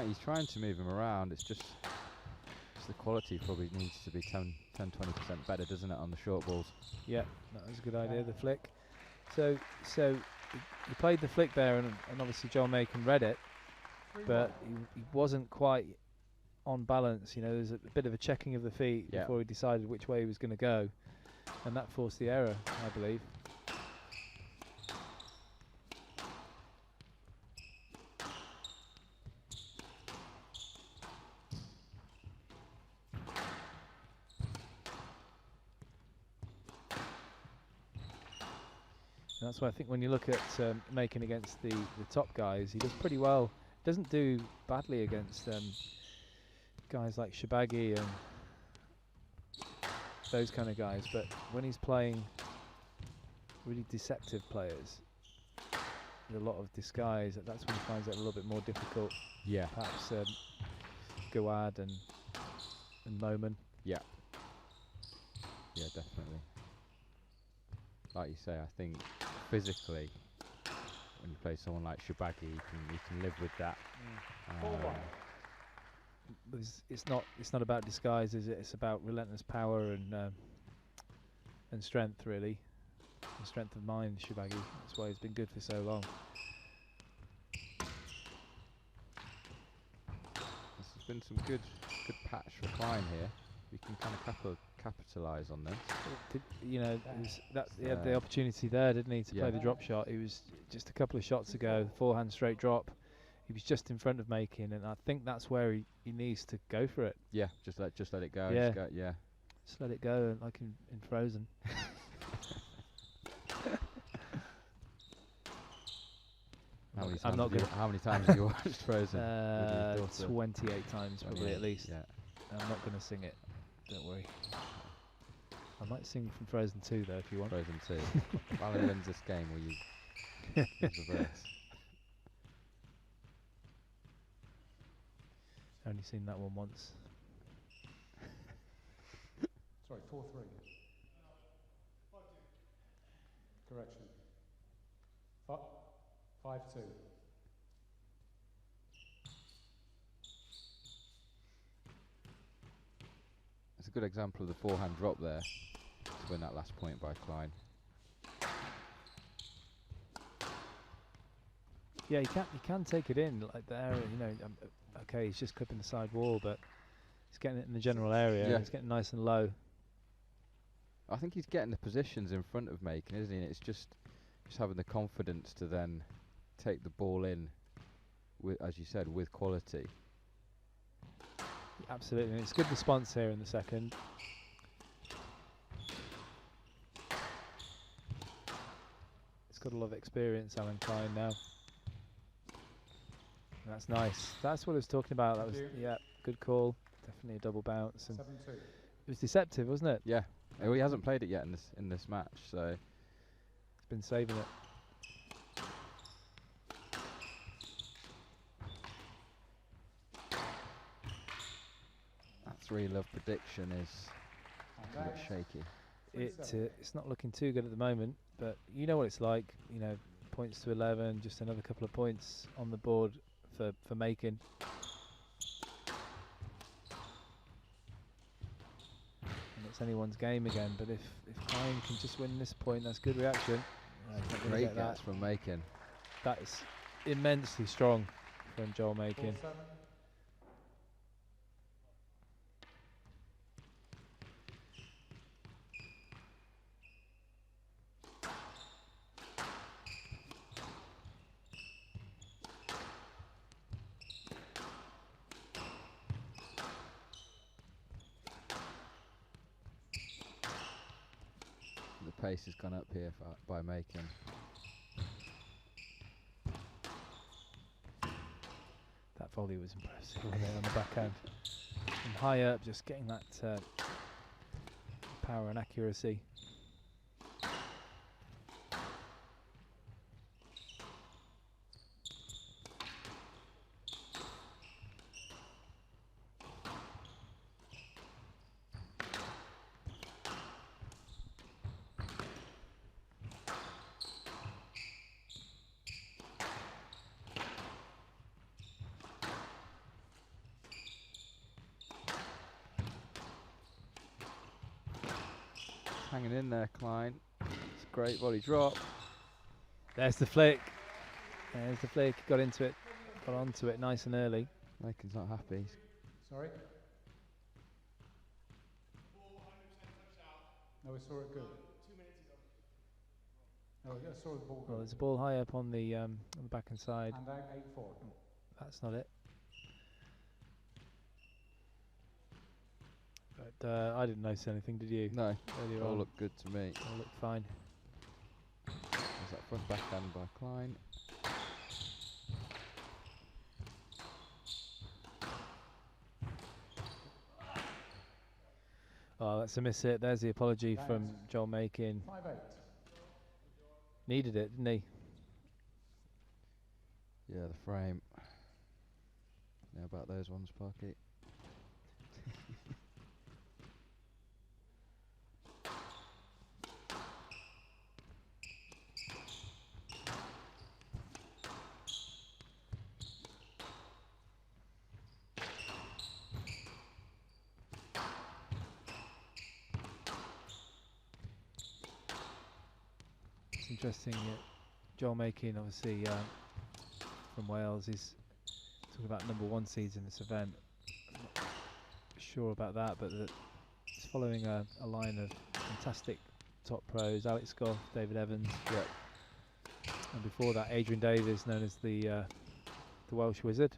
He's trying to move him around. It's just the quality probably needs to be 10-20% better, doesn't it, on the short balls? Yeah, that was a good idea, the flick. So he played the flick there, and obviously John Makin read it, but he wasn't quite on balance. You know, there's a bit of a checking of the feet before he decided which way he was going to go, and that forced the error, I believe. And that's why I think when you look at Makin against the top guys, he does pretty well. Doesn't do badly against guys like Shabagi and those kind of guys, but when he's playing really deceptive players with a lot of disguise, that's when he finds it a little bit more difficult. Yeah. Perhaps Gawad and Moman. Yeah. Yeah, definitely. Like you say, I think physically, when you play someone like Shabagi, you can live with that. It's not about disguise, is it? It's about relentless power and strength, really, and strength of mind. Shabagi. That's why he's been good for so long. There's been some good patch for Klein here. We can kind of capitalise on this. He had the opportunity there, didn't he, to play the drop shot. He was just a couple of shots ago, forehand straight drop. He was just in front of Makin, and I think that's where he needs to go for it. Yeah, just let it go. Yeah, Just let it go, like in Frozen. How many times have you watched Frozen? 28 times, probably at least. Yeah. I'm not going to sing it. Don't worry. I might sing from Frozen 2 though, if you want. Frozen 2. If Alan wins this game, will you use the verse? Only seen that one once. Sorry, 4-3. Correction. 5-2. It's a good example of the forehand drop there to win that last point by Klein. Yeah, he can take it in like there. Okay, he's just clipping the side wall, but he's getting it in the general area. Yeah. He's getting nice and low. I think he's getting the positions in front of Makin, isn't he? And it's just having the confidence to then take the ball in, as you said, with quality. Absolutely, and it's good response here in the second. He's got a lot of experience, Alan Klein, now. And that's nice. That's what I was talking about. That was, yeah, good call. Definitely a double bounce. And 7-2. it was deceptive, wasn't it? Yeah. Oh, he hasn't played it yet in this match, so he's been saving it. That 3-love prediction is a bit shaky. It's not looking too good at the moment, but you know what it's like. You know, points to 11, just another couple of points on the board for making. And it's anyone's game again, but if Klein can just win this point, that's good reaction. Great gets from Makin. That is immensely strong from Joel Makin. The pace has gone up here by Makin. That volley was impressive, wasn't it, on the backhand. And high up, just getting that power and accuracy. Hanging in there, Klein. It's a great volley drop. There's the flick. There's the flick. Got into it. Got onto it nice and early. Makin's not happy. Sorry? No, we saw it good. 2 minutes ago. No, I saw the ball. Well, there's a ball high up on the backhand side. And out 8-4. That's not it. But I didn't notice anything, did you? No, Earlier all on. looked good to me. All looked fine. There's that front backhand by Klein. Oh, that's a miss hit. There's the apology from Joel Makin. 5-8. Needed it, didn't he? Yeah, the frame. Know about those ones, Parky? It's interesting. Joel Makin, obviously from Wales, he's talking about #1 seeds in this event. I'm not sure about that, but he's following a line of fantastic top pros: Alex Goff, David Evans, and before that, Adrian Davies, known as the Welsh Wizard.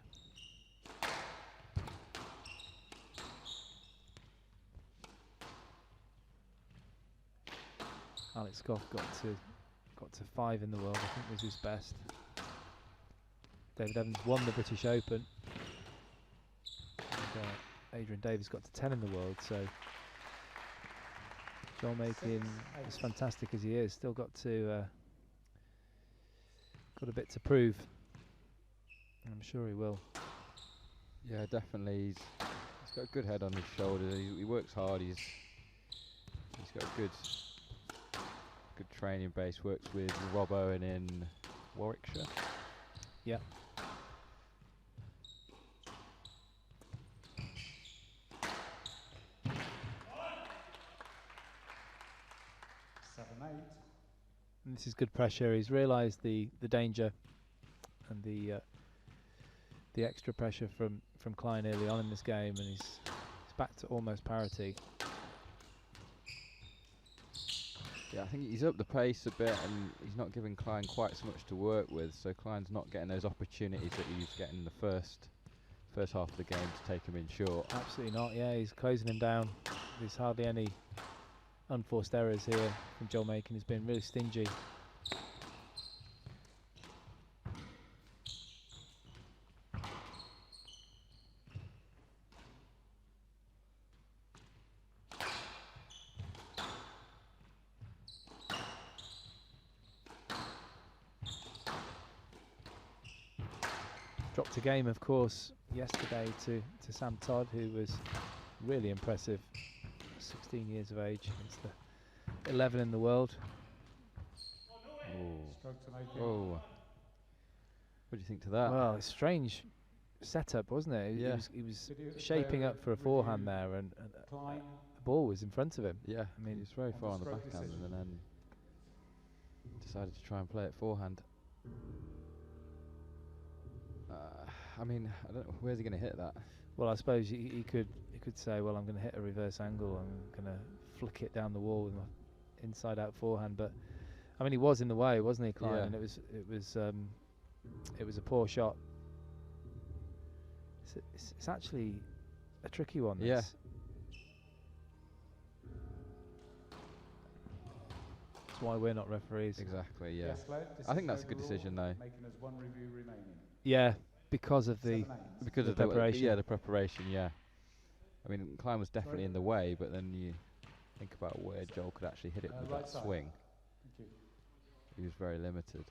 Alex Goff got to 5 in the world, I think was his best. David Evans won the British Open. And, Adrian Davies got to 10 in the world, so Joel Makin, as fantastic as he is, still got a bit to prove. And I'm sure he will. Yeah, definitely. He's got a good head on his shoulders. He works hard. He's got a good training base. Works with Rob Owen in Warwickshire. Yeah. And this is good pressure. He's realised the danger and the extra pressure from Klein early on in this game, and he's back to almost parity. Yeah, I think he's up the pace a bit, and he's not giving Klein quite so much to work with. So Klein's not getting those opportunities that he was getting in the first first half of the game to take him in short. Absolutely not. Yeah, he's closing him down. There's hardly any unforced errors here from Joel Macon. He's been really stingy. Dropped a game, of course, yesterday to Sam Todd, who was really impressive. 16 years of age against the 11 in the world. Oh. What do you think to that? Well, it's strange setup, wasn't it? Yeah. He was shaping up for a forehand there, and Klein. the ball was in front of him. Yeah, I mean, he was very far on the stroke backhand decision. and then decided to try and play it forehand. I mean, I don't know, where's he going to hit that? Well, I suppose he could say, well, I'm going to hit a reverse angle. I'm going to flick it down the wall with my inside-out forehand. But I mean, he was in the way, wasn't he, Klein? Yeah. And it was a poor shot. It's actually a tricky one. Yeah. That's why we're not referees. Exactly, yeah. Yes, Len, this I think is that's a good overruled, decision, though. Making us one review remaining. Yeah, because of the 7-8. Because the of preparation. yeah, the preparation, yeah. I mean, Klein was definitely Sorry? in the way, but then you think about where Joel could actually hit it with right that side. swing. Thank you. He was very limited.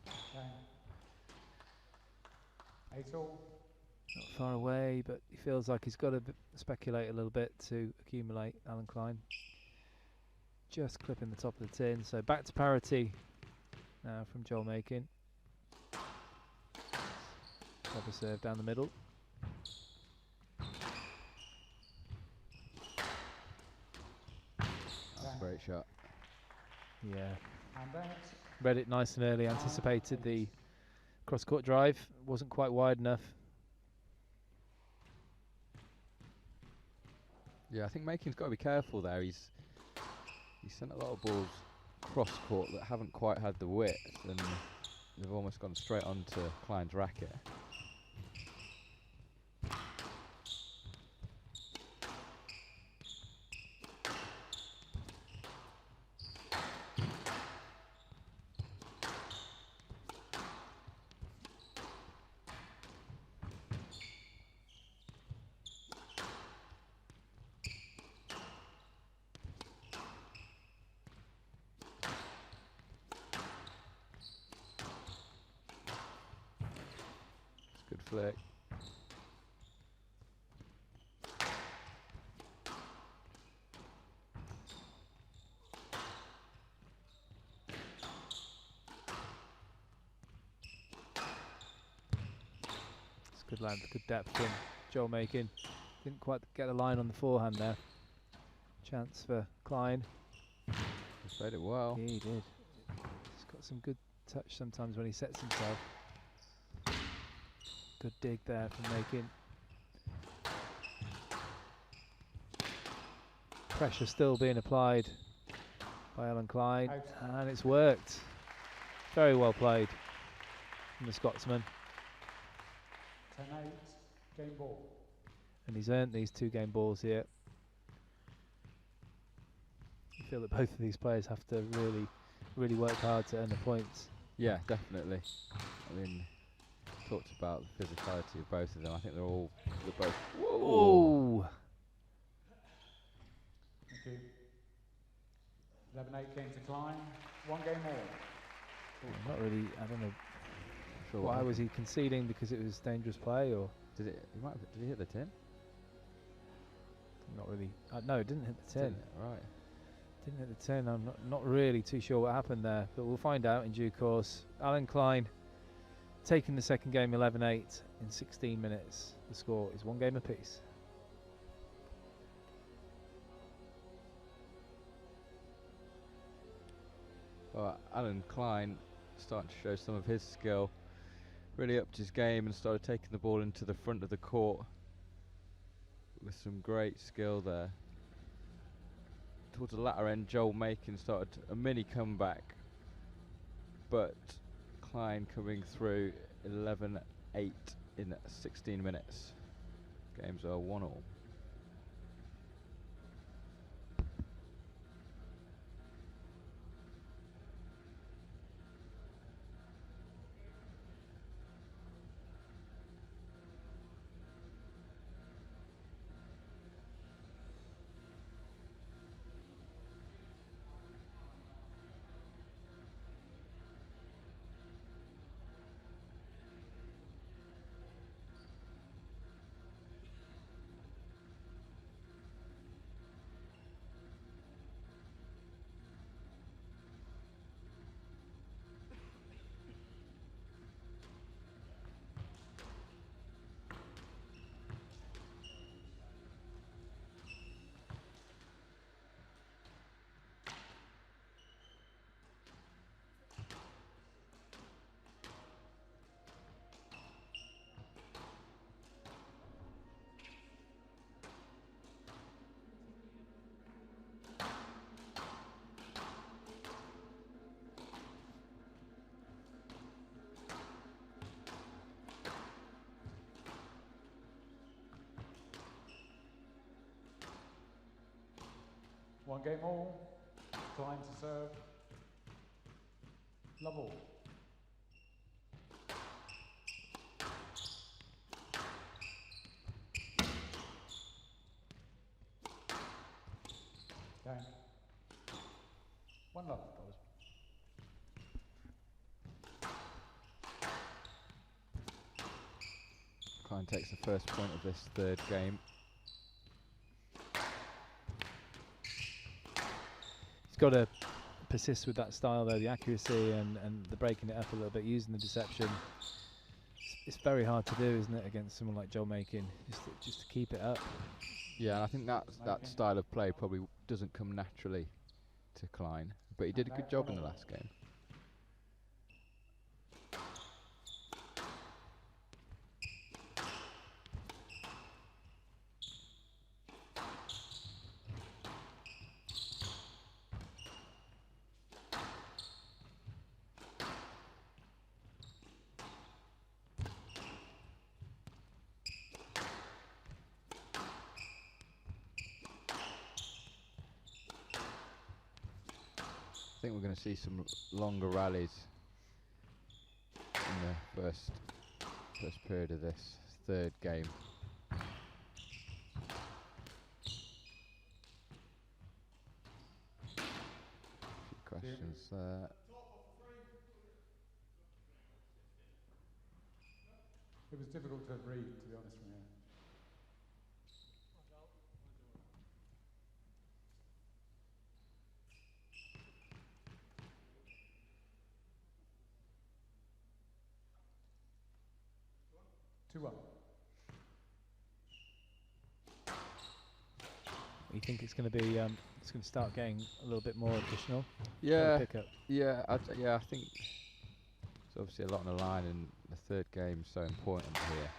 Okay. 8-all. not far away, but he feels like he's got to speculate a little bit to accumulate. Alan Klein just clipping the top of the tin, so back to parity now from Joel Macon. Proper serve down the middle. That's a great shot. Yeah, And out. read it nice and early, anticipated the cross-court drive, wasn't quite wide enough. Yeah, I think Macon's got to be careful there. He's sent a lot of balls cross-court that haven't quite had the width, and they've almost gone straight onto Klein's racket. Good flick. It's good length, good depth from Joel Macon. Didn't quite get a line on the forehand there. Chance for Klein. He played it well. Yeah, he did. He's got some good touch sometimes when he sets himself. Good dig there from Macon. Pressure still being applied by Alan Klein, Out. and it's worked. Very well played from the Scotsman, 10-8. Game ball. and he's earned these 2-game balls here. I feel that both of these players have to really work hard to earn the points. Yeah, definitely. I mean, talked about the physicality of both of them. I think they're both. Whoa! Thank you. 11-8 came to Klein. 1 game all. Not really. I don't know. Sure Why what was he conceding? Because it was dangerous play, or did it? Did he hit the tin? not really? No, it didn't hit the tin. Didn't it? Right. Didn't hit the tin. I'm not really too sure what happened there, but we'll find out in due course. Alan Klein taking the second game 11-8 in 16 minutes. The score is 1 game apiece. Well, Alan Klein starting to show some of his skill. Really upped his game and started taking the ball into the front of the court with some great skill there. towards the latter end, Joel Macon started a mini comeback, but Klein coming through 11-8 in 16 minutes. Games are 1-1. One game all. Klein to serve. Lovell. Game. 1 love, fellas. Klein takes the first point of this third game. He's got to persist with that style though, the accuracy and the breaking it up a little bit, using the deception. It's very hard to do, isn't it, against someone like Joel Macon, just to keep it up. Yeah, and I think that style of play probably doesn't come naturally to Klein, but he did a good job in the last game. I think we're going to see some longer rallies in the first period of this third game. A few questions there. It was difficult to read, to be honest with you. You think it's going to be? It's going to start getting a little bit more additional. Yeah, pickup. yeah, I think there's obviously a lot on the line, and the third game is so important here.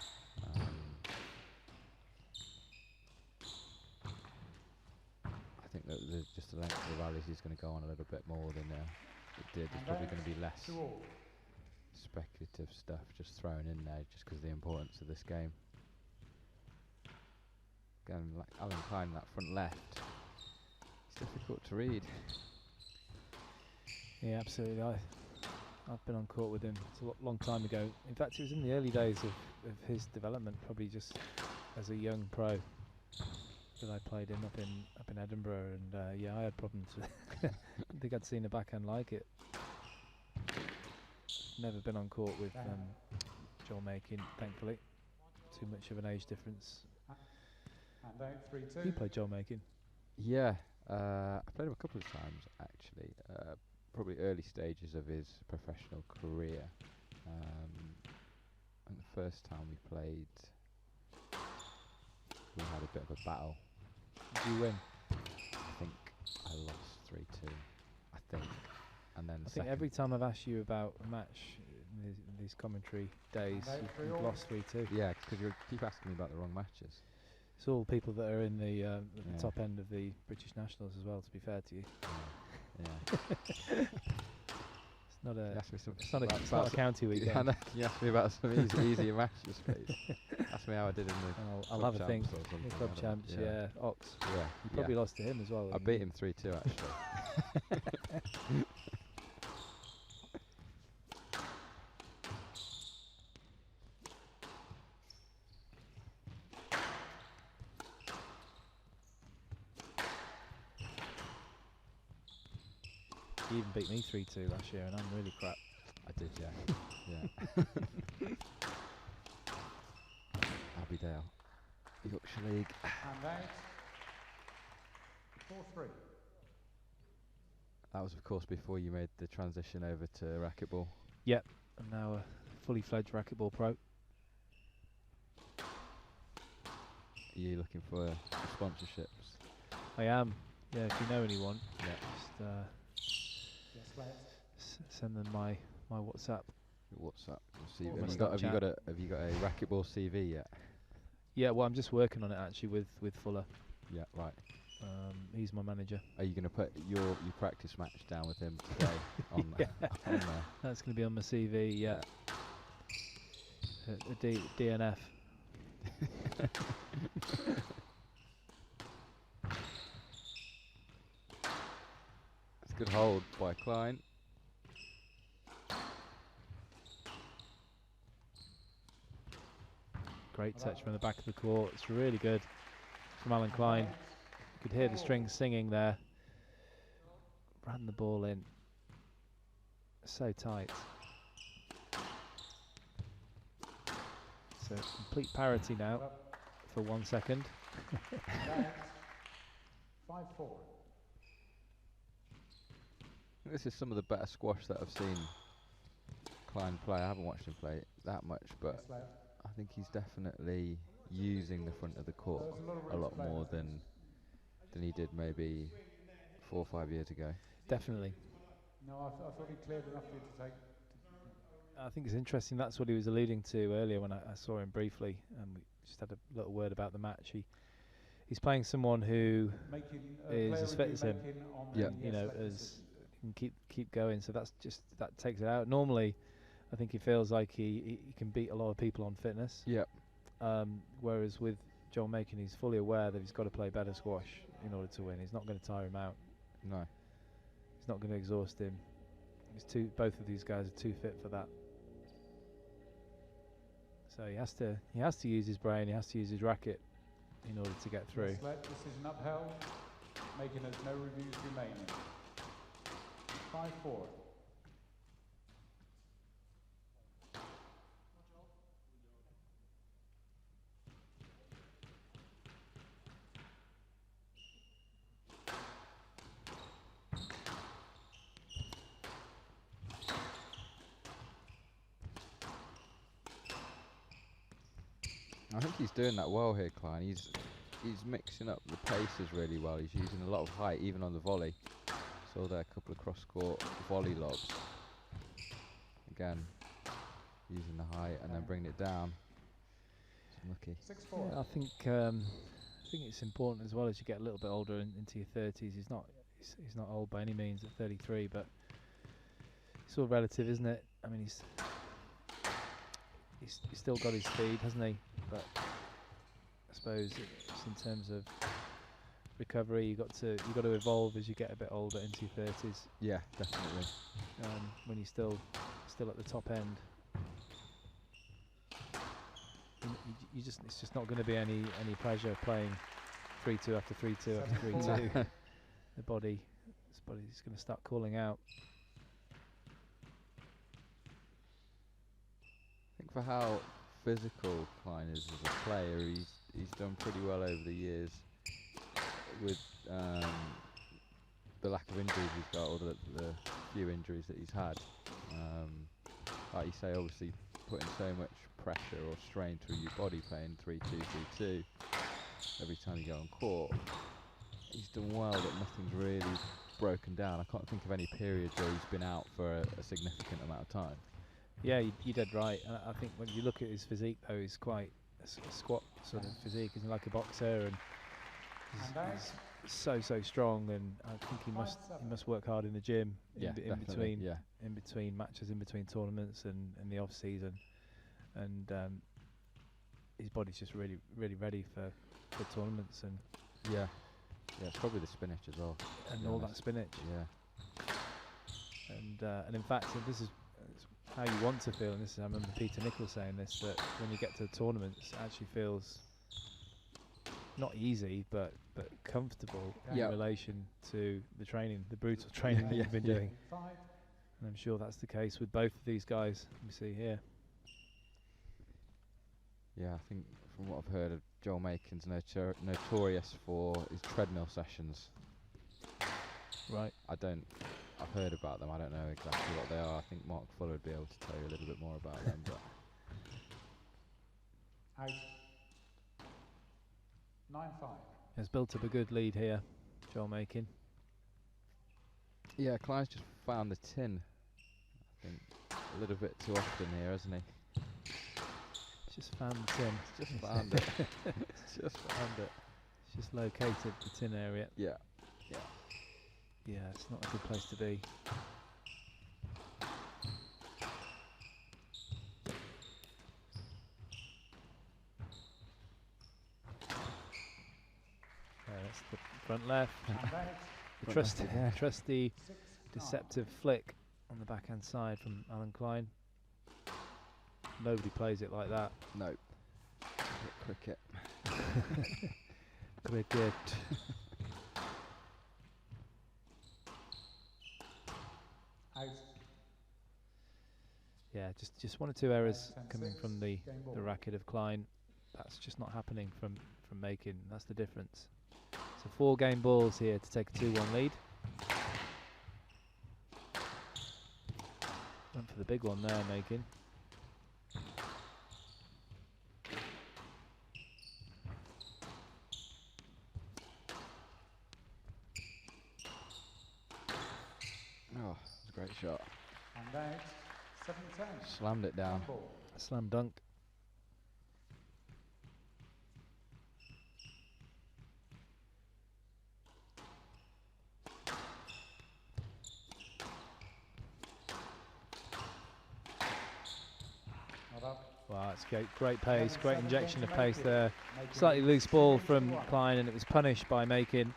I think that just the length of the rallies is going to go on a little bit more than it did. There's probably going to be less speculative stuff just thrown in there, just because of the importance of this game. Again, like Alan Klein, that front left, it's difficult to read. Yeah, absolutely. I've been on court with him. It's a long time ago. In fact, it was in the early days of his development, probably just as a young pro, that I played him up in Edinburgh, and yeah, I had problems. I don't think I'd seen a backhand like it. Never been on court with Joel Macon, thankfully. Too much of an age difference. And out 3-2. You played Joel Macon? Yeah, I played him a couple of times actually. Probably early stages of his professional career. And the first time we played, we had a bit of a battle. Did you win? I think I lost 3-2. I think, and then I think every time I've asked you about a match in these commentary days, you've lost 3-2. Yeah, because you keep asking me about the wrong matches. It's all people that are in the, at the top end of the British Nationals as well, to be fair to you. Yeah. It's not a, it's not a county weekend. Yeah, I know. You asked me about some easier matches, please. Ask me how I did in the I'll have a think. The Club champs, yeah. Ox. Yeah. You probably lost to him as well. I beat him 3-2 actually. You even beat me 3-2 last year, and I'm really crap. I did, yeah. Abbeydale, Yorkshire League. And out. 4-3. That was, of course, before you made the transition over to racquetball. Yep, I'm now a fully fledged racquetball pro. Are you looking for sponsorships? I am. Yeah, if you know anyone, just send them my WhatsApp. WhatsApp. Or Have my you got a racquetball CV yet? Yeah, well, I'm just working on it actually with Fuller. Yeah, right. He's my manager. Are you going to put your practice match down with him today on there? That's going to be on my CV. Yeah. DNF. It's a good hold by Klein. Great touch from the back of the court. It's really good from Alan Klein. You could hear the strings singing there. Ran the ball in. So tight. So complete parity now for 1 second. 5-4. This is some of the better squash that I've seen Klein play. I haven't watched him play that much, but I think he's definitely using the front of the court a lot more than he did maybe 4 or 5 years ago. Definitely. No, I thought he cleared enough for you to take. I think it's interesting. That's what he was alluding to earlier when I saw him briefly, and we just had a little word about the match. He's playing someone who is as fit as him. Yeah, you know, as can keep going. So that takes it out. Normally, I think he feels like he can beat a lot of people on fitness. Yeah. Whereas with Joel Macon, he's fully aware that he's got to play better squash in order to win. He's not going to tire him out. No. He's not going to exhaust him. Both of these guys are too fit for that. So he has to use his brain. He has to use his racket in order to get through. Decision upheld. Making has no reviews remaining. 5-4. I think he's doing that well here, Klein. He's mixing up the paces really well. He's using a lot of height, even on the volley. Saw there a couple of cross-court volley lobs. Again, using the height and then bringing it down. It's unlucky. Yeah, I think it's important as well as you get a little bit older into your 30s. He's not old by any means at 33, but it's all relative, isn't it? I mean, he's still got his speed, hasn't he? But I suppose it's in terms of recovery, you got to evolve as you get a bit older into your 30s. Yeah, definitely. When you're still at the top end, it's just not going to be any pressure playing 3-2 after 3-2 after 3-2. The body's going to start calling out. I think for how physical Klein is as a player, he's done pretty well over the years with the lack of injuries he's got, or the few injuries that he's had. Like you say, obviously putting so much pressure or strain through your body playing 3-2 every time you go on court. He's done well that nothing's really broken down. I can't think of any period where he's been out for a significant amount of time. Yeah, you did right. I think when you look at his physique, though, he's quite a squat sort of physique. He's like a boxer, and he's so strong. And I think he must work hard in the gym in between matches, in between tournaments, and in the off season. And his body's just really ready for tournaments. And yeah, it's probably the spinach as well. And all that spinach. Yeah. And in fact, this is how you want to feel. And this is, I remember Peter Nichols saying this, that when you get to the tournaments, it actually feels not easy, but comfortable in relation to the training, the brutal training that you've been doing. And I'm sure that's the case with both of these guys we see here. Yeah, I think from what I've heard of, Joel Makin's notorious for his treadmill sessions. Right. I've heard about them. I don't know exactly what they are. I think Mark Fuller would be able to tell you a little bit more about them. But Out. 9-5. Has built up a good lead here, Joel Makin. Yeah, Klein's just found the tin. I think a little bit too often here, hasn't he? Just found the tin. Just found it. Just found it. It's just located the tin area. Yeah. Yeah, it's not a good place to be. That's the front left. The trusty deceptive flick on the backhand side from Alan Klein. Nobody plays it like that. No. Cricket. Cricket. Out. Yeah, just one or two errors coming from the racket of Klein. That's just not happening from Makin. That's the difference. So 4 game balls here to take a 2-1 lead. Went for the big one there, Makin. Oh, it's a great shot. And out. 7-10. Slammed it down. Slam dunk. Wow, it's great pace, great injection of pace there. Slightly loose ball from Klein, and it was punished by Makin.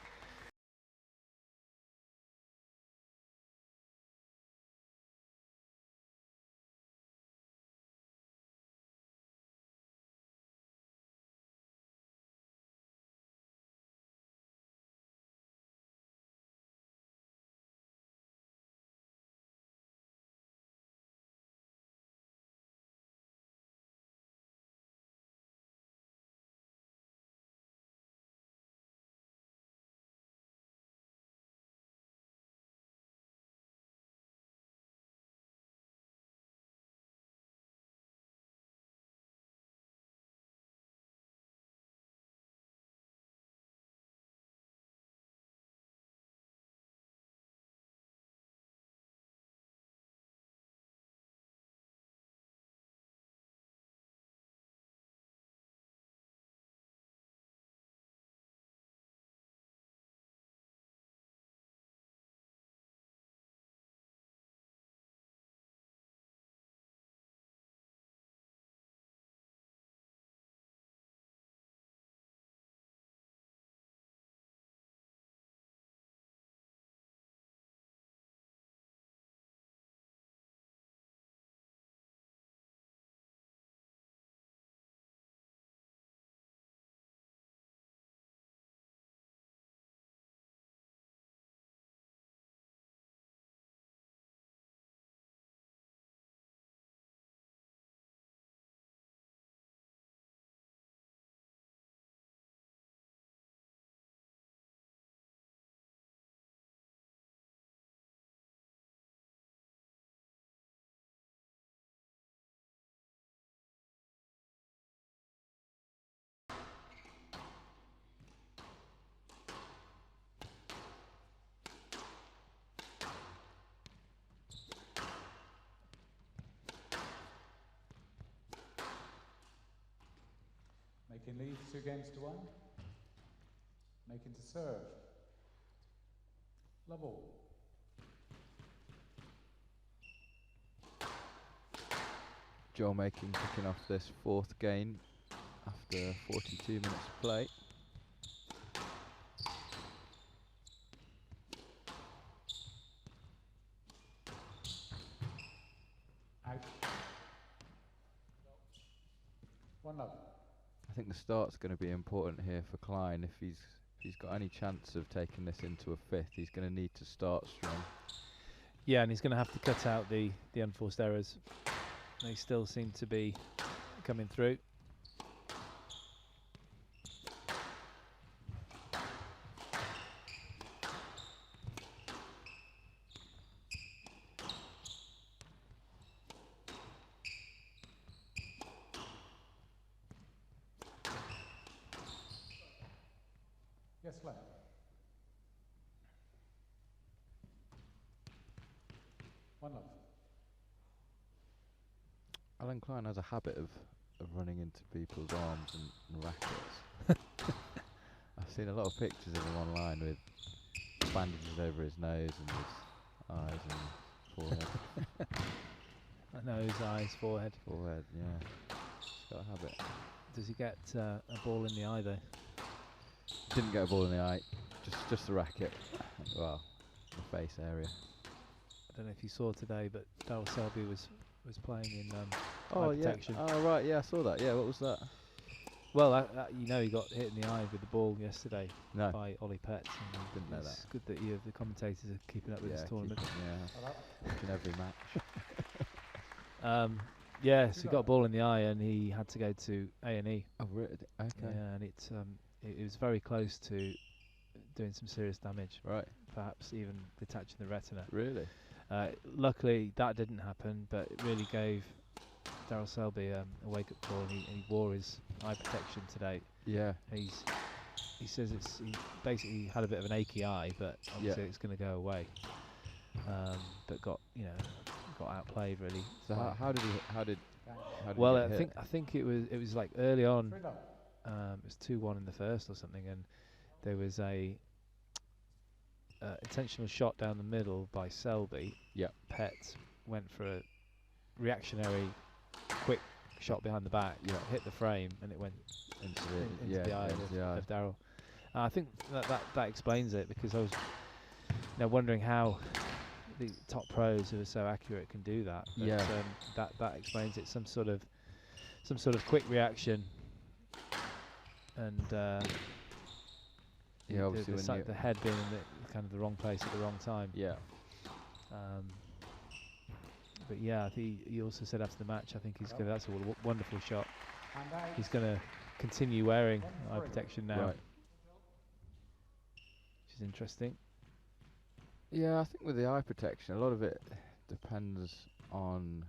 Making lead 2-1. Making to serve. Level. Joel Making kicking off this 4th game after 42 minutes of play. Out. 1 love. I think the start's going to be important here for Klein. If he's got any chance of taking this into a 5th, he's going to need to start strong. Yeah, and he's going to have to cut out the unforced errors. They still seem to be coming through. Yes, left. One love. Alan Klein has a habit of running into people's arms and rackets. I've seen a lot of pictures of him online with bandages over his nose and his eyes and forehead. Nose, eyes, forehead. Forehead, yeah. He's got a habit. Does he get a ball in the eye though? Didn't get a ball in the eye, just the racket. Well, the face area. I don't know if you saw today, but Daryl Selby was playing in Oh eye yeah. protection. Oh right, yeah, I saw that. Yeah, what was that? Well, you know, he got hit in the eye with the ball yesterday No. by Ollie Petts. And Didn't know it's that. good that you, the commentators, are keeping up with this tournament. Watching every match. Yeah, so he got a ball in the eye and he had to go to A&E. Oh really? Okay. Yeah, and it was very close to doing some serious damage. Right. Perhaps even detaching the retina. Really? Luckily, that didn't happen, but it really gave Daryl Selby a wake-up call. And he wore his eye protection today. Yeah. He says he basically had a bit of an achy eye, but obviously it's going to go away. But got outplayed really. So how did he Well, get hit? I think it was like early on. It was 2-1 in the first or something, and there was a intentional shot down the middle by Selby. Yeah. Petts went for a reactionary, quick shot behind the back. Yeah. Hit the frame, and it went into the eye of Daryl. I think that explains it, because I was wondering how the top pros who are so accurate can do that. But Yeah. That explains it. Some sort of quick reaction, and Yeah, obviously when the head being in the wrong place at the wrong time. Yeah. But yeah, he also said after the match, I think that's a wonderful shot. He's going to continue wearing eye protection now, Right. which is interesting. Yeah, I think with the eye protection, a lot of it depends on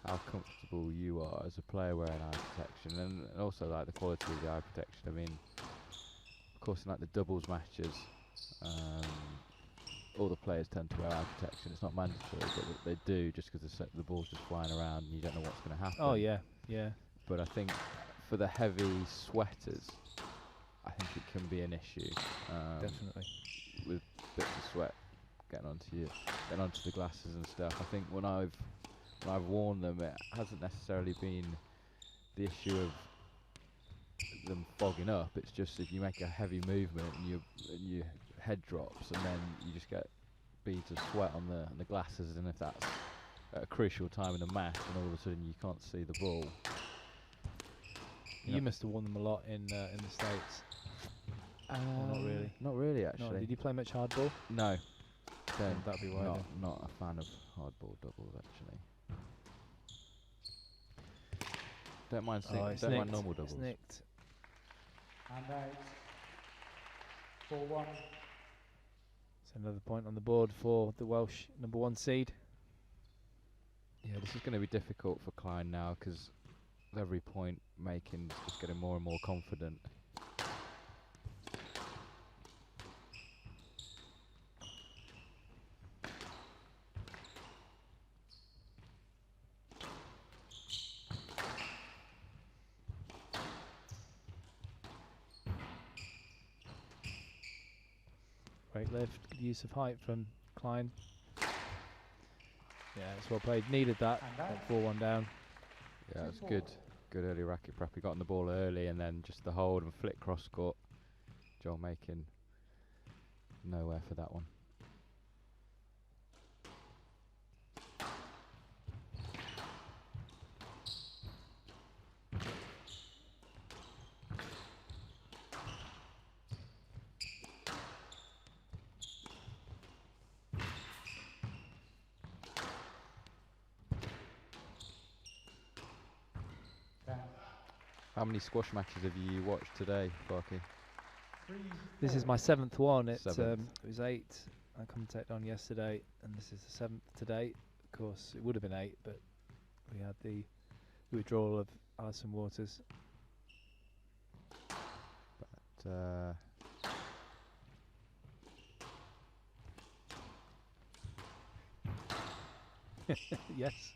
how comfortable you are as a player wearing eye protection, and also like the quality of the eye protection. I mean, of course, in like the doubles matches, all the players tend to wear eye protection. It's not mandatory, but they do, just because the ball's just flying around and you don't know what's going to happen. Oh yeah, yeah. But I think for the heavy sweaters, I think it can be an issue. Definitely. With bits of sweat getting onto the glasses and stuff. I think when I've worn them, it hasn't necessarily been the issue of them fogging up. It's just if you make a heavy movement and your head drops, and then you just get beads of sweat on the glasses, and if that's at a crucial time in the match, and all of a sudden you can't see the ball. You must have worn them a lot in the States. Not really. Not really, actually. No, did you play much hardball? No. That'd be why. Not a fan of hardball doubles, actually. Don't mind don't mind normal doubles. It's nicked. And out. 4-1. So another point on the board for the Welsh #1 seed. Yeah, this is going to be difficult for Klein now, because every point making is just getting more and more confident. Great lift, good use of height from Klein. Yeah, it's well played. Needed that. Got 4-1 down. Yeah, it's good. Good early racket prep. He got on the ball early and then just the hold and flick cross court. Joel making nowhere for that one. How many squash matches have you watched today, Barky? This is my 7th one. It was 8 I commentated on yesterday, and this is the 7th today. Of course, it would have been 8, but we had the withdrawal of Alison Waters. But yes.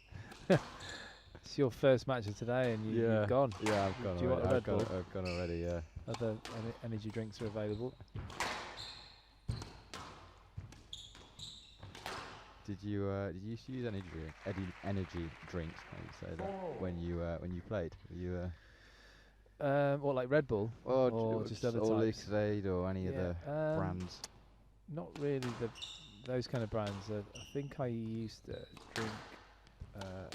It's your first match of today, and you've gone. Yeah, I've gone. Do you want a Red Bull? I've gone already. Yeah. Other energy drinks are available. Did you used to use energy drinks? How you say that when you played? Were you what, like Red Bull, or just other types? Lucozade or any other brands? Not really those kind of brands. I think I used to drink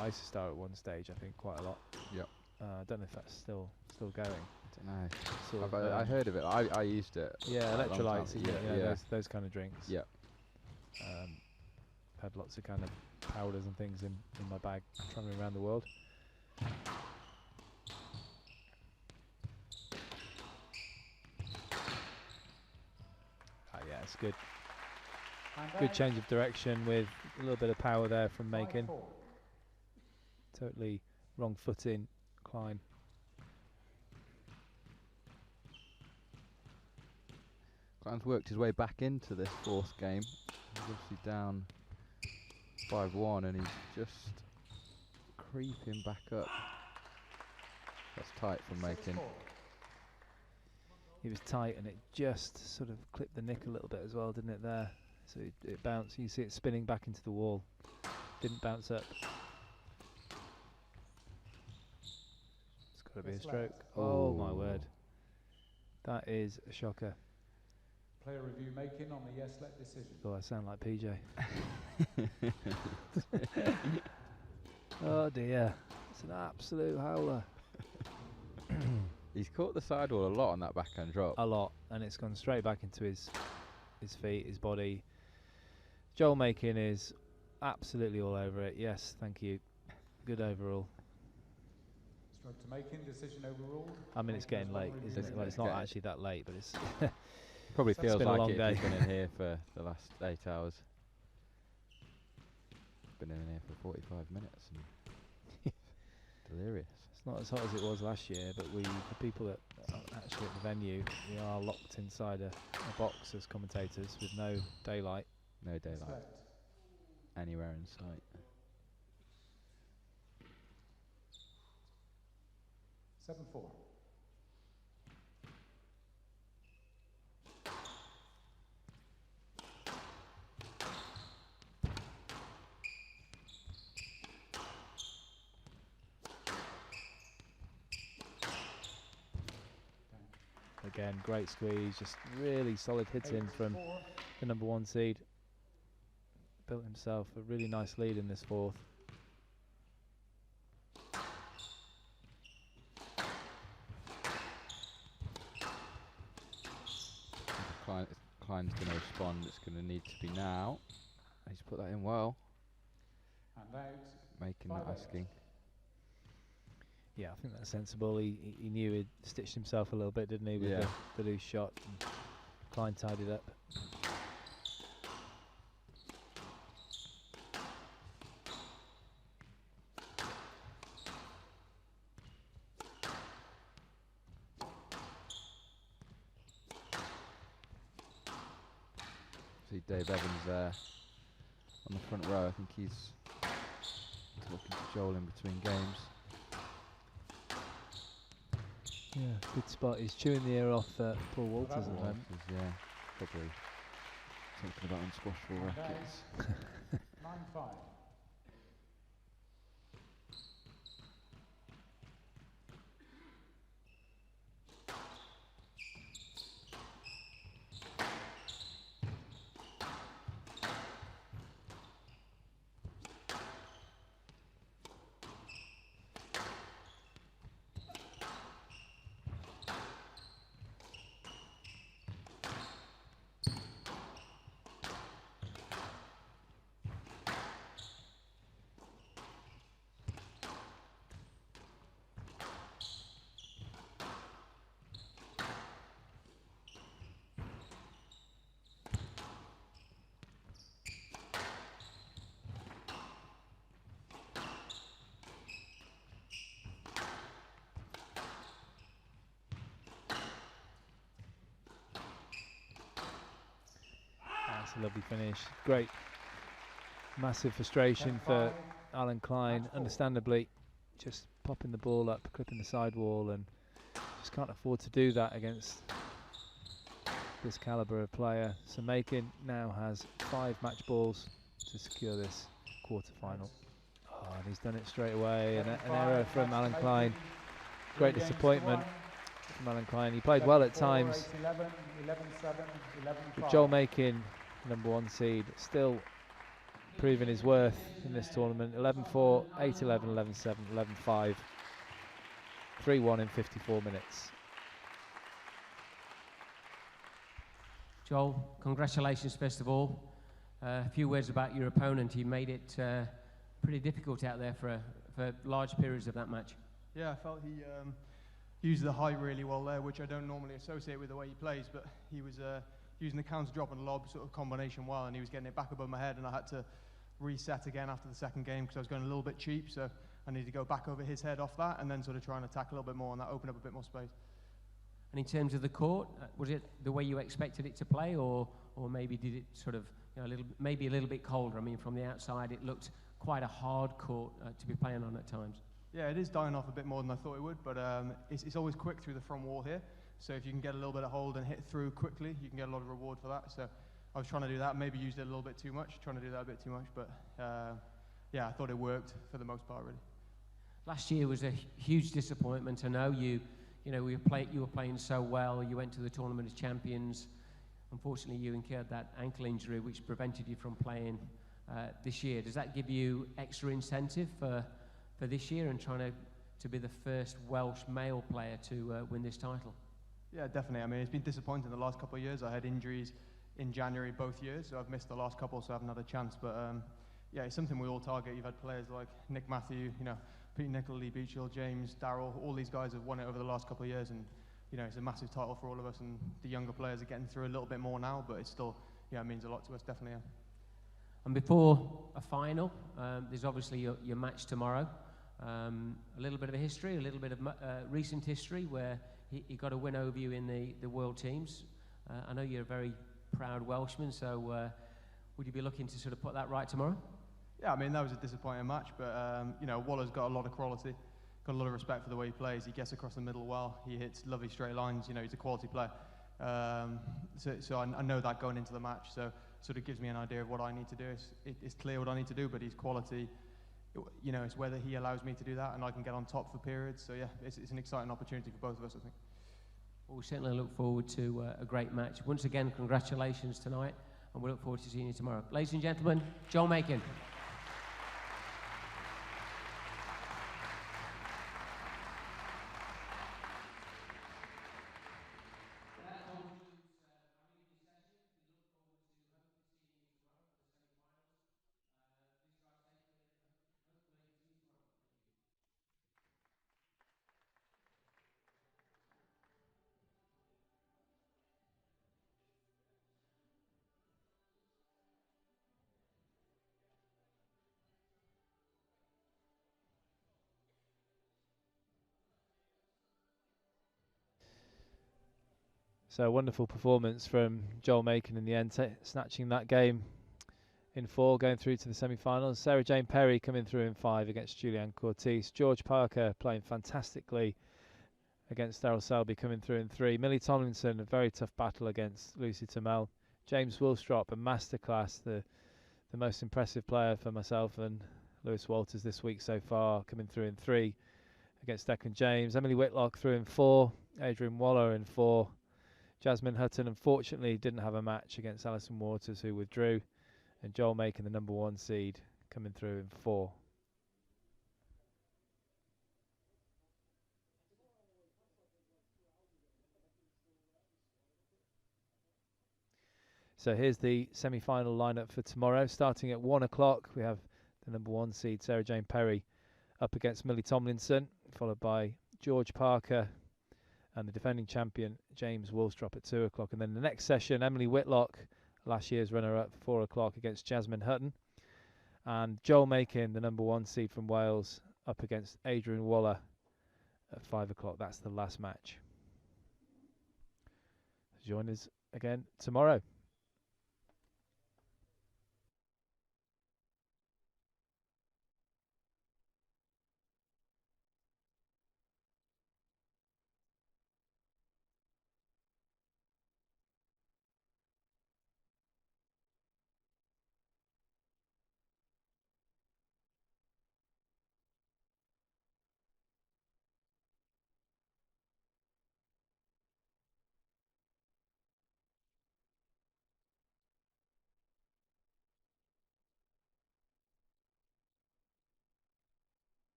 Isostar at one stage. I think quite a lot. Yep. I don't know if that's still going. I don't know. I heard of it. I used it. Yeah, electrolytes. Yeah. Those kind of drinks. Yeah. Had lots of kind of powders and things in my bag traveling around the world. Yeah, it's good. Good change of direction with a little bit of power there from Macon. Totally wrong foot in Klein. Klein's worked his way back into this 4th game. He's obviously down 5-1 and he's just creeping back up. That's tight from Macon. He was tight and it just sort of clipped the nick a little bit as well, didn't it there? So it bounced. You see it spinning back into the wall. Didn't bounce up. It's got to be a stroke. Oh my word. That is a shocker. Player review Macon on the yes-let decision. Oh, I sound like PJ. Oh dear. It's an absolute howler. He's caught the sidewall a lot on that backhand drop. A lot, and it's gone straight back into his feet, his body. Joel Macon is absolutely all over it. Yes, thank you. Good overall. Stroke to Macon, decision overruled. I mean, it's getting late, isn't it? Well, it's not actually that late, but it's probably feels been a like long it. day. He's been in here for the last 8 hours. Been in here for 45 minutes. And delirious. It's not as hot as it was last year, but the people that are actually at the venue, we are locked inside a box as commentators with no daylight. No daylight. Anywhere in sight. 7-4. Again, great squeeze, just really solid hits in from the number 1 seed. Built himself a really nice lead in this 4th. Klein's going to respond. It's going to need to be now. He's put that in well. And out. Making that asking. Yeah, I think that's sensible. He knew he'd stitched himself a little bit, didn't he, with the loose shot. And Klein tied it up. See Dave Evans there on the front row. I think he's talking to Joel in between games. Yeah, good spot. He's chewing the ear off Paul Walters at the moment. Yeah, probably Talking about unsquashable rackets. 9-5. That's a lovely finish. Great. Massive frustration for Alan Klein, understandably. Just popping the ball up, clipping the sidewall, and just can't afford to do that against this calibre of player. So Macon now has 5 match balls to secure this quarter-final. Oh, and he's done it straight away, and an error from Alan Klein. Great disappointment from Alan Klein. He played well at times. With Joel Macon, #1 seed, still proving his worth in this tournament. 11-4, 8-11, 11-7, 11-5, 3-1 in 54 minutes. Joel, congratulations first of all. A few words about your opponent. He made it pretty difficult out there for large periods of that match. Yeah, I felt he used the height really well there, which I don't normally associate with the way he plays, but he was using the counter drop and lob sort of combination well, and he was getting it back above my head, and I had to reset again after the second game because I was going a little bit cheap, so I needed to go back over his head off that and then sort of try and attack a little bit more, and that opened up a bit more space. And in terms of the court, was it the way you expected it to play, or maybe did it sort of, you know, maybe a little bit colder? I mean, from the outside, it looked quite a hard court to be playing on at times. Yeah, it is dying off a bit more than I thought it would, but it's always quick through the front wall here. So if you can get a little bit of hold and hit through quickly, you can get a lot of reward for that. So I was trying to do that, maybe used it a little bit too much, but yeah, I thought it worked for the most part, really. Last year was a huge disappointment. I know you were playing so well. You went to the tournament as champions. Unfortunately, you incurred that ankle injury, which prevented you from playing this year. Does that give you extra incentive for this year and trying to be the first Welsh male player to win this title? Yeah, definitely. I mean, it's been disappointing the last couple of years. I had injuries in January both years, so I've missed the last couple, so I haven't had a chance. But yeah, it's something we all target. You've had players like Nick Matthew, you know, Pete Nicol, Lee Beachill, James, Darryl. All these guys have won it over the last couple of years, and you know, it's a massive title for all of us. And the younger players are getting through a little bit more now, but it's still, yeah, it means a lot to us, definitely. Yeah. And before a final, there's obviously your match tomorrow. A little bit of a history, a little bit of recent history where he got a win over you in the World Teams. I know you're a very proud Welshman, so would you be looking to sort of put that right tomorrow? Yeah, I mean, that was a disappointing match, but you know, Waller's got a lot of quality, got a lot of respect for the way he plays. He gets across the middle well, he hits lovely straight lines, you know, he's a quality player. So I know that going into the match, so sort of gives me an idea of what I need to do. It's clear what I need to do, but he's quality. You know, it's whether he allows me to do that and I can get on top for periods. So yeah, it's an exciting opportunity for both of us, I think. Well, we certainly look forward to a great match. Once again, congratulations tonight, and we look forward to seeing you tomorrow. Ladies and gentlemen, Joel Macon. So a wonderful performance from Joel Macon in the end, snatching that game in 4, going through to the semi-finals. Sarah Jane Perry coming through in 5 against Julianne Cortese. George Parker playing fantastically against Daryl Selby, coming through in 3. Millie Tomlinson, a very tough battle against Lucy Tamel James Wilstrop, a masterclass, the most impressive player for myself and Lewis Walters this week so far, coming through in 3 against Declan James. Emily Whitlock through in 4, Adrian Waller in 4. Jasmine Hutton unfortunately didn't have a match against Alison Waters, who withdrew, and Joel Macon, the number 1 seed, coming through in 4. So here's the semi-final lineup for tomorrow. Starting at 1 o'clock, we have the number 1 seed, Sarah Jane Perry, up against Millie Tomlinson, followed by George Parker and the defending champion, James Woolstrop, at 2 o'clock. And then the next session, Emily Whitlock, last year's runner-up, 4 o'clock against Jasmine Hutton. And Joel Macon, the number 1 seed from Wales, up against Adrian Waller at 5 o'clock. That's the last match. Join us again tomorrow.